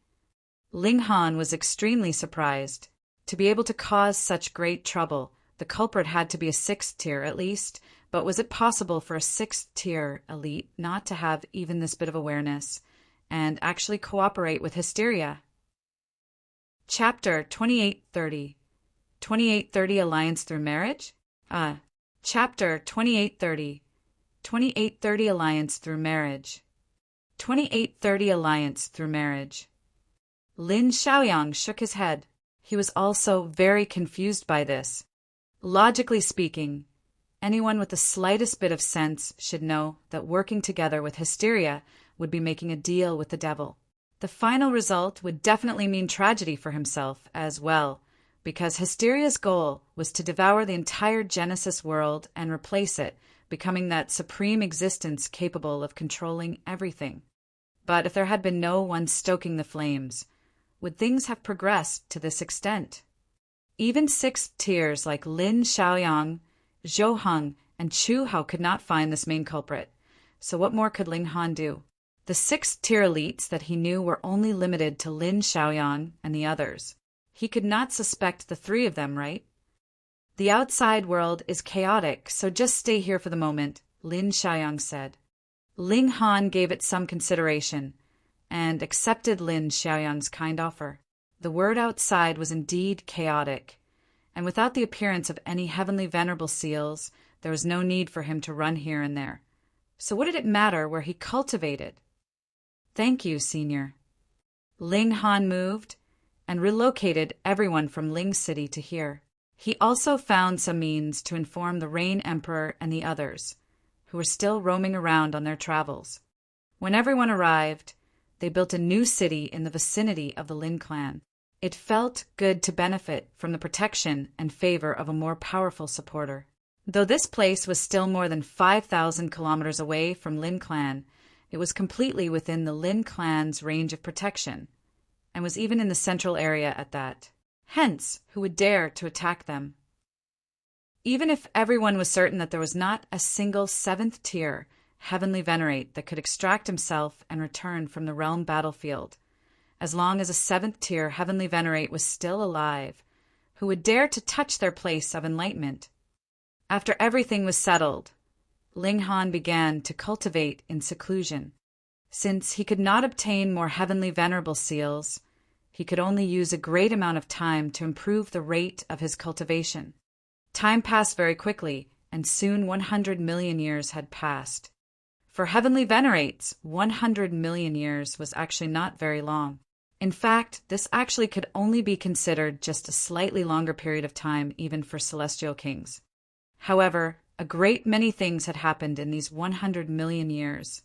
Ling Han was extremely surprised. To be able to cause such great trouble, the culprit had to be a sixth tier at least, but was it possible for a sixth tier elite not to have even this bit of awareness and actually cooperate with Hysteria? Chapter 2830. 2830 Alliance Through Marriage? Chapter 2830. 2830 Alliance Through Marriage. 2830 Alliance Through Marriage. Lin Xiaoyang shook his head. He was also very confused by this. Logically speaking, anyone with the slightest bit of sense should know that working together with Hysteria would be making a deal with the devil. The final result would definitely mean tragedy for himself as well, because Hysteria's goal was to devour the entire Genesis world and replace it, becoming that supreme existence capable of controlling everything. But if there had been no one stoking the flames, would things have progressed to this extent? Even sixth tiers like Lin Xiaoyang, Zhou Heng, and Chu Hao could not find this main culprit, so what more could Ling Han do? The sixth tier elites that he knew were only limited to Lin Xiaoyang and the others. He could not suspect the three of them, right? The outside world is chaotic, so just stay here for the moment, Lin Xiaoyang said. Ling Han gave it some consideration, and accepted Lin Xiaoyang's kind offer. The word outside was indeed chaotic, and without the appearance of any heavenly venerable seals, there was no need for him to run here and there. So what did it matter where he cultivated? Thank you, Senior. Ling Han moved and relocated everyone from Ling City to here. He also found some means to inform the Rain Emperor and the others, who were still roaming around on their travels. When everyone arrived, they built a new city in the vicinity of the Lin clan. It felt good to benefit from the protection and favor of a more powerful supporter. Though this place was still more than 5,000 kilometers away from Lin clan, it was completely within the Lin clan's range of protection, and was even in the central area at that. Hence, who would dare to attack them? Even if everyone was certain that there was not a single seventh-tier heavenly venerate that could extract himself and return from the realm battlefield, as long as a seventh-tier heavenly venerate was still alive, who would dare to touch their place of enlightenment? After everything was settled, Ling Han began to cultivate in seclusion. Since he could not obtain more heavenly venerable seals, he could only use a great amount of time to improve the rate of his cultivation. Time passed very quickly, and soon 100 million years had passed. For heavenly venerates, 100 million years was actually not very long. In fact, this actually could only be considered just a slightly longer period of time even for celestial kings. However, a great many things had happened in these 100 million years.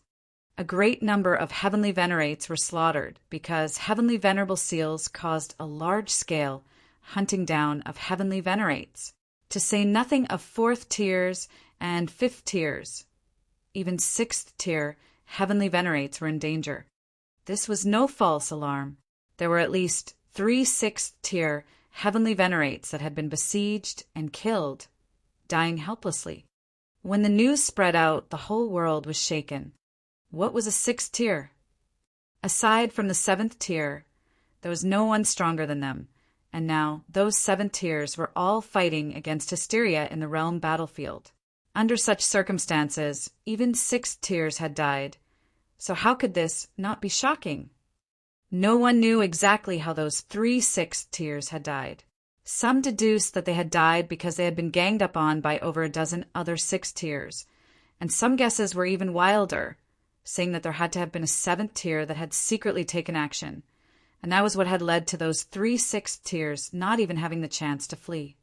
A great number of heavenly venerates were slaughtered because heavenly venerable seals caused a large-scale hunting down of heavenly venerates, to say nothing of fourth tiers and fifth tiers. Even sixth tier heavenly venerates were in danger. This was no false alarm. There were at least 3 sixth tier heavenly venerates that had been besieged and killed, dying helplessly. When the news spread out, the whole world was shaken. What was a sixth tier? Aside from the seventh tier, there was no one stronger than them, and now those 7 tiers were all fighting against Hysteria in the realm battlefield. Under such circumstances, even 6 tiers had died. So how could this not be shocking? No one knew exactly how those 3 sixth tiers had died. Some deduced that they had died because they had been ganged up on by over a dozen other 6 tiers, and some guesses were even wilder, saying that there had to have been a 7th tier that had secretly taken action, and that was what had led to those 3 sixth tiers not even having the chance to flee.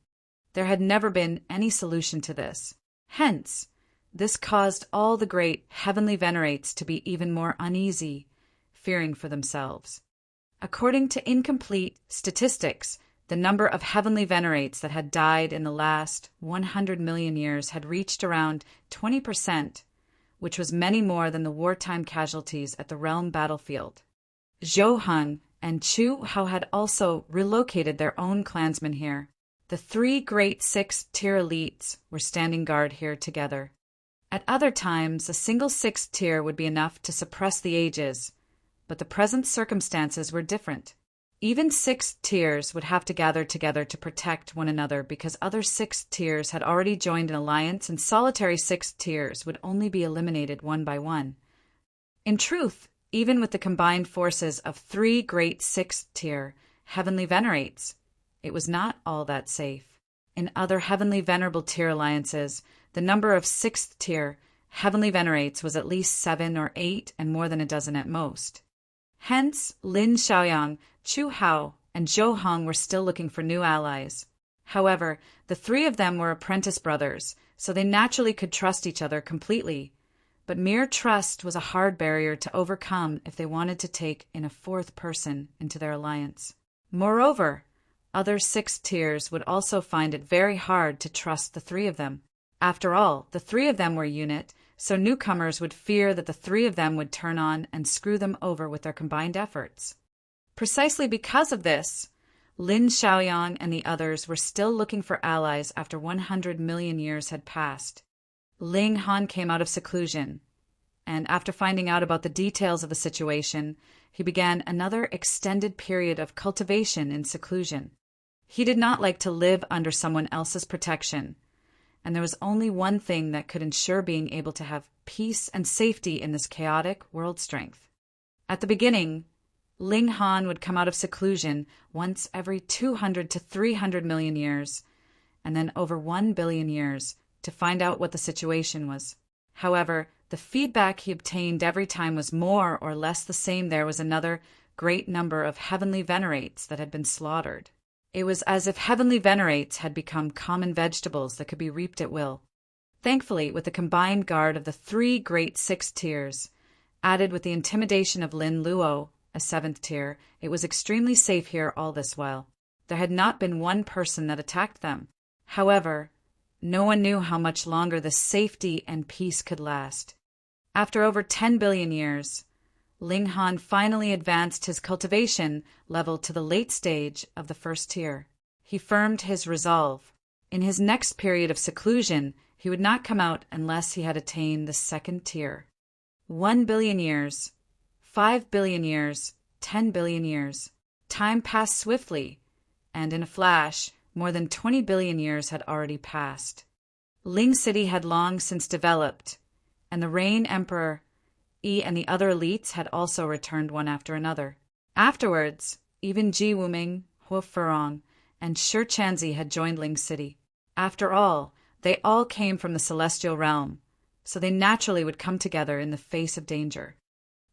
There had never been any solution to this. Hence, this caused all the great heavenly venerates to be even more uneasy, fearing for themselves. According to incomplete statistics, the number of heavenly venerates that had died in the last 100 million years had reached around 20%, which was many more than the wartime casualties at the realm battlefield. Zhou Heng and Chu Hao had also relocated their own clansmen here. The 3 great 6th-tier elites were standing guard here together. At other times, a single 6th tier would be enough to suppress the ages, but the present circumstances were different. Even 6 tiers would have to gather together to protect one another because other 6 tiers had already joined an alliance and solitary 6 tiers would only be eliminated one by one. In truth, even with the combined forces of 3 great 6th-tier heavenly venerates, it was not all that safe. In other heavenly venerable tier alliances, the number of 6th-tier heavenly venerates was at least 7 or 8 and more than a dozen at most. Hence, Lin Xiaoyang, Chu Hao, and Zhou Hong were still looking for new allies. However, the 3 of them were apprentice brothers, so they naturally could trust each other completely. But mere trust was a hard barrier to overcome if they wanted to take in a 4th person into their alliance. Moreover, other 6th-tiers would also find it very hard to trust the 3 of them. After all, the 3 of them were unit, so newcomers would fear that the 3 of them would turn on and screw them over with their combined efforts. Precisely because of this, Lin Xiaoyang and the others were still looking for allies after 100 million years had passed. Ling Han came out of seclusion, and after finding out about the details of the situation, he began another extended period of cultivation in seclusion. He did not like to live under someone else's protection, and there was only one thing that could ensure being able to have peace and safety in this chaotic world strength. At the beginning, Ling Han would come out of seclusion once every 200 to 300 million years, and then over 1 billion years, to find out what the situation was. However, the feedback he obtained every time was more or less the same. There was another great number of heavenly venerates that had been slaughtered. It was as if heavenly venerates had become common vegetables that could be reaped at will. Thankfully, with the combined guard of the 3 great 6th-tiers, added with the intimidation of Lin Luo, a 7th-tier, it was extremely safe here all this while. There had not been one person that attacked them. However, no one knew how much longer this safety and peace could last. After over 10 billion years, Ling Han finally advanced his cultivation level to the late stage of the 1st tier. He firmed his resolve. In his next period of seclusion, he would not come out unless he had attained the 2nd tier. 1 billion years, 5 billion years, 10 billion years. Time passed swiftly, and in a flash, more than 20 billion years had already passed. Ling City had long since developed, and the Rain Emperor Yi and the other elites had also returned one after another. Afterwards, even Ji Wuming, Huo Furong, and Shi Chanzi had joined Ling City. After all, they all came from the celestial realm, so they naturally would come together in the face of danger.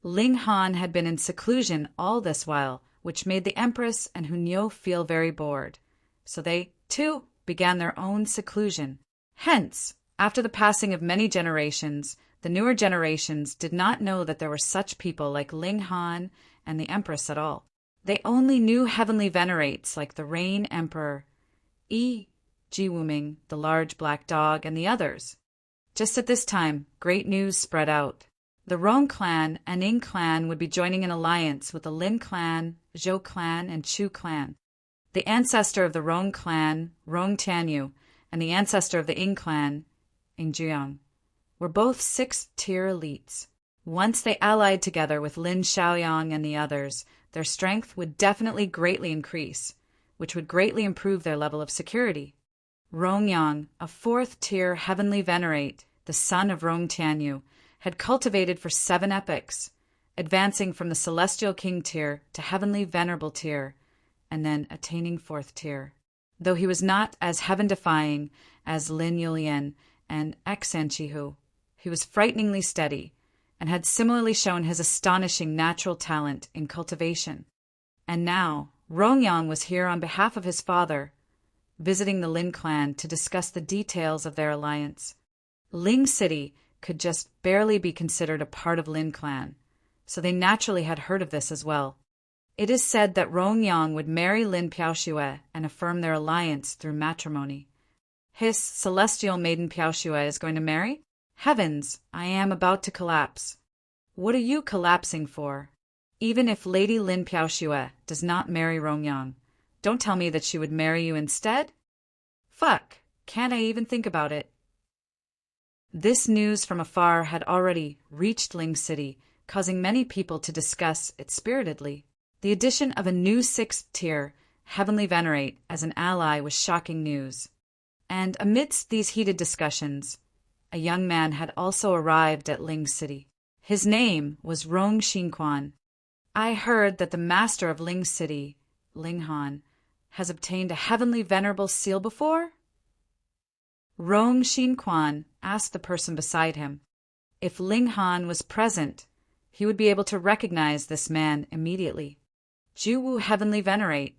Ling Han had been in seclusion all this while, which made the Empress and Hunyo feel very bored. So they, too, began their own seclusion. Hence, after the passing of many generations, the newer generations did not know that there were such people like Ling Han and the Empress at all. They only knew heavenly venerates like the Rain Emperor, Yi, Ji Wuming, the large black dog, and the others. Just at this time, great news spread out. The Rong clan and Ying clan would be joining an alliance with the Lin clan, Zhou clan, and Chu clan. The ancestor of the Rong clan, Rong Tianyu, and the ancestor of the Ying clan, Ying Jiang, were both 6th-tier elites. Once they allied together with Lin Xiaoyang and the others, their strength would definitely greatly increase, which would greatly improve their level of security. Rong Yang, a 4th-tier heavenly venerate, the son of Rong Tianyu, had cultivated for 7 epochs, advancing from the celestial king tier to heavenly venerable tier, and then attaining 4th tier. Though he was not as heaven-defying as Lin Yulian and Xan Chihu, he was frighteningly steady, and had similarly shown his astonishing natural talent in cultivation. And now, Rongyang was here on behalf of his father, visiting the Lin clan to discuss the details of their alliance. Ling City could just barely be considered a part of Lin clan, so they naturally had heard of this as well. It is said that Rongyang would marry Lin Piaoxue and affirm their alliance through matrimony. His celestial maiden Piaoxue is going to marry? Heavens, I am about to collapse. What are you collapsing for? Even if Lady Lin Piaoxue does not marry Rongyang, don't tell me that she would marry you instead? Fuck, can't I even think about it? This news from afar had already reached Ling City, causing many people to discuss it spiritedly. The addition of a new sixth tier, Heavenly Venerate, as an ally was shocking news. And amidst these heated discussions, a young man had also arrived at Ling City. His name was Rong Xinquan. I heard that the master of Ling City, Ling Han, has obtained a heavenly venerable seal before? Rong Xinquan asked the person beside him. If Ling Han was present, he would be able to recognize this man immediately. Jiwu Heavenly Venerate.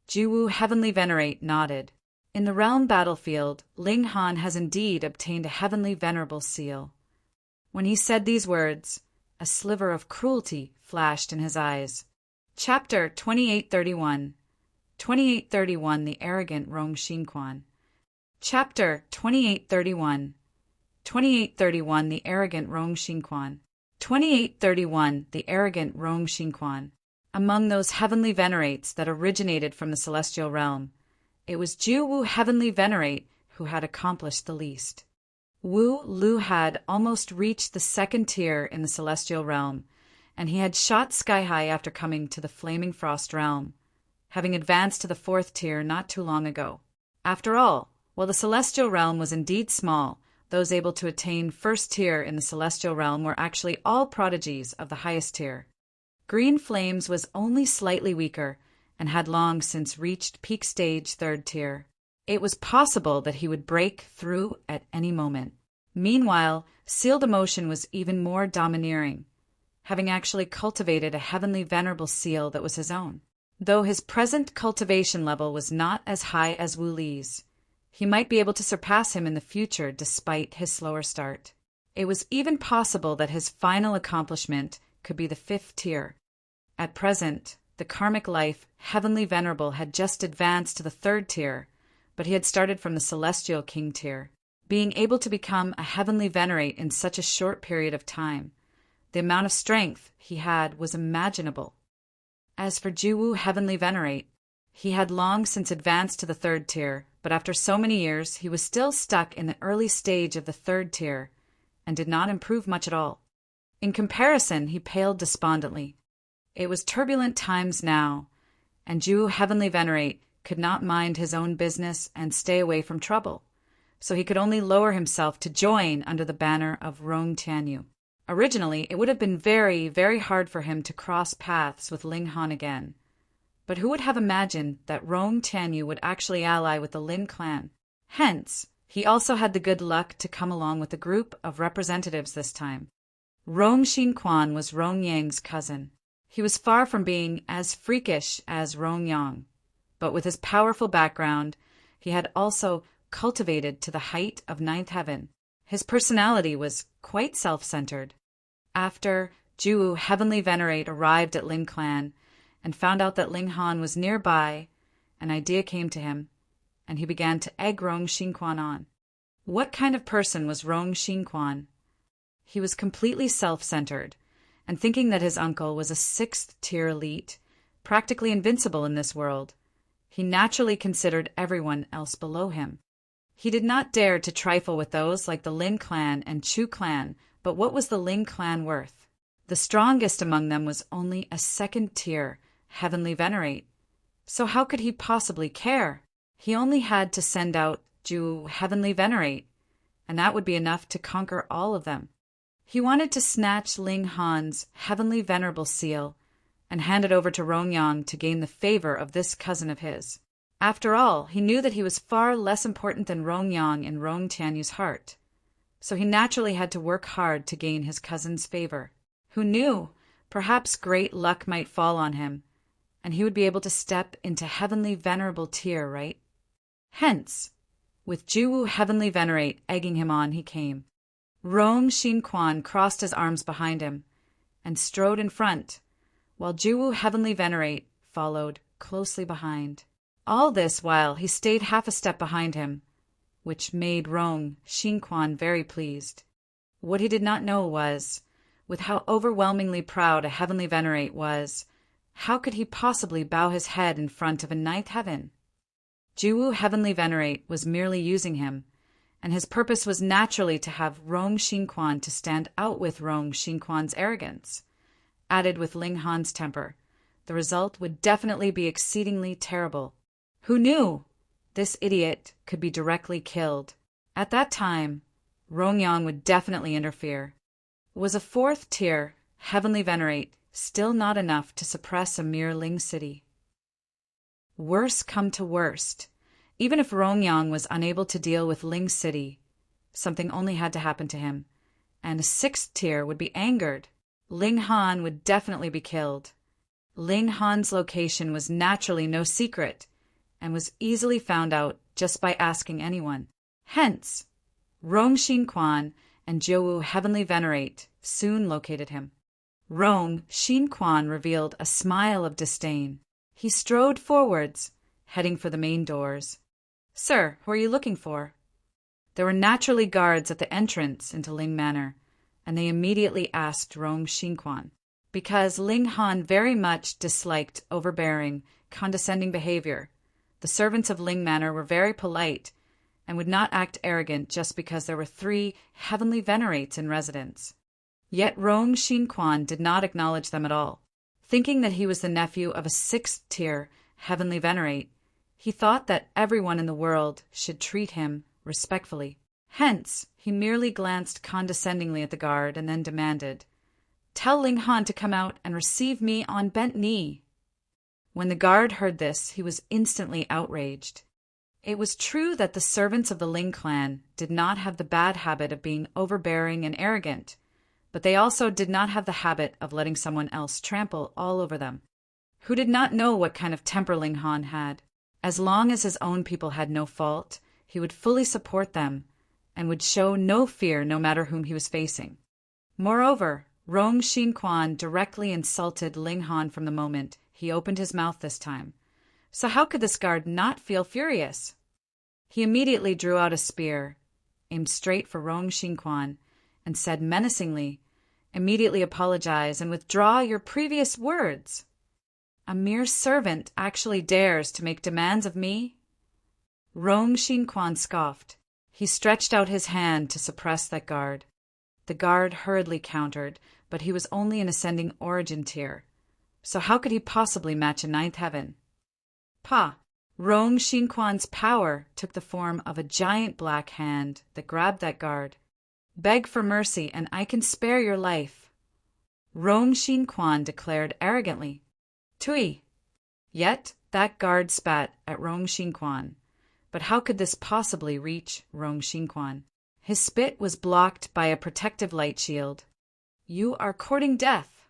Jiwu Heavenly Venerate nodded. In the realm battlefield, Ling Han has indeed obtained a heavenly venerable seal. When he said these words, a sliver of cruelty flashed in his eyes. Chapter 2831. 2831 The Arrogant Rong Xinquan. Chapter 2831. 2831 The Arrogant Rong Xinquan. 2831 The Arrogant Rong Xinquan. Among those heavenly venerates that originated from the celestial realm, it was Jiwu Heavenly Venerate who had accomplished the least. Wu Lu had almost reached the second tier in the celestial realm, and he had shot sky high after coming to the Flaming Frost realm, having advanced to the fourth tier not too long ago. After all, while the celestial realm was indeed small, those able to attain first tier in the celestial realm were actually all prodigies of the highest tier. Green Flames was only slightly weaker and had long since reached peak stage third tier. It was possible that he would break through at any moment. Meanwhile, Sealed Emotion was even more domineering, having actually cultivated a heavenly venerable seal that was his own. Though his present cultivation level was not as high as Wu Li's, he might be able to surpass him in the future despite his slower start. It was even possible that his final accomplishment could be the fifth tier. At present, the karmic life, Heavenly Venerable, had just advanced to the third tier, but he had started from the Celestial King tier. Being able to become a Heavenly Venerate in such a short period of time, the amount of strength he had was imaginable. As for Jiwu Heavenly Venerate, he had long since advanced to the third tier, but after so many years he was still stuck in the early stage of the third tier and did not improve much at all. In comparison, he paled despondently. It was turbulent times now, and Jiwu Heavenly Venerate could not mind his own business and stay away from trouble, so he could only lower himself to join under the banner of Rong Tianyu. Originally, it would have been very, very hard for him to cross paths with Ling Han again, but who would have imagined that Rong Tianyu would actually ally with the Lin clan? Hence, he also had the good luck to come along with a group of representatives this time. Rong Xinquan was Rong Yang's cousin. He was far from being as freakish as Rong Yang, but with his powerful background, he had also cultivated to the height of ninth heaven. His personality was quite self-centered. After Jiwu Heavenly Venerate arrived at Lin clan and found out that Ling Han was nearby, an idea came to him, and he began to egg Rong Xinquan on. What kind of person was Rong Xinquan? He was completely self-centered, and thinking that his uncle was a sixth-tier elite, practically invincible in this world, he naturally considered everyone else below him. He did not dare to trifle with those like the Lin clan and Chu clan, but what was the Ling clan worth? The strongest among them was only a second-tier Heavenly Venerate. So how could he possibly care? He only had to send out Jiwu Heavenly Venerate, and that would be enough to conquer all of them. He wanted to snatch Ling Han's Heavenly Venerable seal and hand it over to Rong Yang to gain the favor of this cousin of his. After all, he knew that he was far less important than Rong Yang in Rong Tianyu's heart, so he naturally had to work hard to gain his cousin's favor. Who knew? Perhaps great luck might fall on him, and he would be able to step into Heavenly Venerable tier, right? Hence, with Jiwu Heavenly Venerate egging him on, he came. Rong Xinquan crossed his arms behind him and strode in front, while Jiwu Heavenly Venerate followed closely behind. All this while he stayed half a step behind him, which made Rong Xinquan very pleased. What he did not know was, with how overwhelmingly proud a Heavenly Venerate was, how could he possibly bow his head in front of a ninth heaven? Jiwu Heavenly Venerate was merely using him, and his purpose was naturally to have Rong Xinquan to stand out with Rong Xinquan's arrogance, added with Ling Han's temper, the result would definitely be exceedingly terrible. Who knew? This idiot could be directly killed. At that time, Rongyang would definitely interfere. Was a fourth tier, heavenly venerate, still not enough to suppress a mere Ling city? Worse come to worst. Even if Rongyang was unable to deal with Ling city, something only had to happen to him, and a sixth tier would be angered. Ling Han would definitely be killed. Ling Han's location was naturally no secret, and was easily found out just by asking anyone. Hence, Rong Xinquan and Jiuwu Heavenly Venerate soon located him. Rong Xinquan revealed a smile of disdain. He strode forwards, heading for the main doors. "Sir, who are you looking for?" There were naturally guards at the entrance into Ling Manor, and they immediately asked Rong Xinquan. Because Ling Han very much disliked overbearing, condescending behavior, the servants of Ling Manor were very polite and would not act arrogant just because there were 3 heavenly venerates in residence. Yet Rong Xinquan did not acknowledge them at all. Thinking that he was the nephew of a 6th-tier heavenly venerate, he thought that everyone in the world should treat him respectfully. Hence, he merely glanced condescendingly at the guard and then demanded, "Tell Ling Han to come out and receive me on bent knee." When the guard heard this, he was instantly outraged. It was true that the servants of the Ling clan did not have the bad habit of being overbearing and arrogant, but they also did not have the habit of letting someone else trample all over them. Who did not know what kind of temper Ling Han had? As long as his own people had no fault, he would fully support them and would show no fear no matter whom he was facing. Moreover, Rong Xinquan directly insulted Ling Han from the moment he opened his mouth this time. So how could this guard not feel furious? He immediately drew out a spear, aimed straight for Rong Xinquan, and said menacingly, "Immediately apologize and withdraw your previous words. A mere servant actually dares to make demands of me?" Rong Xinquan scoffed. He stretched out his hand to suppress that guard. The guard hurriedly countered, but he was only an ascending origin tier, so how could he possibly match a 9th heaven? Pah! Rong Xinquan's power took the form of a giant black hand that grabbed that guard. "Beg for mercy, and I can spare your life," Rong Xinquan declared arrogantly. "Tui!" Yet that guard spat at Rong Xinquan. But how could this possibly reach Rong Xinquan? His spit was blocked by a protective light shield. "You are courting death."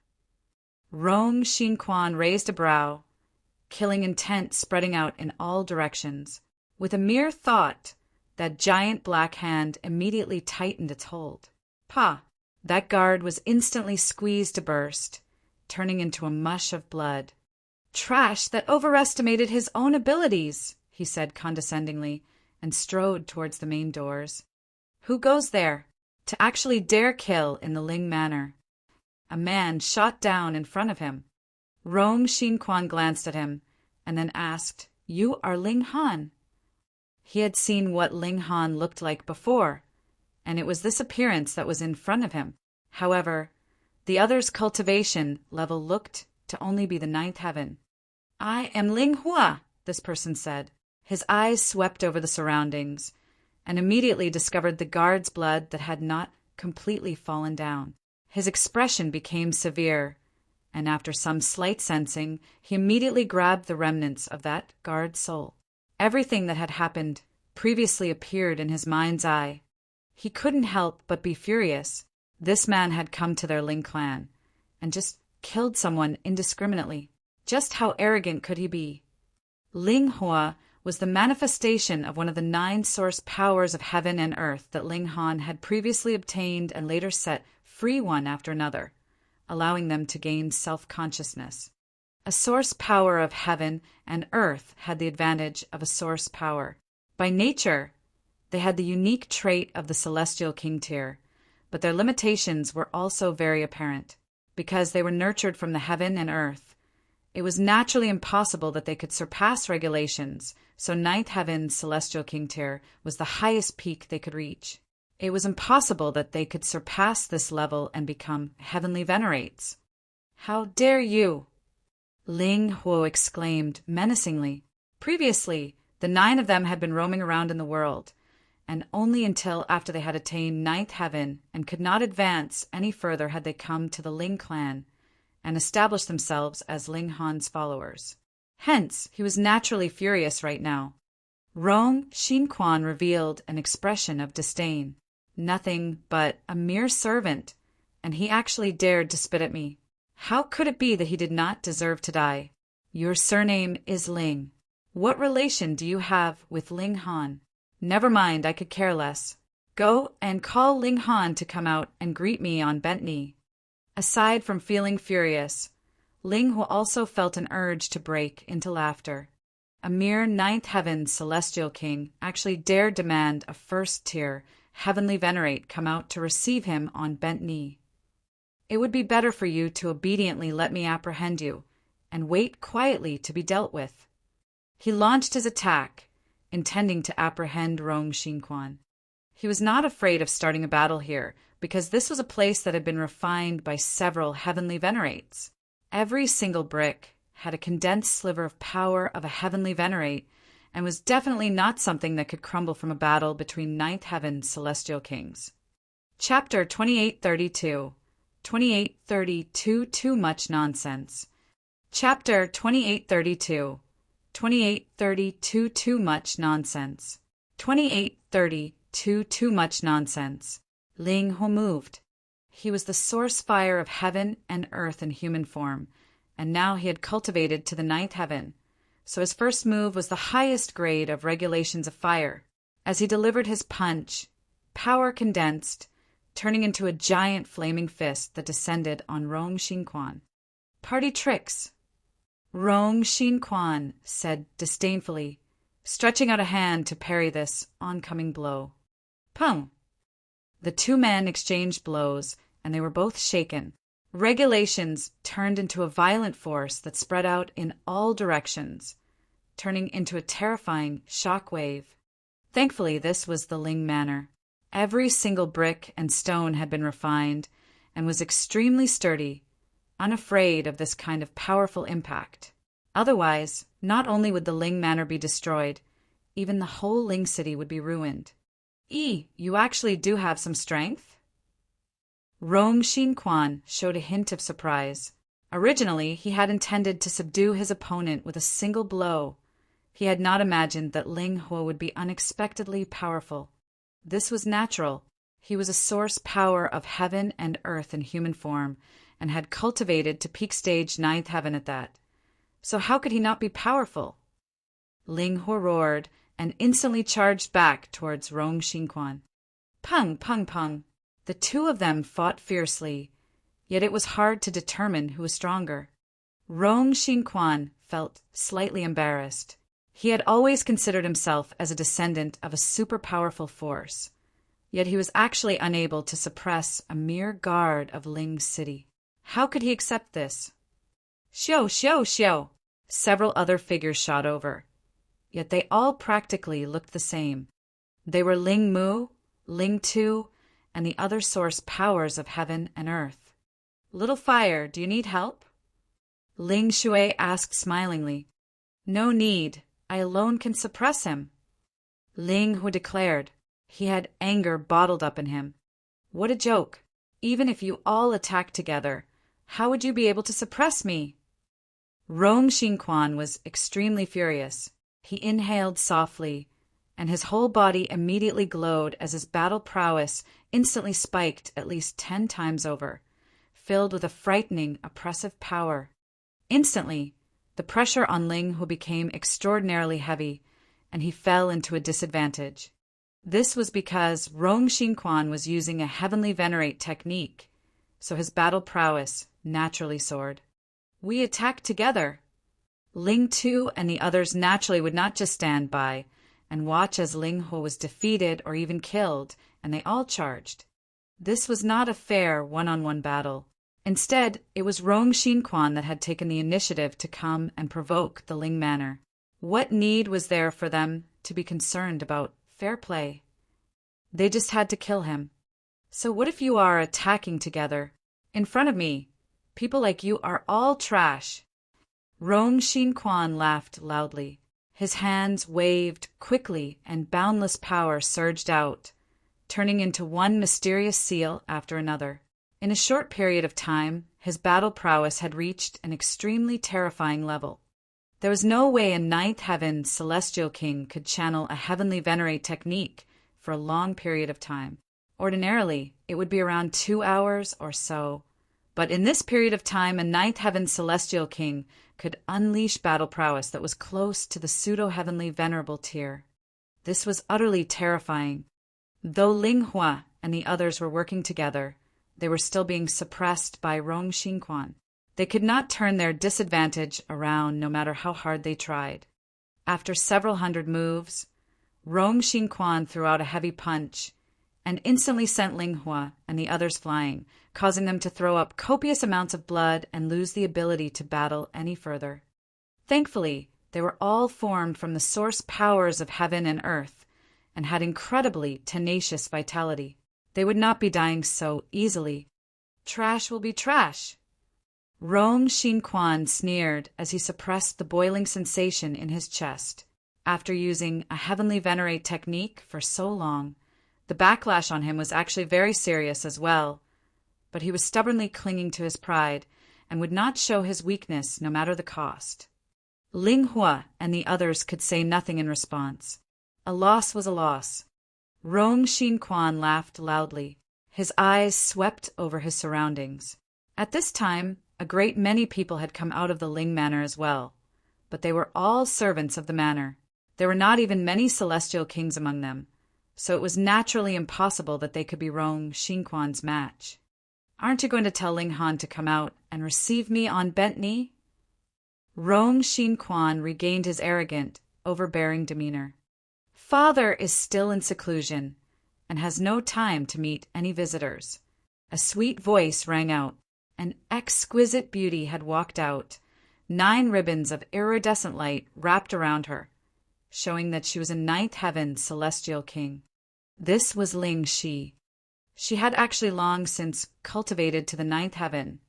Rong Xinquan raised a brow, killing intent spreading out in all directions. With a mere thought, that giant black hand immediately tightened its hold. Pah! That guard was instantly squeezed to burst, turning into a mush of blood. "Trash that overestimated his own abilities," he said condescendingly, and strode towards the main doors. Who goes there? To actually dare kill in the Ling Manor. A man shot down in front of him. Rong Xinquan glanced at him, and then asked, "You are Ling Han?" He had seen what Ling Han looked like before, and it was this appearance that was in front of him. However, the other's cultivation level looked to only be the 9th heaven. "I am Ling Hua," this person said. His eyes swept over the surroundings, and immediately discovered the guard's blood that had not completely fallen down. His expression became severe, and after some slight sensing, he immediately grabbed the remnants of that guard's soul. Everything that had happened previously appeared in his mind's eye. He couldn't help but be furious. This man had come to their Ling clan and just killed someone indiscriminately. Just how arrogant could he be? Ling Hua was the manifestation of one of the 9 source powers of heaven and earth that Ling Han had previously obtained and later set free one after another, allowing them to gain self-consciousness. A source power of heaven and earth had the advantage of a source power. By nature, they had the unique trait of the celestial king tier, but their limitations were also very apparent. Because they were nurtured from the heaven and earth, it was naturally impossible that they could surpass regulations, so 9th heaven's celestial king tier was the highest peak they could reach. It was impossible that they could surpass this level and become heavenly venerates. "How dare you!" Ling Huo exclaimed menacingly. Previously, the 9 of them had been roaming around in the world, and only until after they had attained 9th heaven and could not advance any further had they come to the Ling clan and established themselves as Ling Han's followers. Hence, he was naturally furious right now. Rong Xinquan revealed an expression of disdain. Nothing but a mere servant, and he actually dared to spit at me. How could it be that he did not deserve to die? Your surname is Ling. What relation do you have with Ling Han? Never mind, I could care less. Go and call Ling Han to come out and greet me on bent knee. Aside from feeling furious, Ling Hu also felt an urge to break into laughter. A mere 9th heaven celestial king actually dared demand a first-tier heavenly venerate come out to receive him on bent knee. It would be better for you to obediently let me apprehend you and wait quietly to be dealt with. He launched his attack, intending to apprehend Rong Xinquan. He was not afraid of starting a battle here, because this was a place that had been refined by several heavenly venerates. Every single brick had a condensed sliver of power of a heavenly venerate, and was definitely not something that could crumble from a battle between 9th heaven celestial kings. Chapter 2832. 2832 Too Much Nonsense. Chapter 2832. 2832 Too Much Nonsense. 2832 Too Much Nonsense. Ling Hu moved. He was the source fire of heaven and earth in human form, and now he had cultivated to the 9th heaven, so his first move was the highest grade of regulations of fire. As he delivered his punch, power condensed, turning into a giant flaming fist that descended on Rong Xinquan. Party tricks! Rong Xinquan said disdainfully, stretching out a hand to parry this oncoming blow. Pum! The 2 men exchanged blows, and they were both shaken. Regulations turned into a violent force that spread out in all directions, turning into a terrifying shock wave. Thankfully, this was the Ling manner. Every single brick and stone had been refined and was extremely sturdy, unafraid of this kind of powerful impact. Otherwise, not only would the Ling manor be destroyed, even the whole Ling city would be ruined. You actually do have some strength? Rong Xinquan showed a hint of surprise. Originally, he had intended to subdue his opponent with a single blow. He had not imagined that Ling Huo would be unexpectedly powerful. This was natural. He was a source power of heaven and earth in human form, and had cultivated to peak stage 9th heaven at that. So how could he not be powerful? Ling Huo roared and instantly charged back towards Rong Xinquan. Pung, pung, pung. The 2 of them fought fiercely, yet it was hard to determine who was stronger. Rong Xinquan felt slightly embarrassed. He had always considered himself as a descendant of a super-powerful force, yet he was actually unable to suppress a mere guard of Ling City. How could he accept this? Xiao, xiao, xiao! Several other figures shot over, yet they all practically looked the same. They were Ling Mu, Ling Tu, and the other source powers of heaven and earth. Little Fire, do you need help? Ling Shui asked smilingly. No need. I alone can suppress him. Ling Hu declared. He had anger bottled up in him. What a joke. Even if you all attacked together, how would you be able to suppress me? Rong Xinquan was extremely furious. He inhaled softly, and his whole body immediately glowed as his battle prowess instantly spiked at least 10 times over, filled with a frightening, oppressive power. Instantly, the pressure on Ling Hu became extraordinarily heavy, and he fell into a disadvantage. This was because Rong Xinquan was using a heavenly venerate technique, so his battle prowess naturally soared. We attacked together. Ling Tu and the others naturally would not just stand by and watch as Ling Hu was defeated or even killed, and they all charged. This was not a fair one-on-one battle. Instead, it was Rong Xinquan that had taken the initiative to come and provoke the Ling manor. What need was there for them to be concerned about fair play? They just had to kill him. So what if you are attacking together? In front of me, people like you are all trash. Rong Xinquan laughed loudly. His hands waved quickly and boundless power surged out, turning into one mysterious seal after another. In a short period of time, his battle prowess had reached an extremely terrifying level. There was no way a ninth heaven celestial king could channel a heavenly venerate technique for a long period of time. Ordinarily, it would be around 2 hours or so. But in this period of time, a ninth heaven celestial king could unleash battle prowess that was close to the pseudo-heavenly venerable tier. This was utterly terrifying. Though Ling Hua and the others were working together, they were still being suppressed by Rong Xinquan. They could not turn their disadvantage around no matter how hard they tried. After several hundred moves, Rong Xinquan threw out a heavy punch and instantly sent Ling Hua and the others flying, causing them to throw up copious amounts of blood and lose the ability to battle any further. Thankfully, they were all formed from the source powers of heaven and earth and had incredibly tenacious vitality. They would not be dying so easily. Trash will be trash. Rong Xinquan sneered as he suppressed the boiling sensation in his chest. After using a heavenly venerate technique for so long, the backlash on him was actually very serious as well, but he was stubbornly clinging to his pride and would not show his weakness no matter the cost. Ling Hua and the others could say nothing in response. A loss was a loss. Rong Xinquan laughed loudly. His eyes swept over his surroundings. At this time, a great many people had come out of the Ling Manor as well, but they were all servants of the manor. There were not even many celestial kings among them, so it was naturally impossible that they could be Rong Xinquan's match. Aren't you going to tell Ling Han to come out and receive me on bent knee? Rong Xinquan regained his arrogant, overbearing demeanor. Father is still in seclusion and has no time to meet any visitors. A sweet voice rang out. An exquisite beauty had walked out, 9 ribbons of iridescent light wrapped around her, showing that she was a ninth heaven celestial king. This was Ling Shi. She had actually long since cultivated to the ninth heaven,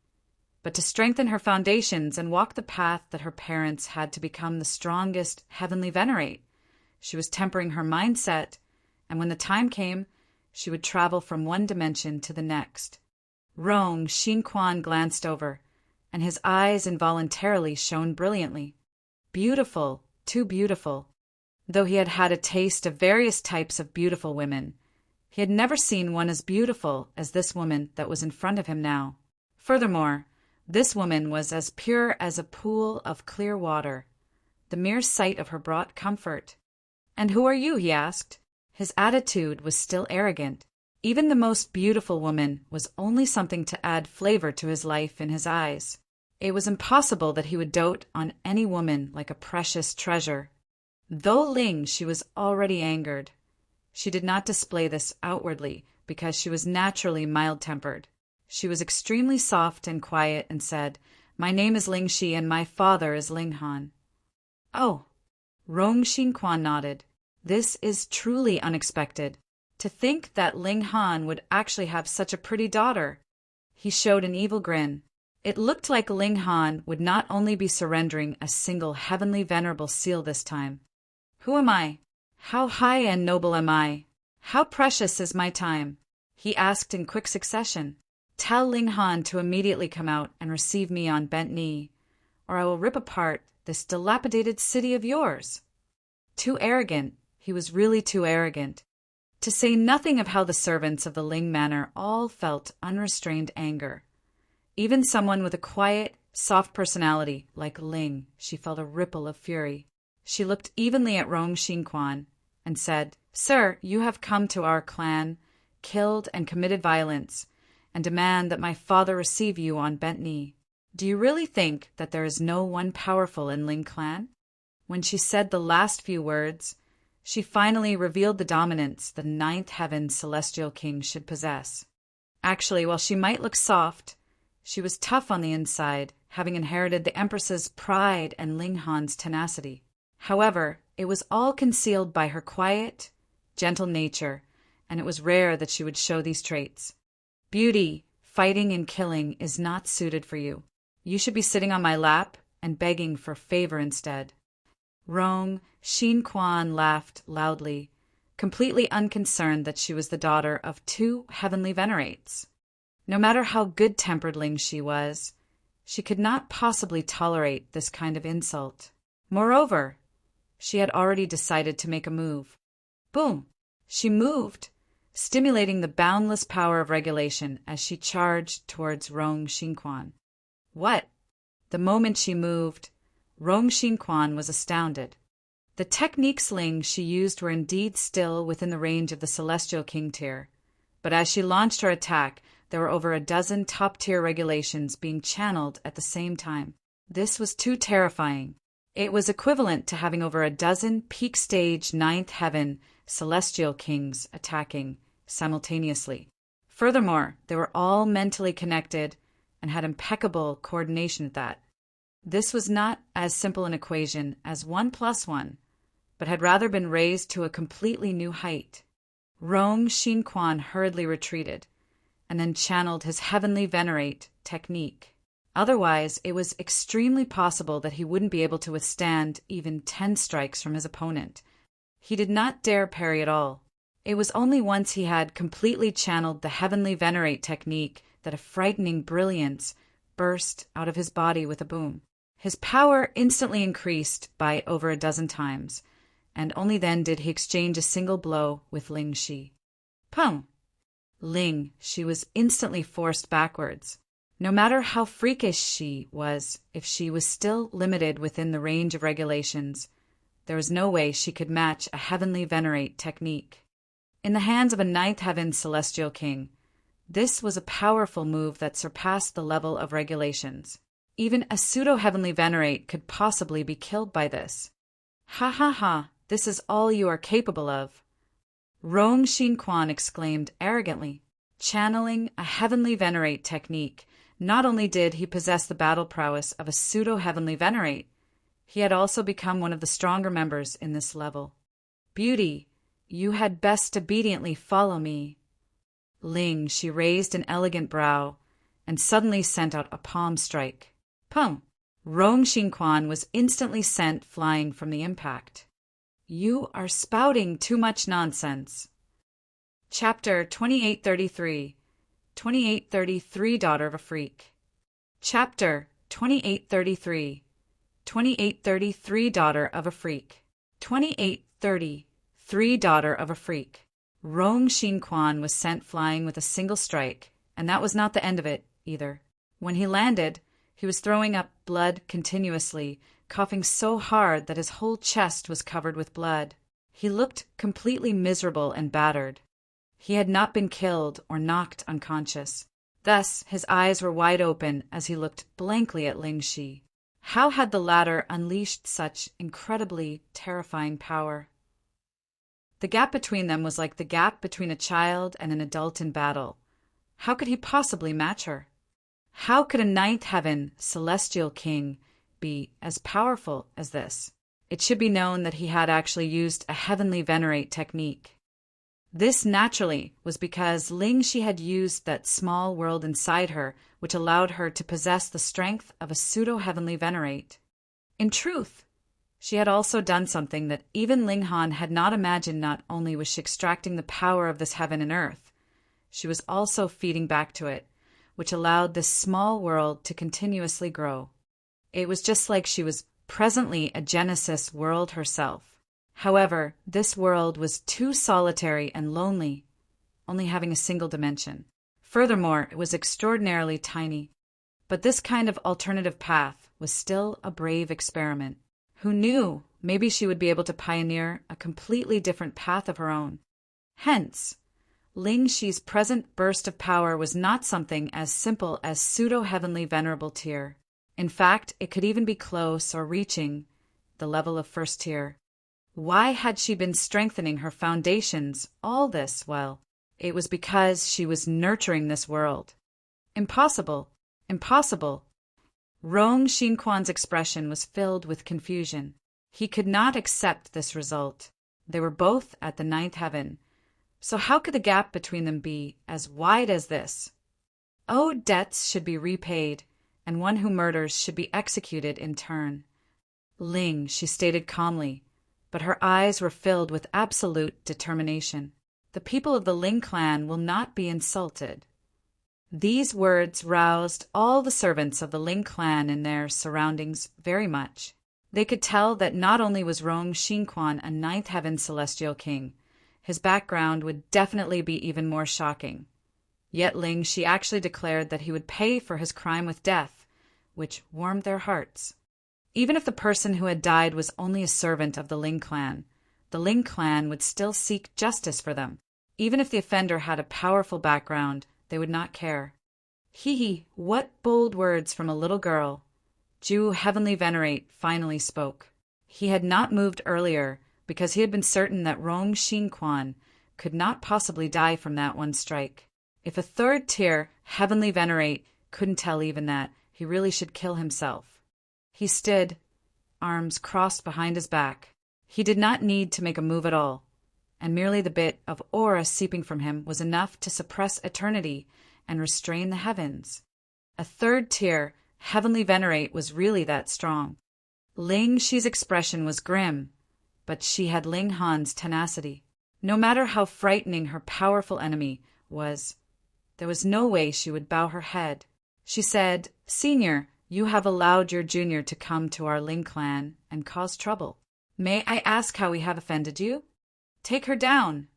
but to strengthen her foundations and walk the path that her parents had to become the strongest heavenly venerate, she was tempering her mindset, and when the time came, she would travel from one dimension to the next. Rong Xinquan glanced over, and his eyes involuntarily shone brilliantly. Beautiful, too beautiful. Though he had had a taste of various types of beautiful women, he had never seen one as beautiful as this woman that was in front of him now. Furthermore, this woman was as pure as a pool of clear water. The mere sight of her brought comfort. "And who are you?" he asked. His attitude was still arrogant. Even the most beautiful woman was only something to add flavor to his life in his eyes. It was impossible that he would dote on any woman like a precious treasure. Though Ling, she was already angered. She did not display this outwardly because she was naturally mild-tempered. She was extremely soft and quiet and said, "My name is Ling Shi and my father is Ling Han." "Oh." Rong Xinquan nodded. "This is truly unexpected. To think that Ling Han would actually have such a pretty daughter." He showed an evil grin. It looked like Ling Han would not only be surrendering a single heavenly venerable seal this time. "Who am I? How high and noble am I? How precious is my time?" he asked in quick succession. "Tell Ling Han to immediately come out and receive me on bent knee, or I will rip apart this dilapidated city of yours." Too arrogant. He was really too arrogant. To say nothing of how the servants of the Ling Manor all felt unrestrained anger. Even someone with a quiet, soft personality like Ling, she felt a ripple of fury. She looked evenly at Rong Xinquan and said, "Sir, you have come to our clan, killed and committed violence, and demand that my father receive you on bent knee. Do you really think that there is no one powerful in Ling clan?" When she said the last few words, she finally revealed the dominance the ninth heaven celestial king should possess. Actually, while she might look soft, she was tough on the inside, having inherited the Empress's pride and Ling Han's tenacity. However, it was all concealed by her quiet, gentle nature, and it was rare that she would show these traits. "Beauty, fighting and killing is not suited for you. You should be sitting on my lap and begging for favor instead. Rong Xin laughed loudly, completely unconcerned that she was the daughter of two heavenly venerates. No matter how good-tempered Lingxi was, she could not possibly tolerate this kind of insult. Moreover, she had already decided to make a move. Boom! She moved, stimulating the boundless power of regulation as she charged towards Rong Xinquan. What? The moment she moved, Rong Xinquan was astounded. The techniques Ling she used were indeed still within the range of the Celestial King tier, but as she launched her attack, there were over a dozen top-tier regulations being channeled at the same time. This was too terrifying. It was equivalent to having over a dozen peak-stage ninth heaven Celestial Kings attacking simultaneously. Furthermore, they were all mentally connected and had impeccable coordination at that. This was not as simple an equation as 1 + 1, but had rather been raised to a completely new height. Rong Xinquan hurriedly retreated, and then channeled his heavenly venerate technique. Otherwise, it was extremely possible that he wouldn't be able to withstand even 10 strikes from his opponent. He did not dare parry at all. It was only once he had completely channeled the heavenly venerate technique that a frightening brilliance burst out of his body with a boom. His power instantly increased by over a dozen times, and only then did he exchange a single blow with Ling Shi. Pum! Ling Shi was instantly forced backwards. No matter how freakish she was, if she was still limited within the range of regulations, there was no way she could match a heavenly venerate technique. In the hands of a ninth heaven Celestial King, this was a powerful move that surpassed the level of regulations. Even a pseudo-heavenly venerate could possibly be killed by this. Ha ha ha, this is all you are capable of. Rong Xinquan exclaimed arrogantly. Channeling a heavenly venerate technique, not only did he possess the battle prowess of a pseudo-heavenly venerate, he had also become one of the stronger members in this level. Beauty, you had best obediently follow me. Ling, she raised an elegant brow, and suddenly sent out a palm strike. Pum! Rong Xinquan was instantly sent flying from the impact. You are spouting too much nonsense. Chapter 2833 2833 Daughter of a Freak. Chapter 2833 2833 Daughter of a Freak. 2833 Daughter of a Freak. Rong Xinquan was sent flying with a single strike, and that was not the end of it, either. When he landed, he was throwing up blood continuously, coughing so hard that his whole chest was covered with blood. He looked completely miserable and battered. He had not been killed or knocked unconscious. Thus, his eyes were wide open as he looked blankly at Ling Shi. How had the latter unleashed such incredibly terrifying power? The gap between them was like the gap between a child and an adult in battle. How could he possibly match her? How could a ninth heaven Celestial King be as powerful as this? It should be known that he had actually used a heavenly venerate technique. This naturally was because Ling Shi had used that small world inside her, which allowed her to possess the strength of a pseudo-heavenly venerate. In truth, she had also done something that even Ling Han had not imagined. Not only was she extracting the power of this heaven and earth, she was also feeding back to it, which allowed this small world to continuously grow. It was just like she was presently a Genesis world herself. However, this world was too solitary and lonely, only having a single dimension. Furthermore, it was extraordinarily tiny. But this kind of alternative path was still a brave experiment. Who knew? Maybe she would be able to pioneer a completely different path of her own. Hence, Ling Shi's present burst of power was not something as simple as pseudo-heavenly venerable tier. In fact, it could even be close or reaching the level of first tier. Why had she been strengthening her foundations all this while? It was because she was nurturing this world. Impossible! Impossible! Rong Xinquan's expression was filled with confusion. He could not accept this result. They were both at the ninth heaven. So how could the gap between them be as wide as this? Owed debts should be repaid, and one who murders should be executed in turn. Ling, she stated calmly, but her eyes were filled with absolute determination. The people of the Ling clan will not be insulted. These words roused all the servants of the Ling clan in their surroundings very much. They could tell that not only was Rong Xinquan a ninth heaven celestial king, his background would definitely be even more shocking. Yet Ling, she actually declared that he would pay for his crime with death, which warmed their hearts. Even if the person who had died was only a servant of the Ling clan would still seek justice for them. Even if the offender had a powerful background, they would not care. Hee, what bold words from a little girl. Ju Heavenly Venerate finally spoke. He had not moved earlier because he had been certain that Rong Xinquan could not possibly die from that one strike. If a third tier Heavenly Venerate couldn't tell even that, he really should kill himself. He stood, arms crossed behind his back. He did not need to make a move at all, and merely the bit of aura seeping from him was enough to suppress eternity and restrain the heavens. A third tier Heavenly Venerate was really that strong. Ling Shi's expression was grim, but she had Ling Han's tenacity. No matter how frightening her powerful enemy was, there was no way she would bow her head. She said, "Senior, you have allowed your junior to come to our Ling clan and cause trouble. May I ask how we have offended you? Take her down."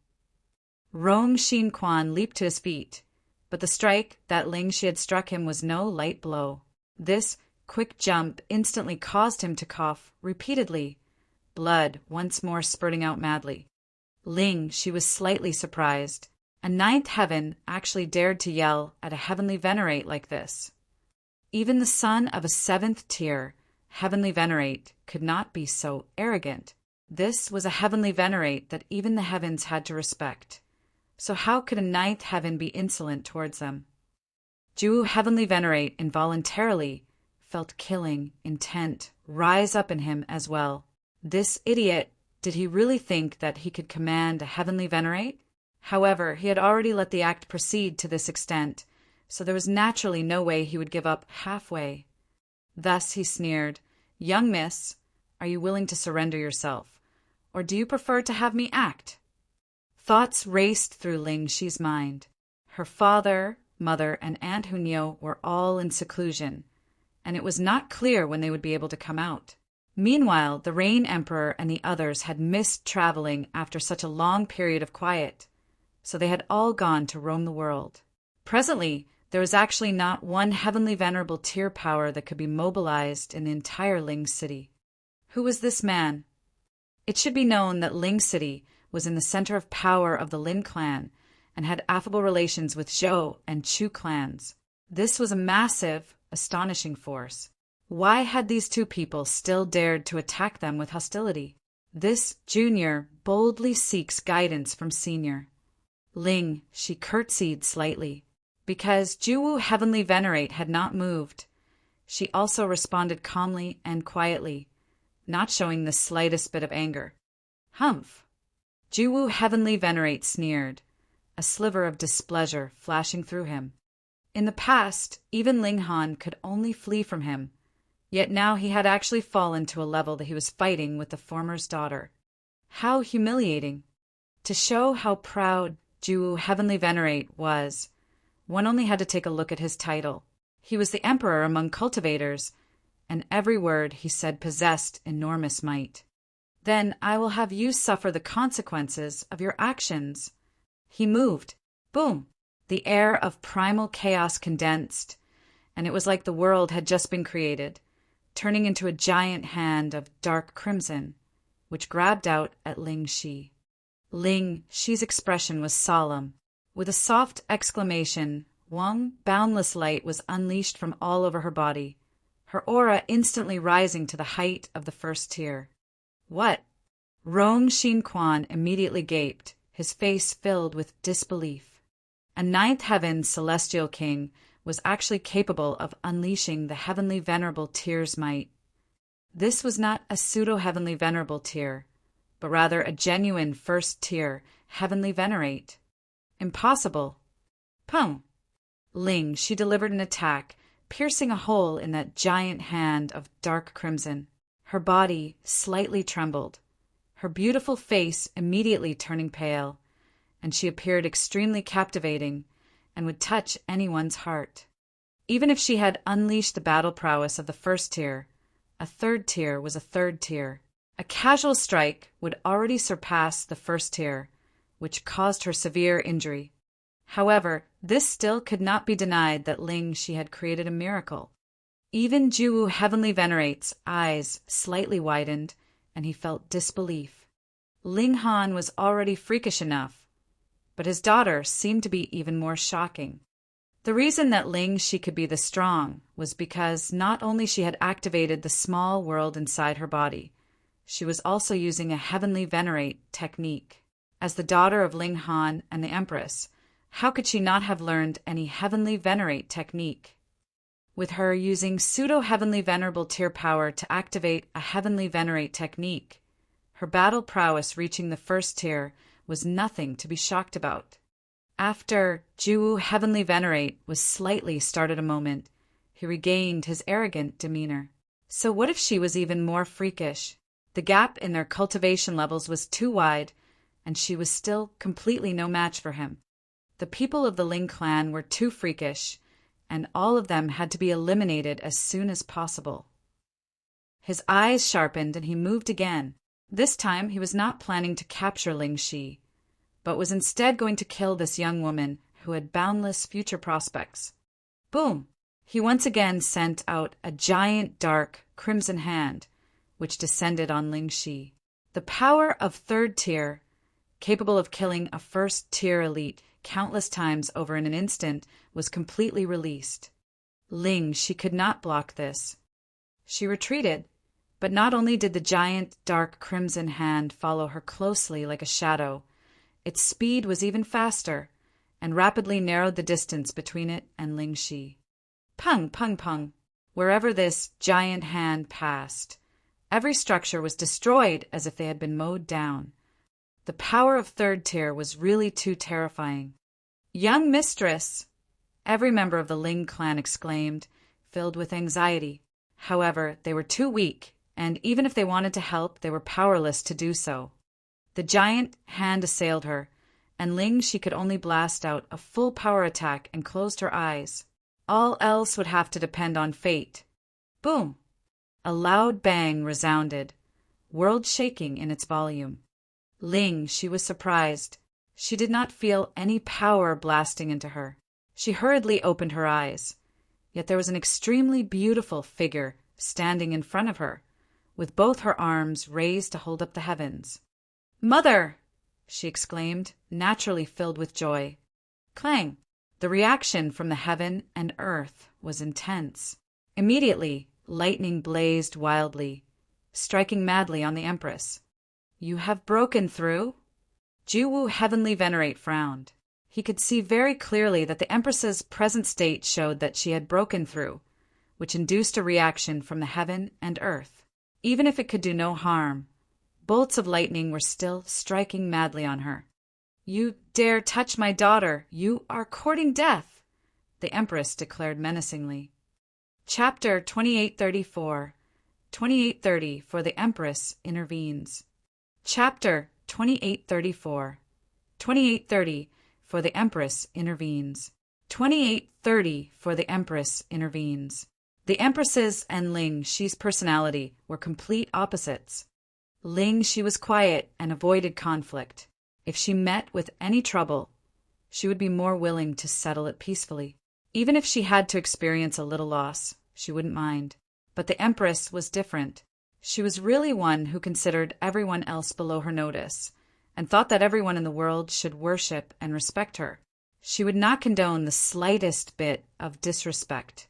Rong Xinquan leaped to his feet, but the strike that Ling Shi had struck him was no light blow. This quick jump instantly caused him to cough repeatedly, blood once more spurting out madly. Ling, she was slightly surprised. A ninth heaven actually dared to yell at a Heavenly Venerate like this. Even the son of a seventh tier Heavenly Venerate could not be so arrogant. This was a Heavenly Venerate that even the heavens had to respect. So how could a ninth heaven be insolent towards them? Ju Heavenly Venerate involuntarily felt killing intent rise up in him as well. This idiot, did he really think that he could command a Heavenly Venerate? However, he had already let the act proceed to this extent, so there was naturally no way he would give up halfway. Thus he sneered, "Young miss, are you willing to surrender yourself, or do you prefer to have me act?" Thoughts raced through Ling Shi's mind. Her father, mother, and Aunt Hunyo were all in seclusion, and it was not clear when they would be able to come out. Meanwhile, the Rain Emperor and the others had missed traveling after such a long period of quiet, so they had all gone to roam the world. Presently, there was actually not one Heavenly Venerable tier power that could be mobilized in the entire Ling City. Who was this man? It should be known that Ling City was in the center of power of the Lin clan and had affable relations with Zhou and Chu clans. This was a massive, astonishing force. Why had these two people still dared to attack them with hostility? This junior boldly seeks guidance from senior. Ling, she curtsied slightly. Because Juwu Heavenly Venerate had not moved, she also responded calmly and quietly, not showing the slightest bit of anger. Humph! Juwu Heavenly Venerate sneered, a sliver of displeasure flashing through him. In the past, even Ling Han could only flee from him, yet now he had actually fallen to a level that he was fighting with the former's daughter. How humiliating! To show how proud Juwu Heavenly Venerate was, one only had to take a look at his title. He was the emperor among cultivators, and every word he said possessed enormous might. Then I will have you suffer the consequences of your actions. He moved. Boom! The air of primal chaos condensed, and it was like the world had just been created, turning into a giant hand of dark crimson, which grabbed out at Ling Shi. Ling Shi's expression was solemn. With a soft exclamation, boundless light was unleashed from all over her body, her aura instantly rising to the height of the first tier. What? Rong Xinquan immediately gaped, his face filled with disbelief. A ninth heaven celestial king was actually capable of unleashing the Heavenly Venerable tier's might. This was not a pseudo-Heavenly Venerable tier, but rather a genuine first tier Heavenly Venerate. Impossible. Pum! Ling, she delivered an attack, piercing a hole in that giant hand of dark crimson. Her body slightly trembled, her beautiful face immediately turning pale, and she appeared extremely captivating and would touch anyone's heart. Even if she had unleashed the battle prowess of the first tier, a third tier was a third tier. A casual strike would already surpass the first tier, which caused her severe injury. However, this still could not be denied that Ling Shi had created a miracle. Even Jiwu Heavenly Venerate's eyes slightly widened, and he felt disbelief. Ling Han was already freakish enough, but his daughter seemed to be even more shocking. The reason that Ling Shi could be this strong was because not only she had activated the small world inside her body, she was also using a Heavenly Venerate technique. As the daughter of Ling Han and the Empress, how could she not have learned any Heavenly Venerate technique? With her using pseudo-Heavenly Venerable tier power to activate a Heavenly Venerate technique, her battle prowess reaching the first tier was nothing to be shocked about. After Jiwu Heavenly Venerate was slightly started a moment, he regained his arrogant demeanor. So what if she was even more freakish? The gap in their cultivation levels was too wide, and she was still completely no match for him. The people of the Ling clan were too freakish, and all of them had to be eliminated as soon as possible. His eyes sharpened and he moved again. This time he was not planning to capture Ling Shi, but was instead going to kill this young woman who had boundless future prospects. Boom! He once again sent out a giant dark crimson hand, which descended on Ling Shi. The power of third tier, capable of killing a first tier elite countless times over in an instant, was completely released. Ling Shi could not block this. She retreated, but not only did the giant dark crimson hand follow her closely like a shadow, its speed was even faster, and rapidly narrowed the distance between it and Ling Shi. Pung, pung, pung. Wherever this giant hand passed, every structure was destroyed as if they had been mowed down. The power of third tier was really too terrifying. Young mistress! Every member of the Ling clan exclaimed, filled with anxiety. However, they were too weak, and even if they wanted to help, they were powerless to do so. The giant hand assailed her, and Ling Shi could only blast out a full power attack and closed her eyes. All else would have to depend on fate. Boom! A loud bang resounded, world shaking in its volume. Ling Shi was surprised. She did not feel any power blasting into her. She hurriedly opened her eyes. Yet there was an extremely beautiful figure standing in front of her, with both her arms raised to hold up the heavens. "Mother!" she exclaimed, naturally filled with joy. Clang! The reaction from the heaven and earth was intense. Immediately, lightning blazed wildly, striking madly on the Empress. "You have broken through?" Jiwu Heavenly Venerate frowned. He could see very clearly that the Empress's present state showed that she had broken through, which induced a reaction from the heaven and earth. Even if it could do no harm, bolts of lightning were still striking madly on her. "You dare touch my daughter! You are courting death!" the Empress declared menacingly. Chapter 2834. 2830 for the Empress intervenes. Chapter 2834. 2830 for the Empress intervenes. 2830 for the Empress intervenes. The Empress's and Ling Shi's personality were complete opposites. Ling Shi was quiet and avoided conflict. If she met with any trouble, she would be more willing to settle it peacefully. Even if she had to experience a little loss, she wouldn't mind. But the Empress was different. She was really one who considered everyone else below her notice, and thought that everyone in the world should worship and respect her. She would not condone the slightest bit of disrespect.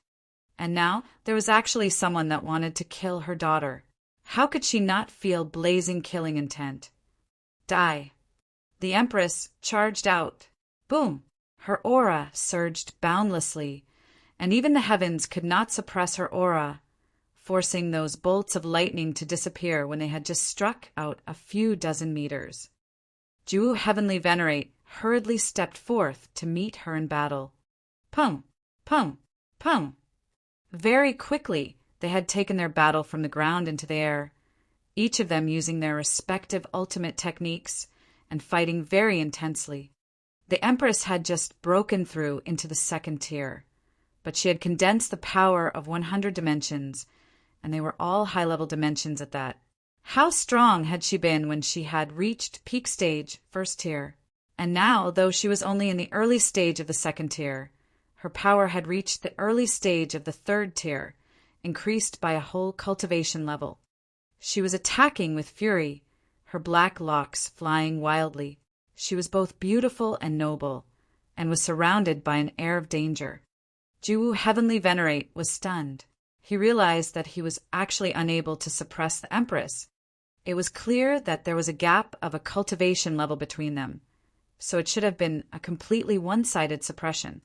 And now there was actually someone that wanted to kill her daughter. How could she not feel blazing killing intent? Die. The Empress charged out. Boom! Her aura surged boundlessly, and even the heavens could not suppress her aura, forcing those bolts of lightning to disappear when they had just struck out a few dozen meters. Jiwu Heavenly Venerate hurriedly stepped forth to meet her in battle. Pum! Pum! Pum! Very quickly, they had taken their battle from the ground into the air, each of them using their respective ultimate techniques and fighting very intensely. The Empress had just broken through into the second tier, but she had condensed the power of 100 dimensions, and they were all high-level dimensions at that. How strong had she been when she had reached peak stage, first tier? And now, though she was only in the early stage of the second tier, her power had reached the early stage of the third tier, increased by a whole cultivation level. She was attacking with fury, her black locks flying wildly. She was both beautiful and noble, and was surrounded by an air of danger. Jiwoo Heavenly Venerate was stunned. He realized that he was actually unable to suppress the Empress. It was clear that there was a gap of a cultivation level between them, so it should have been a completely one-sided suppression.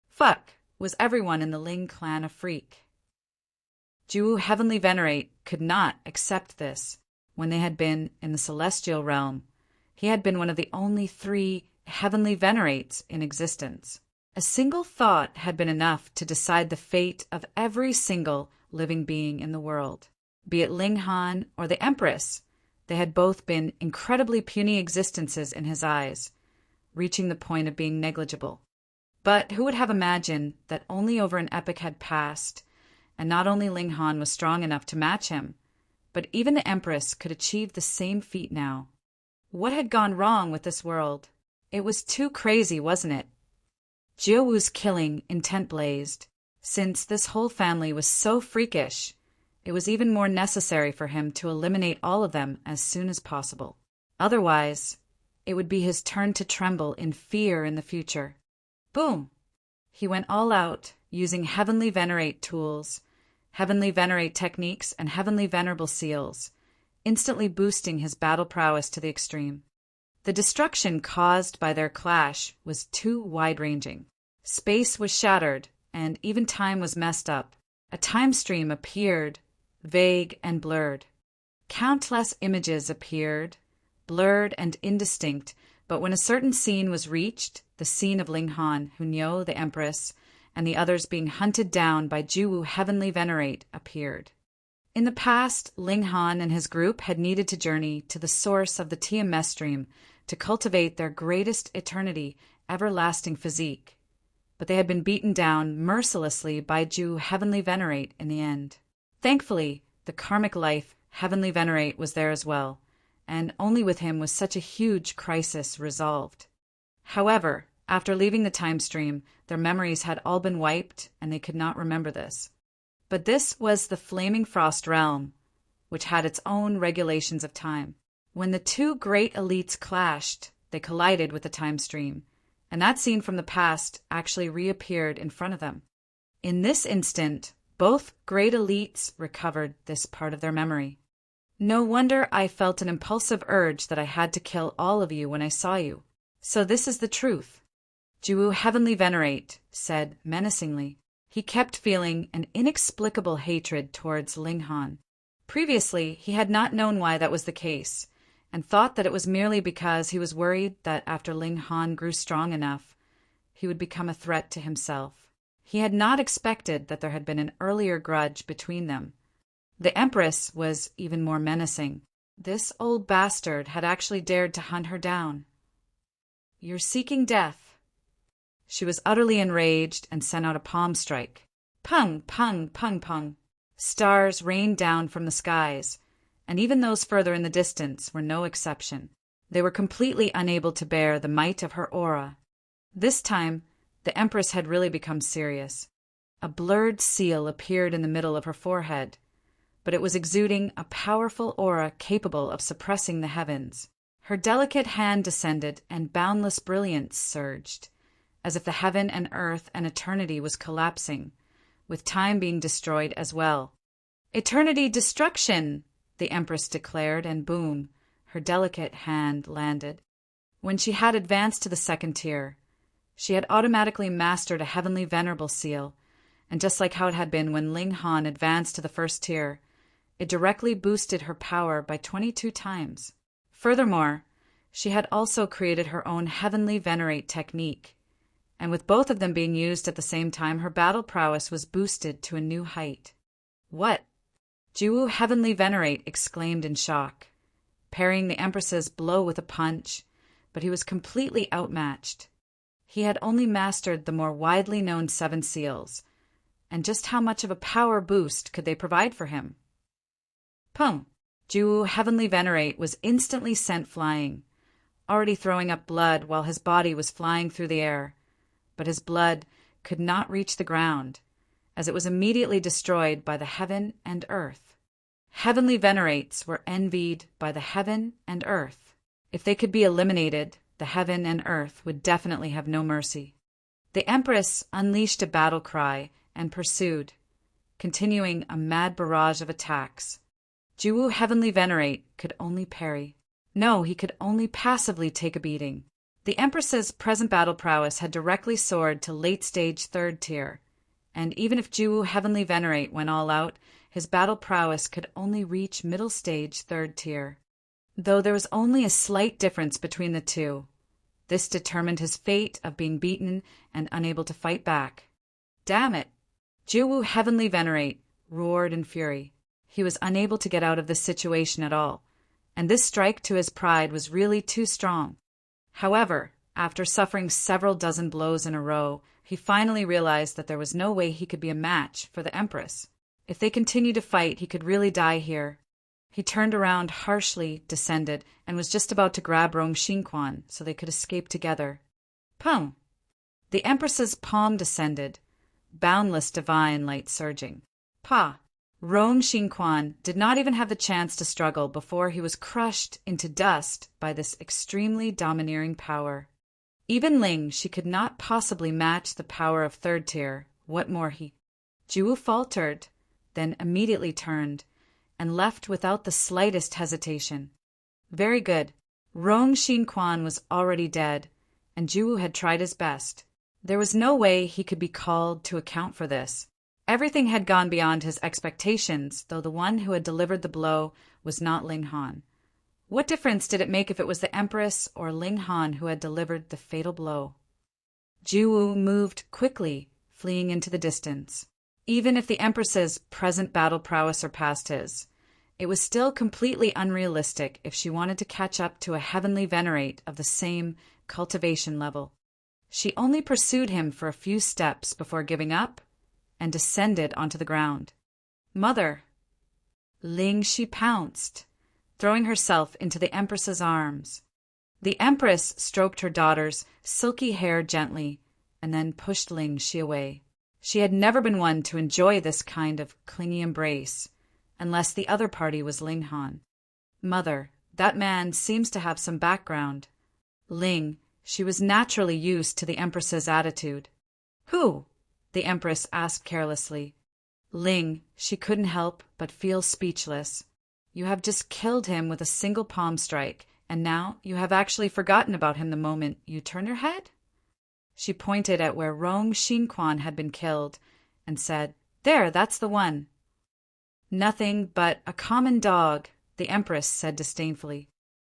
Fuck, was everyone in the Ling clan a freak? Jiwoo Heavenly Venerate could not accept this. When they had been in the celestial realm, he had been one of the only 3 Heavenly Venerates in existence. A single thought had been enough to decide the fate of every single living being in the world. Be it Ling Han or the Empress, they had both been incredibly puny existences in his eyes, reaching the point of being negligible. But who would have imagined that only over an epoch had passed, and not only Ling Han was strong enough to match him, but even the Empress could achieve the same feat now. What had gone wrong with this world? It was too crazy, wasn't it? Jiwoo's killing intent blazed. Since this whole family was so freakish, it was even more necessary for him to eliminate all of them as soon as possible. Otherwise, it would be his turn to tremble in fear in the future. Boom! He went all out, using Heavenly Venerate tools, Heavenly Venerate techniques, and Heavenly Venerable seals, instantly boosting his battle prowess to the extreme. The destruction caused by their clash was too wide-ranging. Space was shattered, and even time was messed up. A time stream appeared, vague and blurred. Countless images appeared, blurred and indistinct, but when a certain scene was reached, the scene of Ling Han, Hunyo, the Empress, and the others being hunted down by Jiwoo Heavenly Venerate appeared. In the past, Ling Han and his group had needed to journey to the source of the TMS stream to cultivate their greatest eternity, everlasting physique. But they had been beaten down mercilessly by Jiwoo Heavenly Venerate in the end. Thankfully, the karmic life Heavenly Venerate was there as well, and only with him was such a huge crisis resolved. However, after leaving the time stream, their memories had all been wiped, and they could not remember this. But this was the Flaming Frost realm, which had its own regulations of time. When the 2 great elites clashed, they collided with the time stream, and that scene from the past actually reappeared in front of them. In this instant, both great elites recovered this part of their memory. No wonder I felt an impulsive urge that I had to kill all of you when I saw you. So this is the truth. Jiwoo Heavenly Venerate said menacingly. He kept feeling an inexplicable hatred towards Ling Han. Previously, he had not known why that was the case, and thought that it was merely because he was worried that after Ling Han grew strong enough, he would become a threat to himself. He had not expected that there had been an earlier grudge between them. The Empress was even more menacing. This old bastard had actually dared to hunt her down. "You're seeking death." She was utterly enraged and sent out a palm strike. Pung, pung, pung, pung. Stars rained down from the skies, and even those further in the distance were no exception. They were completely unable to bear the might of her aura. This time, the Empress had really become serious. A blurred seal appeared in the middle of her forehead, but it was exuding a powerful aura capable of suppressing the heavens. Her delicate hand descended, and boundless brilliance surged, as if the heaven and earth and eternity was collapsing, with time being destroyed as well. "Eternity destruction!" the Empress declared, and boom, her delicate hand landed. When she had advanced to the second tier, she had automatically mastered a Heavenly Venerable seal, and just like how it had been when Ling Han advanced to the first tier, it directly boosted her power by 22 times. Furthermore, she had also created her own Heavenly Venerate technique, and with both of them being used at the same time, her battle prowess was boosted to a new height. What? Jiwoo Heavenly Venerate exclaimed in shock, parrying the Empress's blow with a punch, but he was completely outmatched. He had only mastered the more widely known 7 seals, and just how much of a power boost could they provide for him? Pum! Jiwoo Heavenly Venerate was instantly sent flying, already throwing up blood while his body was flying through the air, but his blood could not reach the ground, as it was immediately destroyed by the heaven and earth. Heavenly Venerates were envied by the heaven and earth. If they could be eliminated, the heaven and earth would definitely have no mercy. The Empress unleashed a battle cry and pursued, continuing a mad barrage of attacks. Jiwoo Heavenly Venerate could only parry. No, he could only passively take a beating. The Empress's present battle prowess had directly soared to late-stage 3rd tier, and even if Jiwoo Heavenly Venerate went all out, his battle prowess could only reach middle-stage 3rd tier. Though there was only a slight difference between the two, this determined his fate of being beaten and unable to fight back. Damn it! Jiwoo Heavenly Venerate roared in fury. He was unable to get out of this situation at all, and this strike to his pride was really too strong. However, after suffering several dozen blows in a row, he finally realized that there was no way he could be a match for the Empress. If they continued to fight, he could really die here. He turned around harshly, descended, and was just about to grab Rong Xinquan so they could escape together. Pum! The Empress's palm descended, boundless divine light surging. Pa! Rong Xinquan did not even have the chance to struggle before he was crushed into dust by this extremely domineering power. Even Ling, she could not possibly match the power of 3rd tier. What more he? Jiwoo faltered, then immediately turned, and left without the slightest hesitation. Very good. Rong Xinquan was already dead, and Jiwoo had tried his best. There was no way he could be called to account for this. Everything had gone beyond his expectations, though the one who had delivered the blow was not Ling Han. What difference did it make if it was the Empress or Ling Han who had delivered the fatal blow? Jiwoo moved quickly, fleeing into the distance. Even if the Empress's present battle prowess surpassed his, it was still completely unrealistic if she wanted to catch up to a Heavenly Venerate of the same cultivation level. She only pursued him for a few steps before giving up and descended onto the ground. Mother! Ling, she pounced, throwing herself into the Empress's arms. The Empress stroked her daughter's silky hair gently and then pushed Ling Shi away. She had never been one to enjoy this kind of clingy embrace, unless the other party was Ling Han. Mother, that man seems to have some background. Ling, she was naturally used to the Empress's attitude. Who? The Empress asked carelessly. Ling, she couldn't help but feel speechless. You have just killed him with a single palm strike, and now you have actually forgotten about him the moment you turn your head? She pointed at where Rong Xinquan had been killed and said, There, that's the one. Nothing but a common dog, the Empress said disdainfully.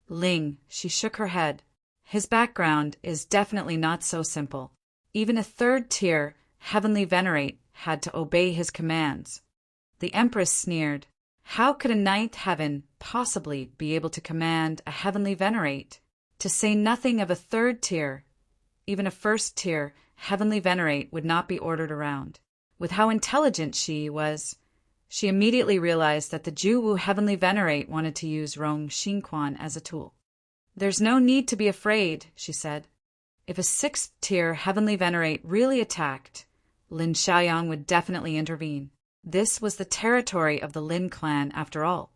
Ling, she shook her head. His background is definitely not so simple. Even a 3rd tier Heavenly Venerate had to obey his commands. The Empress sneered. How could a 9th heaven possibly be able to command a Heavenly Venerate? To say nothing of a 3rd tier, even a 1st tier Heavenly Venerate would not be ordered around. With how intelligent she was, she immediately realized that the Jiwoo Heavenly Venerate wanted to use Rong Xinquan as a tool. There's no need to be afraid, she said. If a 6th tier Heavenly Venerate really attacked, Lin Xiaoyang would definitely intervene. This was the territory of the Lin clan after all.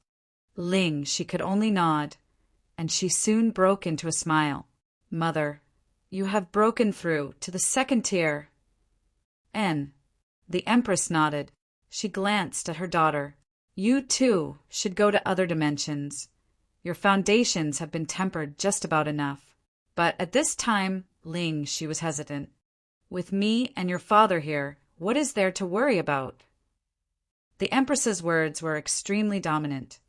Ling, she could only nod, and she soon broke into a smile. Mother, you have broken through to the 2nd tier. N. The Empress nodded. She glanced at her daughter. You, too, should go to other dimensions. Your foundations have been tempered just about enough. But at this time, Ling, she was hesitant. With me and your father here, what is there to worry about? The Empress's words were extremely dominant.